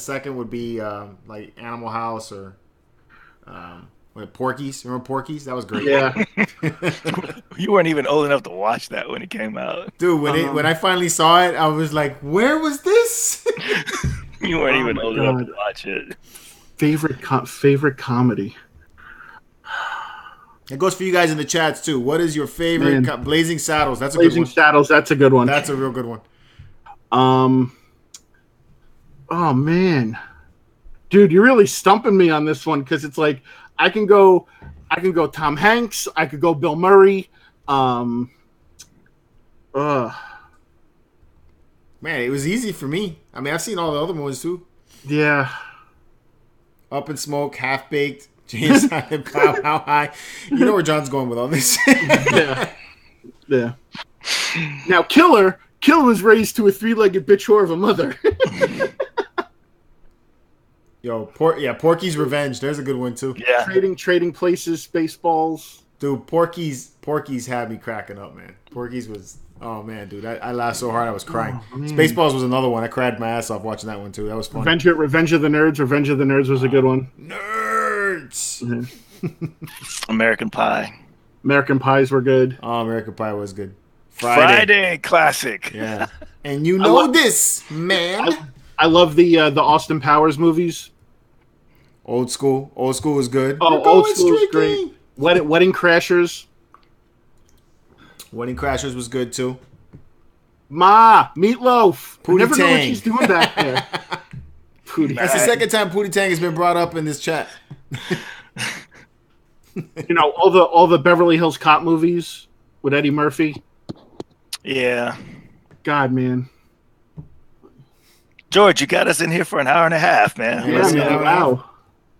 Speaker 1: second would be like Animal House or Porky's. Remember Porky's? That was great.
Speaker 3: Yeah.
Speaker 2: You weren't even old enough to watch that when it came out,
Speaker 1: dude. When I finally saw it, I was like, "Where was this?"
Speaker 2: You weren't even old enough to watch it.
Speaker 3: Favorite comedy.
Speaker 1: It goes for you guys in the chats too. What is your favorite? Blazing Saddles. That's a good one.
Speaker 3: Blazing Saddles. That's a good one.
Speaker 1: That's a real good one.
Speaker 3: Oh man, dude, you're really stumping me on this one because it's like I can go Tom Hanks. I could go Bill Murray. Man,
Speaker 1: it was easy for me. I mean, I've seen all the other ones too.
Speaker 3: Yeah.
Speaker 1: Up in Smoke, Half Baked, James Silent Bob, How High. You know where John's going with all this.
Speaker 3: Yeah. Now, Killer was raised to a 3-legged bitch whore of a mother.
Speaker 1: Yo, Porky's Revenge. There's a good one too.
Speaker 2: Yeah.
Speaker 3: Trading places, Spaceballs.
Speaker 1: Dude, Porky's had me cracking up, man. Porky's was, oh man, dude, I laughed so hard I was crying. Spaceballs was another one. I cried my ass off watching that one too. That was fun.
Speaker 3: Revenge of the Nerds. Revenge of the Nerds was a good one.
Speaker 1: Nerds.
Speaker 2: American Pie.
Speaker 3: American Pies were good.
Speaker 1: Oh, American Pie was good.
Speaker 2: Friday classic.
Speaker 1: Yeah. And you know this, man.
Speaker 3: I love the Austin Powers movies.
Speaker 1: Old School was good.
Speaker 3: Oh, Old School was great. Wedding Crashers.
Speaker 1: Wedding Crashers was good too.
Speaker 3: Meatloaf.
Speaker 1: Pootie
Speaker 3: Never know what
Speaker 1: Tang.
Speaker 3: she's doing back there.
Speaker 1: That's the second time Pootie Tang has been brought up in this chat.
Speaker 3: You know, all the Beverly Hills Cop movies with Eddie Murphy.
Speaker 2: Yeah.
Speaker 3: God, man.
Speaker 2: George, you got us in here for an hour and a half, man.
Speaker 3: Yeah, man. Wow.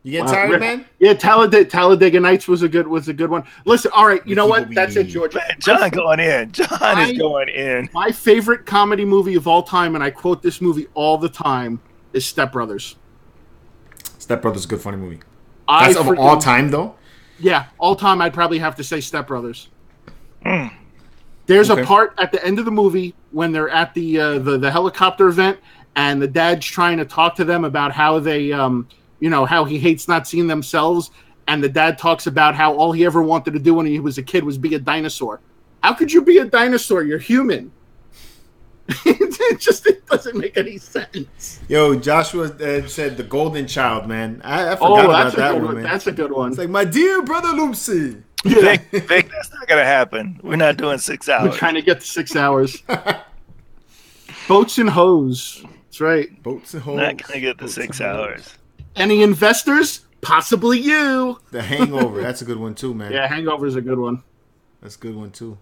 Speaker 1: You getting tired, man?
Speaker 3: Yeah, Talladega Nights was a good one. Listen, all right, you know what? That's it, George.
Speaker 2: Man, John going in. John is going in.
Speaker 3: My favorite comedy movie of all time, and I quote this movie all the time, is Step Brothers.
Speaker 1: Step Brothers is a good funny movie. That's of all time, though?
Speaker 3: Yeah, all time I'd probably have to say Step Brothers. There's a part at the end of the movie when they're at the helicopter event, and the dad's trying to talk to them about how they, how he hates not seeing themselves, and the dad talks about how all he ever wanted to do when he was a kid was be a dinosaur. How could you be a dinosaur? You're human. It doesn't make any sense.
Speaker 1: Yo, Joshua said The Golden Child, man. I forgot about that one, man.
Speaker 3: That's a good one.
Speaker 1: It's like, my dear brother Lucy.
Speaker 2: Yeah. Vic, that's not going to happen. We're not doing 6 hours.
Speaker 3: We're trying to get to 6 hours. Boats and Hoes. That's right.
Speaker 1: Boats and Hoes.
Speaker 2: Not going to get to 6 hours.
Speaker 3: Any investors? Possibly you.
Speaker 1: The Hangover. That's a good one, too, man.
Speaker 3: Yeah, Hangover is a good one.
Speaker 1: That's a good one, too.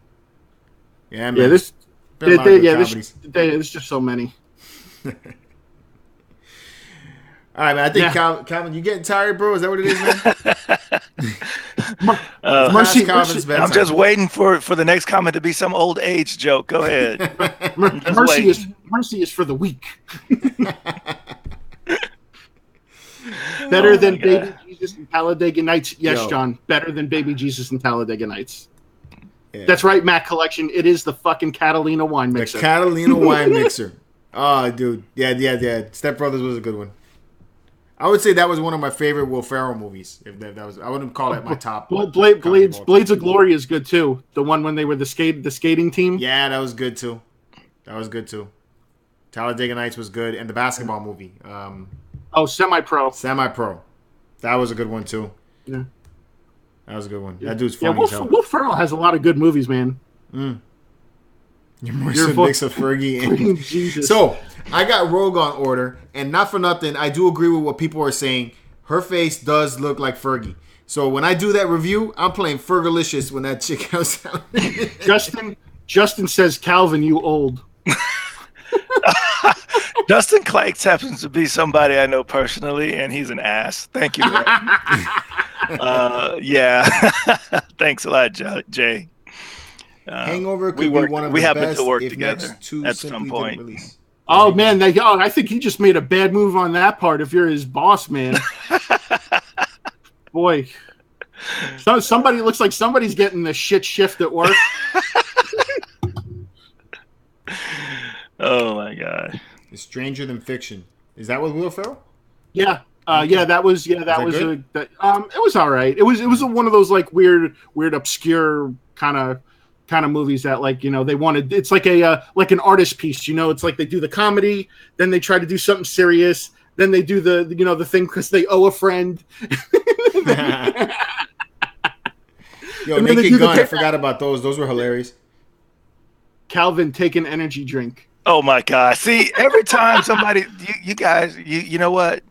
Speaker 1: Yeah, man.
Speaker 3: Yeah, there's just so many.
Speaker 1: All right, man. I think Calvin, you getting tired, bro? Is that what it is, man?
Speaker 2: I'm just waiting for the next comment to be some old age joke. Go ahead.
Speaker 3: Mercy is for the weak. Better than Baby Jesus and Talladega Nights. Yes, John. Better than Baby Jesus and Talladega Nights. Yeah. That's right, Mac Collection. It is the fucking Catalina wine mixer.
Speaker 1: The Catalina wine mixer. Oh, dude. Yeah. Step Brothers was a good one. I would say that was one of my favorite Will Ferrell movies. If that was, I wouldn't call it my top.
Speaker 3: Blades of Glory is good too. The one when they were the skating team.
Speaker 1: Yeah, that was good too. Talladega Nights was good, and the basketball movie.
Speaker 3: Semi-Pro.
Speaker 1: That was a good one too.
Speaker 3: Yeah.
Speaker 1: That was a good one. That dude's funny.
Speaker 3: Will Ferrell has a lot of good movies, man.
Speaker 1: You're more so mix of Fergie and
Speaker 3: Jesus.
Speaker 1: So I got Rogue on order, and not for nothing, I do agree with what people are saying. Her face does look like Fergie. So when I do that review, I'm playing Fergalicious when that chick comes out.
Speaker 3: Justin says, Calvin, you old.
Speaker 2: Justin Clax happens to be somebody I know personally, and he's an ass. Thank you, man. Yeah. Thanks a lot, Jay.
Speaker 1: Hangover could be one of the best
Speaker 2: to work
Speaker 1: if
Speaker 2: together
Speaker 1: next two
Speaker 2: at
Speaker 1: simply
Speaker 2: some point.
Speaker 1: didn't release.
Speaker 3: Oh man, I think he just made a bad move on that part. If you're his boss, man, boy, somebody looks like somebody's getting the shit shift at work.
Speaker 2: Oh my god,
Speaker 1: It's Stranger Than Fiction. Is that with Will Ferrell?
Speaker 3: Yeah, that was
Speaker 1: it
Speaker 3: was all right. It was one of those like weird obscure kind of movies that, like, you know, they wanted. It's like an artist piece, you know. It's like they do the comedy, then they try to do something serious, then they do the thing because they owe a friend.
Speaker 1: Yo, Naked Gun, I forgot about those. Those were hilarious.
Speaker 3: Calvin, take an energy drink.
Speaker 2: Oh my god! See, every time somebody, you guys, you know what?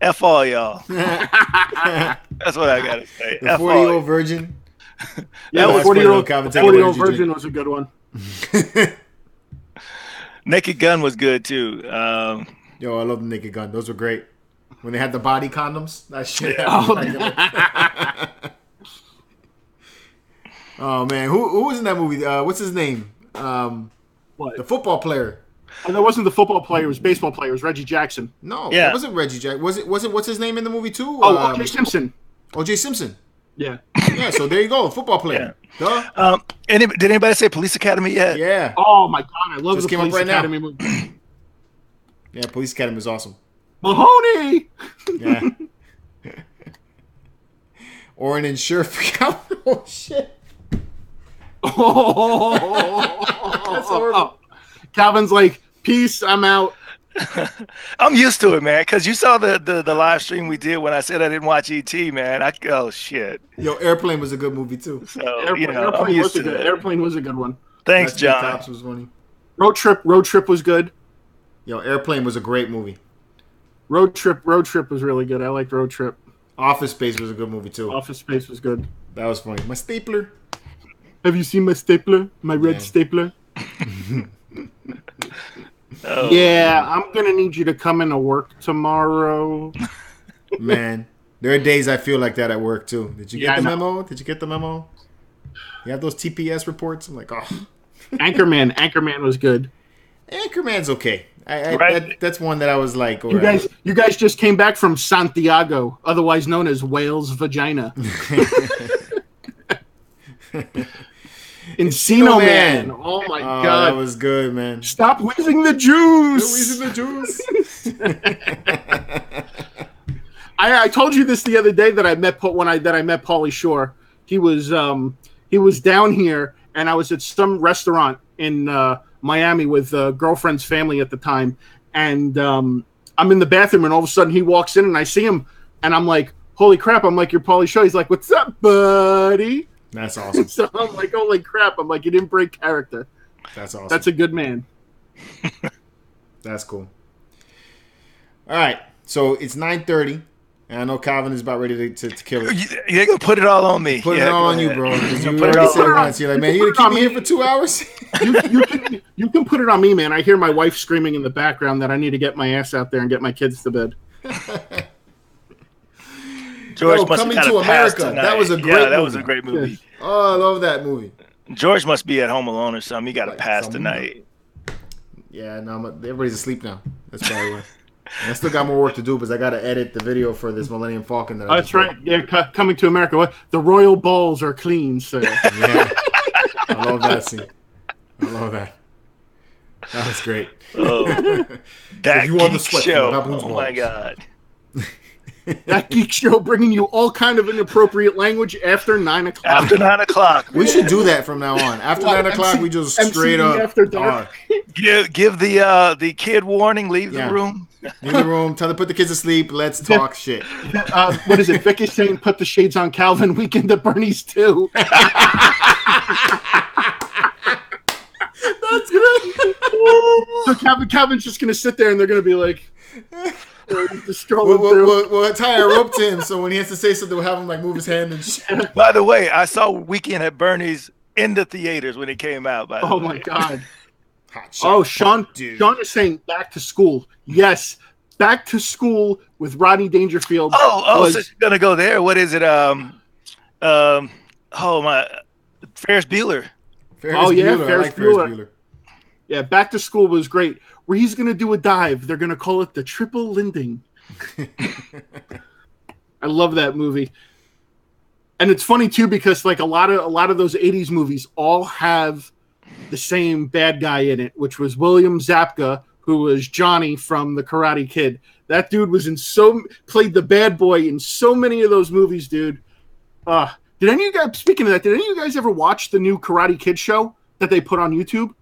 Speaker 2: F all y'all. That's what I gotta say.
Speaker 1: The 40-year-old virgin.
Speaker 3: Yeah, the 40-year-old virgin was a good one.
Speaker 2: Naked Gun was good too.
Speaker 1: Yo, I love the Naked Gun. Those were great. When they had the body condoms, that shit.
Speaker 2: Yeah.
Speaker 1: Oh man, who was in that movie? What's his name?
Speaker 3: What?
Speaker 1: The football player.
Speaker 3: And that wasn't the football player; it was baseball player. It was Reggie Jackson.
Speaker 1: No,
Speaker 2: yeah,
Speaker 1: it wasn't Reggie Jackson. Was it? What's his name in the movie too?
Speaker 3: Oh, O.J. Simpson.
Speaker 1: O.J. Simpson.
Speaker 3: Yeah.
Speaker 1: Yeah. So there you go, football player.
Speaker 2: Yeah.
Speaker 1: Duh.
Speaker 2: Did anybody say Police Academy yet?
Speaker 1: Yeah.
Speaker 3: Oh my god, I love
Speaker 1: Just
Speaker 3: the
Speaker 1: came up
Speaker 3: Police
Speaker 1: right
Speaker 3: Academy
Speaker 1: now.
Speaker 3: movie.
Speaker 1: Yeah, Police Academy is awesome.
Speaker 3: Mahoney.
Speaker 1: Yeah. Or an insured. Oh shit.
Speaker 3: Oh, Calvin's like, peace, I'm out.
Speaker 2: I'm used to it, man. Because you saw the live stream we did when I said I didn't watch ET, man. Oh shit.
Speaker 1: Yo, Airplane was a good movie too.
Speaker 2: So
Speaker 3: Airplane was a good one.
Speaker 2: Thanks, John.
Speaker 1: Cops was funny.
Speaker 3: Road Trip was good.
Speaker 1: Yo, Airplane was a great movie.
Speaker 3: Road Trip was really good. I liked Road Trip.
Speaker 1: Office Space was a good movie too.
Speaker 3: Office Space was good.
Speaker 1: That was funny. My stapler.
Speaker 3: Have you seen my stapler? My red stapler?
Speaker 2: Oh.
Speaker 3: Yeah, I'm going to need you to come into work tomorrow.
Speaker 1: Man, there are days I feel like that at work too. Did you get the
Speaker 3: I know.
Speaker 1: memo? Did you get the memo? You have those TPS reports? I'm like, oh.
Speaker 3: Anchorman was good.
Speaker 1: Anchorman's okay.
Speaker 2: Right.
Speaker 1: That's one that I was like, all
Speaker 3: You
Speaker 1: right.
Speaker 3: guys just came back from Santiago, otherwise known as Whale's Vagina. Encino Man. Oh my god.
Speaker 1: That was good, man.
Speaker 3: Stop wheezing the juice.
Speaker 1: Wheezing the juice.
Speaker 3: I told you this the other day that I met Pauly Shore. He was down here, and I was at some restaurant in Miami with a girlfriend's family at the time, and I'm in the bathroom, and all of a sudden he walks in, and I see him, and I'm like, holy crap! I'm like, you're Pauly Shore. He's like, what's up, buddy?
Speaker 1: That's awesome.
Speaker 3: So I'm like, holy crap! I'm like, you didn't break character.
Speaker 1: That's awesome.
Speaker 3: That's a good man.
Speaker 1: That's cool. All right, so it's 9:30, and I know Calvin is about ready to kill it.
Speaker 2: You're gonna put it all on me.
Speaker 1: Put it all on you, bro. You
Speaker 2: put it
Speaker 1: already
Speaker 2: all
Speaker 1: said it
Speaker 2: on
Speaker 1: once. You're like, man, you gonna keep me here for 2 hours?
Speaker 3: You can put it on me, man. I hear my wife screaming in the background that I need to get my ass out there and get my kids to bed.
Speaker 2: George must
Speaker 1: Coming
Speaker 2: have
Speaker 1: to
Speaker 2: got a pass
Speaker 1: America.
Speaker 2: tonight.
Speaker 1: That was a great movie.
Speaker 2: That was a great movie.
Speaker 1: Oh, I love that movie.
Speaker 2: George must be at home alone or something. He got a
Speaker 1: Like
Speaker 2: pass
Speaker 1: something.
Speaker 2: tonight.
Speaker 1: Yeah, no, everybody's asleep now. That's probably why. And I still got more work to do because I got to edit the video for this Millennium Falcon.
Speaker 3: That's right. Yeah, Coming to America. What? The royal balls are clean, sir.
Speaker 1: Yeah, I love that scene. I love that. That was great.
Speaker 2: Oh, that
Speaker 1: you want the
Speaker 2: Geek
Speaker 1: sweat
Speaker 2: Show.
Speaker 1: from Baboon's
Speaker 2: Oh my
Speaker 1: balls.
Speaker 2: god.
Speaker 3: That Geek Show bringing you all kind of inappropriate language after 9 o'clock.
Speaker 2: After 9 o'clock.
Speaker 1: We should do that from now on. After 9 o'clock, we just straight
Speaker 3: MCU
Speaker 1: up.
Speaker 3: after dark.
Speaker 2: Give the kid warning. Leave
Speaker 1: Yeah.
Speaker 2: the room.
Speaker 1: In the room, tell them to put the kids to sleep. Let's talk shit.
Speaker 3: What is it? Vic is saying put the shades on Calvin. Weekend at Bernie's too. That's good. So Calvin's just gonna sit there and they're gonna be like, just scrolling through.
Speaker 1: We'll tie a rope to him so when he has to say something, we'll have him like move his hand and shit.
Speaker 2: By the way, I saw Weekend at Bernie's in the theaters when it came out. By the
Speaker 3: My
Speaker 2: way.
Speaker 3: God.
Speaker 1: Hot shot.
Speaker 3: Oh, Sean
Speaker 1: Dude.
Speaker 3: is saying back to school. Yes. Back to School with Rodney Dangerfield.
Speaker 2: So you're gonna go there? What is it? Ferris Bueller.
Speaker 3: Ferris Bueller. Yeah, Back to School was great. Where he's gonna do a dive. They're gonna call it the Triple Linding. I love that movie. And it's funny too because like a lot of those 80s movies all have the same bad guy in it, which was William Zabka, who was Johnny from The Karate Kid. That dude was played the bad boy in so many of those movies, dude. Did any of you guys, speaking of that, did any of you guys ever watch the new Karate Kid show that they put on YouTube?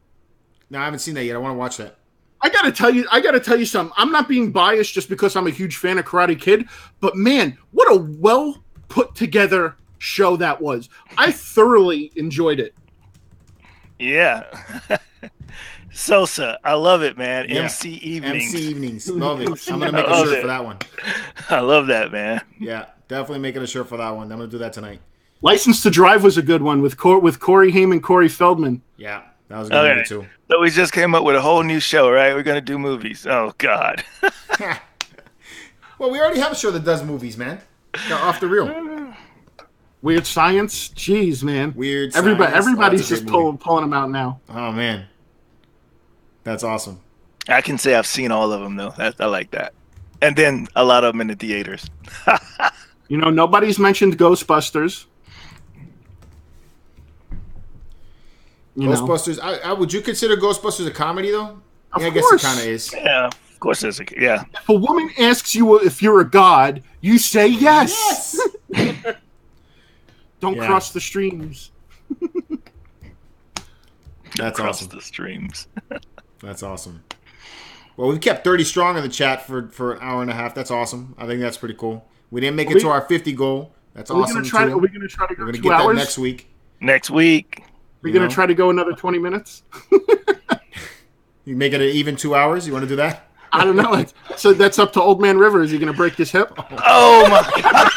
Speaker 1: No, I haven't seen that yet. I want to watch that.
Speaker 3: I gotta tell you something. I'm not being biased just because I'm a huge fan of Karate Kid, but man, what a well put together show that was. I thoroughly enjoyed it.
Speaker 2: Yeah. Sosa, I love it, man.
Speaker 1: Yeah.
Speaker 2: MC Evenings.
Speaker 1: Love it. I'm gonna make a shirt for that one.
Speaker 2: I love that, man.
Speaker 1: Yeah, definitely making a shirt for that one. I'm gonna do that tonight.
Speaker 3: License to Drive was a good one with Corey Haim and Corey Feldman.
Speaker 1: Yeah, that was a good movie too.
Speaker 2: So we just came up with a whole new show, right? We're gonna do movies. Oh God.
Speaker 1: Well, we already have a show that does movies, man. Off the Reel.
Speaker 3: Weird Science. Jeez, man.
Speaker 1: Weird Science.
Speaker 3: Everybody's just pulling them out now.
Speaker 1: Oh man, that's awesome.
Speaker 2: I can say I've seen all of them though. I like that. And then a lot of them in the theaters.
Speaker 3: Nobody's mentioned Ghostbusters.
Speaker 1: Ghostbusters. I would you consider Ghostbusters a comedy though?
Speaker 3: I
Speaker 1: guess it kind of is.
Speaker 2: Yeah, of course it's yeah.
Speaker 3: If a woman asks you if you're a god, you say yes. Don't cross the streams.
Speaker 1: That's
Speaker 2: cross
Speaker 1: awesome.
Speaker 2: The streams.
Speaker 1: That's awesome. Well, we've kept 30 strong in the chat for an hour and a half. That's awesome. I think that's pretty cool. We didn't make it to our 50 goal. That's awesome.
Speaker 3: Are we going to try to go 2 hours?
Speaker 1: We're going to get that next week.
Speaker 2: Next week.
Speaker 3: We're going to try to go another 20 minutes?
Speaker 1: You make it an even 2 hours? You want to do that?
Speaker 3: I don't know. So that's up to Old Man River. Is he going to break his hip?
Speaker 2: Oh, my God.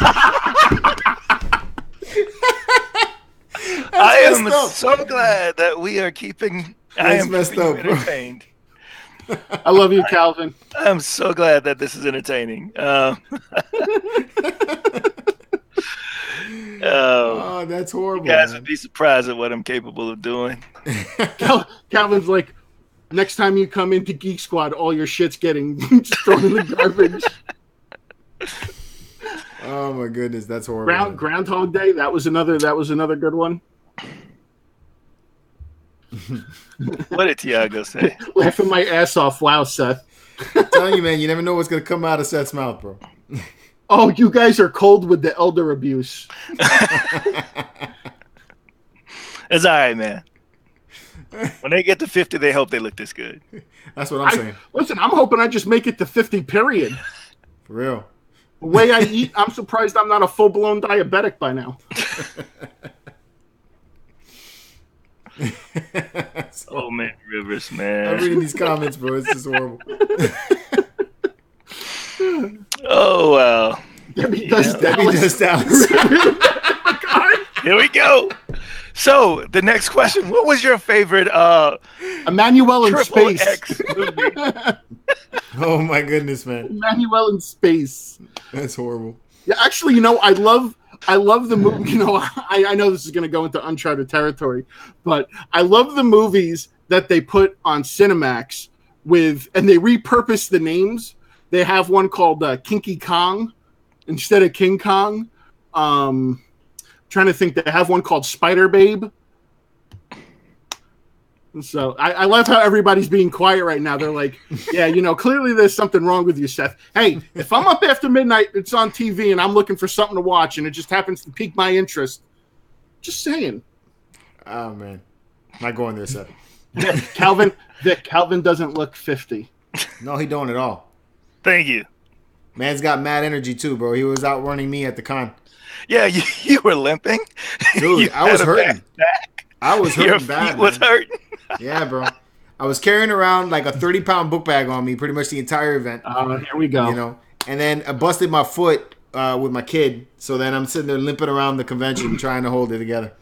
Speaker 2: I am so glad that we are keeping. I am
Speaker 1: messed up,
Speaker 2: entertained.
Speaker 3: I love you, Calvin.
Speaker 2: I'm so glad that this is entertaining.
Speaker 1: Oh, that's horrible.
Speaker 2: You guys would be surprised at what I'm capable of doing.
Speaker 3: Calvin's like, next time you come into Geek Squad, all your shit's getting thrown in the garbage.
Speaker 1: Oh my goodness, that's horrible.
Speaker 3: Groundhog Day. That was another good one.
Speaker 2: What did Tiago say?
Speaker 3: Laughing my ass off. Wow, Seth.
Speaker 1: I'm telling you, man, you never know what's gonna come out of Seth's mouth, bro.
Speaker 3: Oh, you guys are cold with the elder abuse.
Speaker 2: It's all right, man. When they get to 50, they hope they look this good.
Speaker 1: That's what I'm saying.
Speaker 3: Listen, I'm hoping I just make it to 50, period.
Speaker 1: For real.
Speaker 3: The way I eat, I'm surprised I'm not a full-blown diabetic by now.
Speaker 2: Oh, man, Rivers, man.
Speaker 1: I'm reading these comments, bro. It's just horrible.
Speaker 2: Oh, wow.
Speaker 3: Debbie does Dallas.
Speaker 2: Here we go. So, the next question. What was your favorite
Speaker 3: Emmanuel in Space.
Speaker 2: X movie?
Speaker 1: Oh, my goodness, man.
Speaker 3: Emmanuel in Space.
Speaker 1: That's horrible.
Speaker 3: Yeah, actually, I love the movie. I know this is going to go into uncharted territory, but I love the movies that they put on Cinemax and they repurpose the names. They have one called Kinky Kong instead of King Kong. Trying to think, they have one called Spider Babe. So I love how everybody's being quiet right now. They're like, yeah, clearly there's something wrong with you, Seth. Hey, if I'm up after midnight, it's on TV, and I'm looking for something to watch, and it just happens to pique my interest. Just saying.
Speaker 1: Oh, man. Not going there, Seth.
Speaker 3: Calvin doesn't look 50.
Speaker 1: No, he don't at all.
Speaker 2: Thank you.
Speaker 1: Man's got mad energy, too, bro. He was outrunning me at the con.
Speaker 2: Yeah, you were limping.
Speaker 1: Dude, I was hurting. I was hurting bad.
Speaker 2: Your feet was hurting.
Speaker 1: Yeah, bro. I was carrying around like a 30-pound book bag on me pretty much the entire event.
Speaker 3: Here we go.
Speaker 1: And then I busted my foot with my kid. So then I'm sitting there limping around the convention trying to hold it together.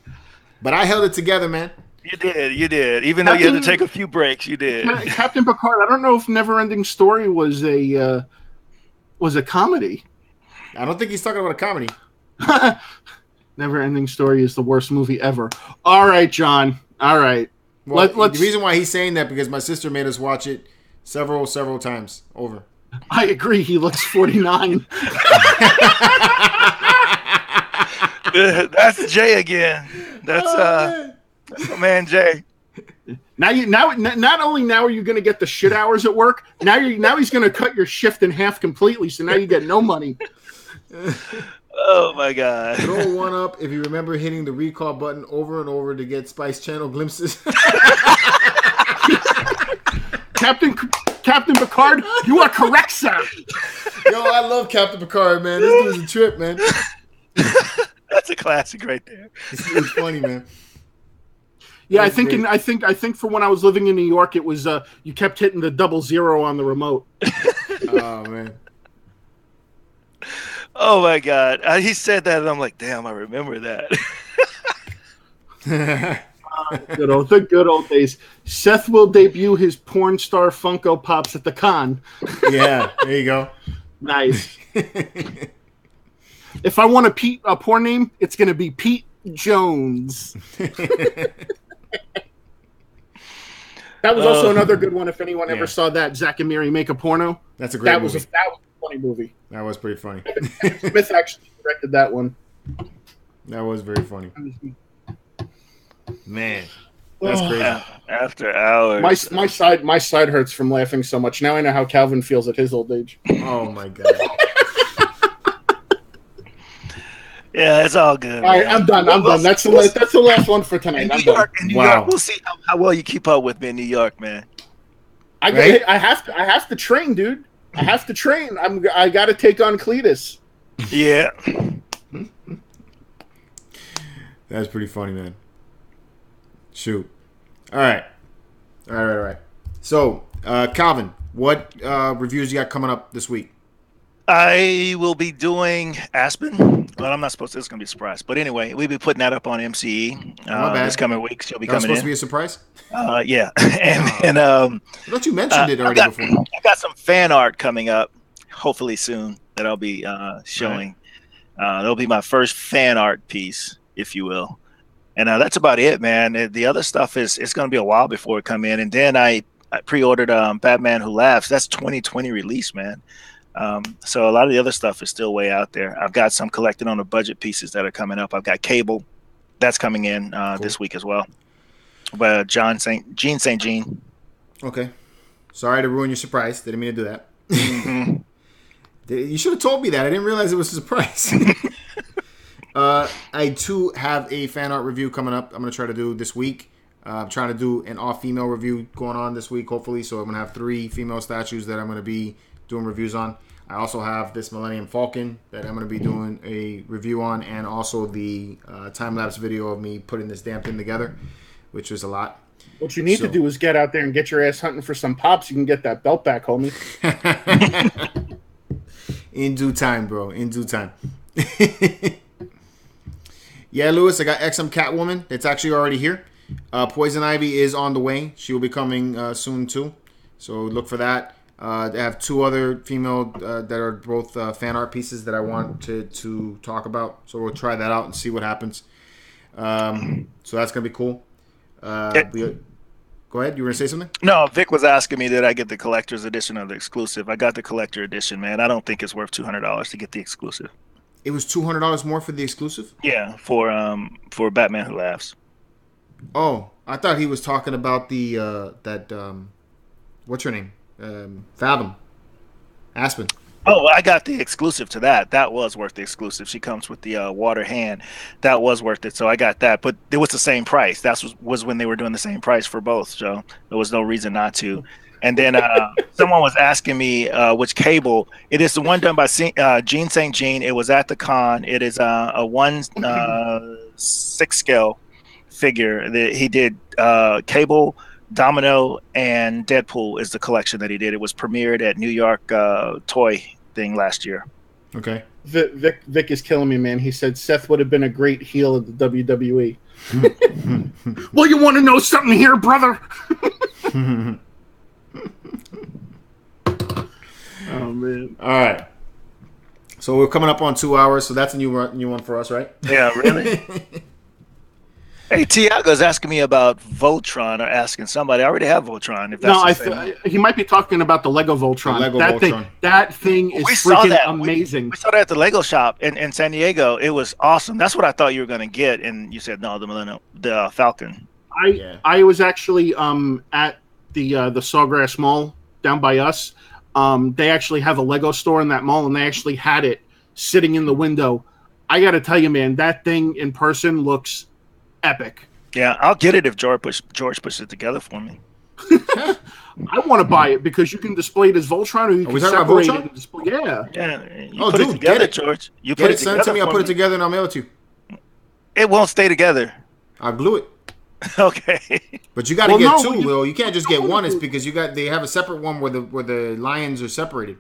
Speaker 1: But I held it together, man.
Speaker 2: You did. Even though you had to take a few breaks, you did.
Speaker 3: Captain Picard, I don't know if Neverending Story was a was a comedy.
Speaker 1: I don't think he's talking about a comedy.
Speaker 3: Never Ending Story is the worst movie ever. All right, John. All right.
Speaker 1: Well, the reason why he's saying that because my sister made us watch it several times over.
Speaker 3: I agree. He looks 49.
Speaker 2: That's Jay again. That's my man Jay.
Speaker 3: Not only now are you going to get the shit hours at work. Now he's going to cut your shift in half completely. So now you get no money.
Speaker 2: Oh my God!
Speaker 1: Throw one up if you remember hitting the recall button over and over to get Spice Channel glimpses.
Speaker 3: Captain Picard, you are correct, sir.
Speaker 1: Yo, I love Captain Picard, man. This dude's a trip, man.
Speaker 2: That's a classic right there.
Speaker 1: It's funny, man.
Speaker 3: Yeah, I think for when I was living in New York, it was you kept hitting the 00 on the remote.
Speaker 1: Oh man.
Speaker 2: Oh my God! He said that, and I'm like, damn, I remember that.
Speaker 3: The good old days. Seth will debut his porn star Funko Pops at the con.
Speaker 1: Yeah, there you go.
Speaker 3: Nice. If I want a porn name, it's going to be Pete Jones. That was also another good one. If anyone ever saw that, Zach and Miri Make a Porno.
Speaker 1: That's a great movie.
Speaker 3: That was a funny movie.
Speaker 1: That was pretty funny.
Speaker 3: Smith actually directed that one.
Speaker 1: That was very funny. Man, that's crazy.
Speaker 2: After hours.
Speaker 3: My side hurts from laughing so much. Now I know how Calvin feels at his old age.
Speaker 1: Oh my God.
Speaker 2: Yeah, it's all good.
Speaker 3: All right, I'm done. That's the last one for tonight.
Speaker 2: In New York, we'll see how well you keep up with me in New York, man.
Speaker 3: I have to train, dude. I have to train. I got to take on Cletus.
Speaker 2: Yeah.
Speaker 1: That's pretty funny, man. Shoot. All right. So, Calvin, what reviews you got coming up this week?
Speaker 2: I will be doing Aspen. Well, I'm not supposed to. It's going to be a surprise. But anyway, we'll be putting that up on MCE this coming week. She'll be coming in.
Speaker 1: Supposed to be a surprise?
Speaker 2: Yeah. and
Speaker 1: I thought you mentioned it already before.
Speaker 2: I got some fan art coming up, hopefully soon, that I'll be showing. Right. That'll be my first fan art piece, if you will. And that's about it, man. The other stuff it's going to be a while before it come in. And then I pre-ordered Batman Who Laughs. That's 2020 release, man. So a lot of the other stuff is still way out there. I've got some collected on the budget pieces that are coming up. I've got Cable. That's coming in cool. This week as well. But Gene St. Jean. Okay.
Speaker 1: Sorry to ruin your surprise. Didn't mean to do that. Mm-hmm. You should have told me that. I didn't realize it was a surprise. I, too, have a fan art review coming up. I'm going to try to do this week. I'm trying to do an all-female review going on this week, hopefully. So I'm going to have 3 female statues that I'm going to be doing reviews on. I also have this Millennium Falcon that I'm going to be doing a review on, and also the time-lapse video of me putting this damn thing together, which was a lot.
Speaker 3: What you need to do is get out there and get your ass hunting for some pops. You can get that belt back, homie.
Speaker 1: In due time, bro. In due time. Yeah, Lewis, I got XM Catwoman. It's actually already here. Poison Ivy is on the way. She will be coming soon, too. So look for that. I have 2 other female that are both fan art pieces that I want to talk about. So we'll try that out and see what happens. So that's going to be cool. Go ahead. You were going to say something?
Speaker 2: No, Vic was asking me, did I get the collector's edition of the exclusive? I got the collector edition, man. I don't think it's worth $200 to get the exclusive.
Speaker 1: It was $200 more for the exclusive?
Speaker 2: Yeah, for Batman Who Laughs.
Speaker 1: Oh, I thought he was talking about the what's her name? Fathom. Aspen.
Speaker 2: Oh, I got the exclusive to that. That was worth the exclusive. She comes with the water hand. That was worth it. So I got that. But it was the same price. That was when they were doing the same price for both. So there was no reason not to. And then someone was asking me which Cable. It is the one done by Gene St. Jean. It was at the con. It is a 1/6 scale figure that he did. Cable, Domino, and Deadpool is the collection that he did. It was premiered at New York Toy thing last year.
Speaker 1: Okay.
Speaker 3: Vic is killing me, man. He said Seth would have been a great heel of the WWE. Well, you want to know something here, brother?
Speaker 1: Oh, man. All right. So we're coming up on 2 hours. So that's a new one for us, right?
Speaker 2: Yeah, really. Hey, Tiago's asking me about Voltron, or asking somebody. I already have Voltron. If that's
Speaker 3: he might be talking about the Lego Voltron.
Speaker 1: The Lego Voltron.
Speaker 3: That thing is amazing.
Speaker 2: We saw that at the Lego shop in San Diego. It was awesome. That's what I thought you were going to get, and you said no, the Falcon.
Speaker 3: I was actually at the Sawgrass Mall down by us. They actually have a Lego store in that mall, and they actually had it sitting in the window. I got to tell you, man, that thing in person looks epic.
Speaker 2: Yeah, I'll get it if George puts it together for me.
Speaker 3: I want to buy it because you can display it as Voltron, or you can separate it and display. Yeah.
Speaker 2: You put it together, George. You put it
Speaker 1: send it to me. I'll put it together and I'll mail it to you.
Speaker 2: It won't stay together.
Speaker 1: I glue it.
Speaker 2: Okay.
Speaker 1: But you got to get two, Will. You can't just get one. It's because they have a separate one where the lions are separated.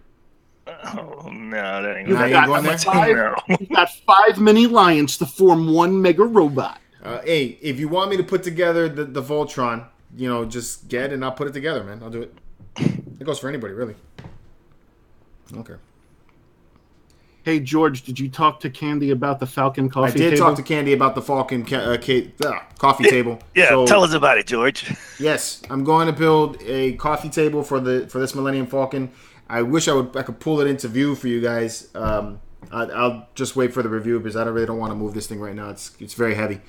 Speaker 2: Oh no, that ain't
Speaker 3: You got 5 mini lions to form one mega robot.
Speaker 1: Hey, if you want me to put together the Voltron, just get it and I'll put it together, man. I'll do it. It goes for anybody, really. Okay.
Speaker 3: Hey, George, did you talk to Candy about the Falcon coffee table?
Speaker 1: I did talk to Candy about the Falcon coffee table.
Speaker 2: Yeah, so, tell us about it, George.
Speaker 1: Yes, I'm going to build a coffee table for this Millennium Falcon. I wish I could pull it into view for you guys. I'll just wait for the review because I really don't want to move this thing right now. It's very heavy.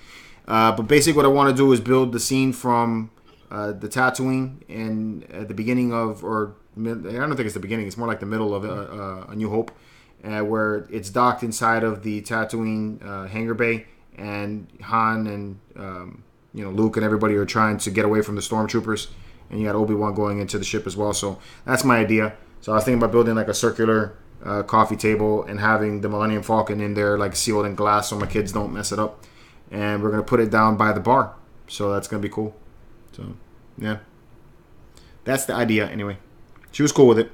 Speaker 1: But basically what I want to do is build the scene from the Tatooine and at the beginning of, or I don't think it's the beginning, it's more like the middle of A New Hope, where it's docked inside of the Tatooine hangar bay, and Han and Luke and everybody are trying to get away from the stormtroopers, and you got Obi-Wan going into the ship as well. So that's my idea. So I was thinking about building like a circular coffee table and having the Millennium Falcon in there like sealed in glass so my kids don't mess it up. And we're going to put it down by the bar. So that's going to be cool. So, yeah. That's the idea anyway. She was cool with it.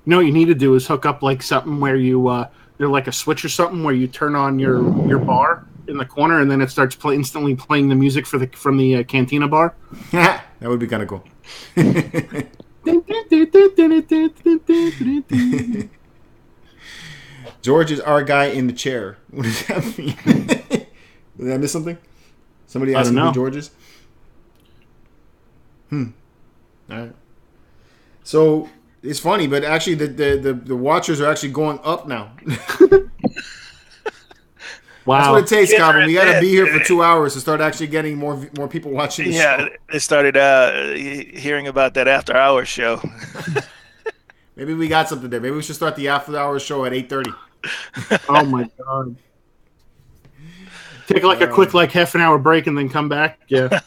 Speaker 3: You know what you need to do is hook up like something where you, they're like a switch or something where you turn on your bar in the corner and then it starts instantly playing the music from the Cantina bar.
Speaker 1: That would be kind of cool. George is our guy in the chair. What does that mean? Did I miss something? Somebody asked me who George is? All right. So it's funny, but actually the watchers are actually going up now.
Speaker 3: Wow.
Speaker 1: That's what it takes, Calvin. We got to be here for 2 hours to start actually getting more people watching the show.
Speaker 2: Yeah, they started hearing about that after hours show.
Speaker 1: Maybe we got something there. Maybe we should start the after hours show at 8:30.
Speaker 3: Oh my god! Take like a quick half an hour break and then come back. Yeah.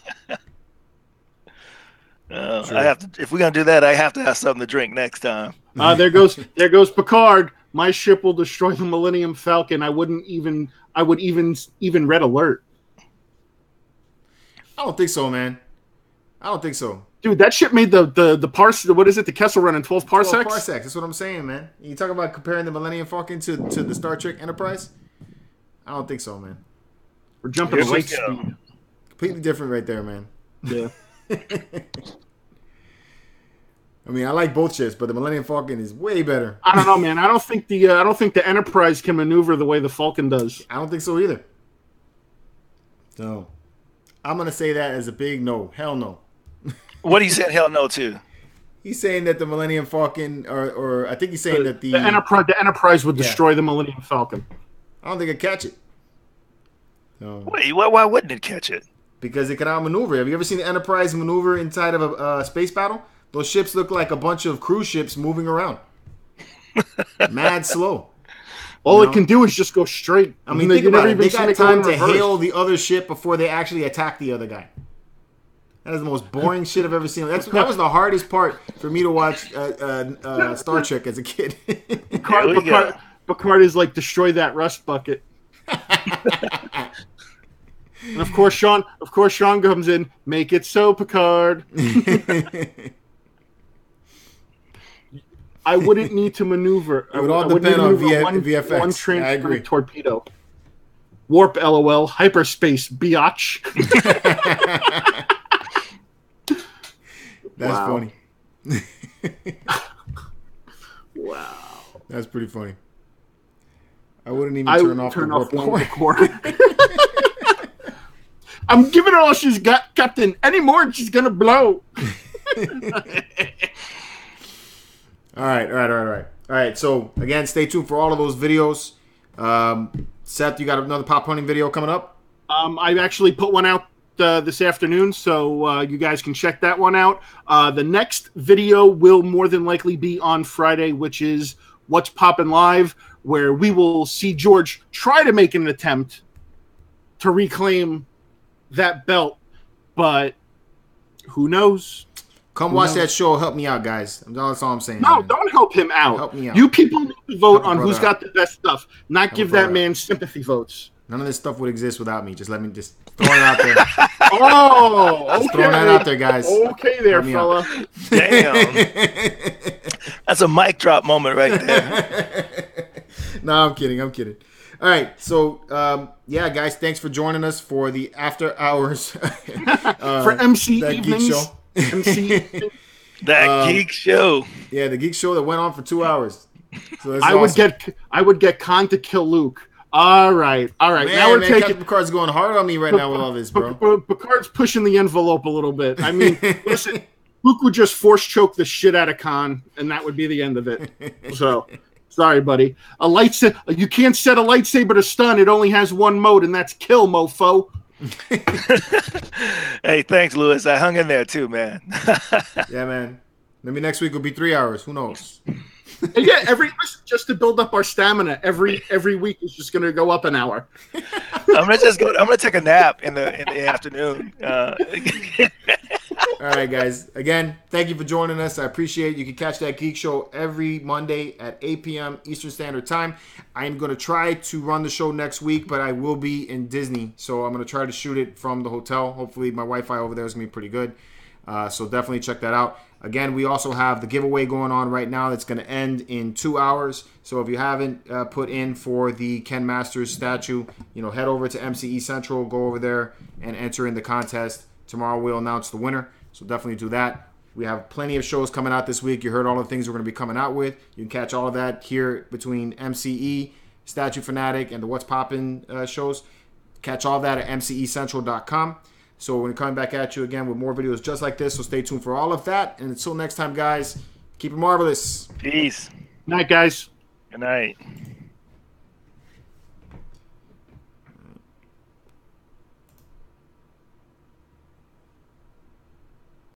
Speaker 2: I have to. If we're gonna do that, I have to have something to drink next time.
Speaker 3: There goes Picard. My ship will destroy the Millennium Falcon. I would even red alert.
Speaker 1: I don't think so, man. I don't think so.
Speaker 3: Dude, that ship made the parse. What is it? The Kessel Run in 12 parsecs?
Speaker 1: 12 parsecs. That's what I'm saying, man. You talk about comparing the Millennium Falcon to the Star Trek Enterprise? I don't think so, man.
Speaker 3: We're jumping at light speed.
Speaker 1: Completely different right there, man.
Speaker 3: Yeah.
Speaker 1: I mean, I like both ships, but the Millennium Falcon is way better.
Speaker 3: I don't know, man. I don't think the Enterprise can maneuver the way the Falcon does.
Speaker 1: I don't think so either. So, I'm gonna say that as a big no. Hell no.
Speaker 2: What he said hell no to?
Speaker 1: He's saying that the Millennium Falcon, or I think he's saying that the
Speaker 3: Enterprise would destroy the Millennium Falcon.
Speaker 1: I don't think it'd catch it. So,
Speaker 2: wait, why wouldn't it catch it?
Speaker 1: Because it can outmaneuver. Have you ever seen the Enterprise maneuver inside of a space battle? Those ships look like a bunch of cruise ships moving around. Mad slow.
Speaker 3: All it can do is just go straight.
Speaker 1: I mean, think about it. They got time to hail the other ship before they actually attack the other guy. That is the most boring shit I've ever seen. That was the hardest part for me to watch Star Trek as a kid.
Speaker 3: Picard is like, destroy that rust bucket. And of course Sean comes in, make it so, Picard. I wouldn't need to maneuver.
Speaker 1: It would all depend on VFX.
Speaker 3: One transfer
Speaker 1: I agree.
Speaker 3: Torpedo. Warp LOL. Hyperspace biatch.
Speaker 1: That's funny.
Speaker 3: Wow.
Speaker 1: That's pretty funny. I wouldn't even turn off the
Speaker 3: warp core. I'm giving her all she's got, Captain. Any more and she's gonna blow.
Speaker 1: All right. So again, stay tuned for all of those videos. Seth, you got another pop hunting video coming up?
Speaker 3: I actually put one out this afternoon, so you guys can check that one out. The next video will more than likely be on Friday, which is What's Poppin' Live, where we will see George try to make an attempt to reclaim that belt, but who knows?
Speaker 1: Come watch that show. Help me out, guys. That's all I'm saying.
Speaker 3: No,
Speaker 1: man.
Speaker 3: Don't help him out.
Speaker 1: Help me out.
Speaker 3: You people need to vote on who's got the best stuff, not give that man sympathy votes.
Speaker 1: None of this stuff would exist without me. Just let me just throw it out there.
Speaker 3: Oh, okay.
Speaker 1: Throwing that out there, guys.
Speaker 3: Okay there, fella.
Speaker 2: Damn. That's a mic drop moment right there.
Speaker 1: No, I'm kidding. All right, so yeah, guys, thanks for joining us for the after hours
Speaker 3: for MC evenings.
Speaker 1: Geek Show.
Speaker 3: MC.
Speaker 2: That Geek Show.
Speaker 1: Yeah, the Geek Show that went on for 2 hours. So that's
Speaker 3: awesome. I would get Khan to kill Luke. All right.
Speaker 1: Man,
Speaker 3: now we're taking.
Speaker 1: Picard's going hard on me right now with all this, bro.
Speaker 3: Picard's pushing the envelope a little bit. I mean, listen, Luke would just force choke the shit out of Khan, and that would be the end of it. So, sorry, buddy. A lightsaber. You can't set a lightsaber to stun. It only has one mode, and that's kill, mofo.
Speaker 2: Hey, thanks, Lewis. I hung in there too, man.
Speaker 1: Yeah, man. Maybe next week will be 3 hours. Who knows?
Speaker 3: Yeah, just to build up our stamina. Every week is just going to go up an hour.
Speaker 2: I'm gonna take a nap in the afternoon.
Speaker 1: All right, guys. Again, thank you for joining us. I appreciate it. You can catch that Geek Show every Monday at 8 p.m. Eastern Standard Time. I'm going to try to run the show next week, but I will be in Disney, so I'm going to try to shoot it from the hotel. Hopefully, my Wi-Fi over there is going to be pretty good. So definitely check that out. Again, we also have the giveaway going on right now that's going to end in 2 hours. So if you haven't put in for the Ken Masters statue, head over to MCE Central, go over there and enter in the contest. Tomorrow we'll announce the winner. So definitely do that. We have plenty of shows coming out this week. You heard all the things we're going to be coming out with. You can catch all of that here between MCE, Statue Fanatic, and the What's Poppin' shows. Catch all of that at mcecentral.com. So we're coming back at you again with more videos just like this. So stay tuned for all of that. And until next time, guys, keep it marvelous.
Speaker 2: Peace.
Speaker 3: Night, guys.
Speaker 2: Good night.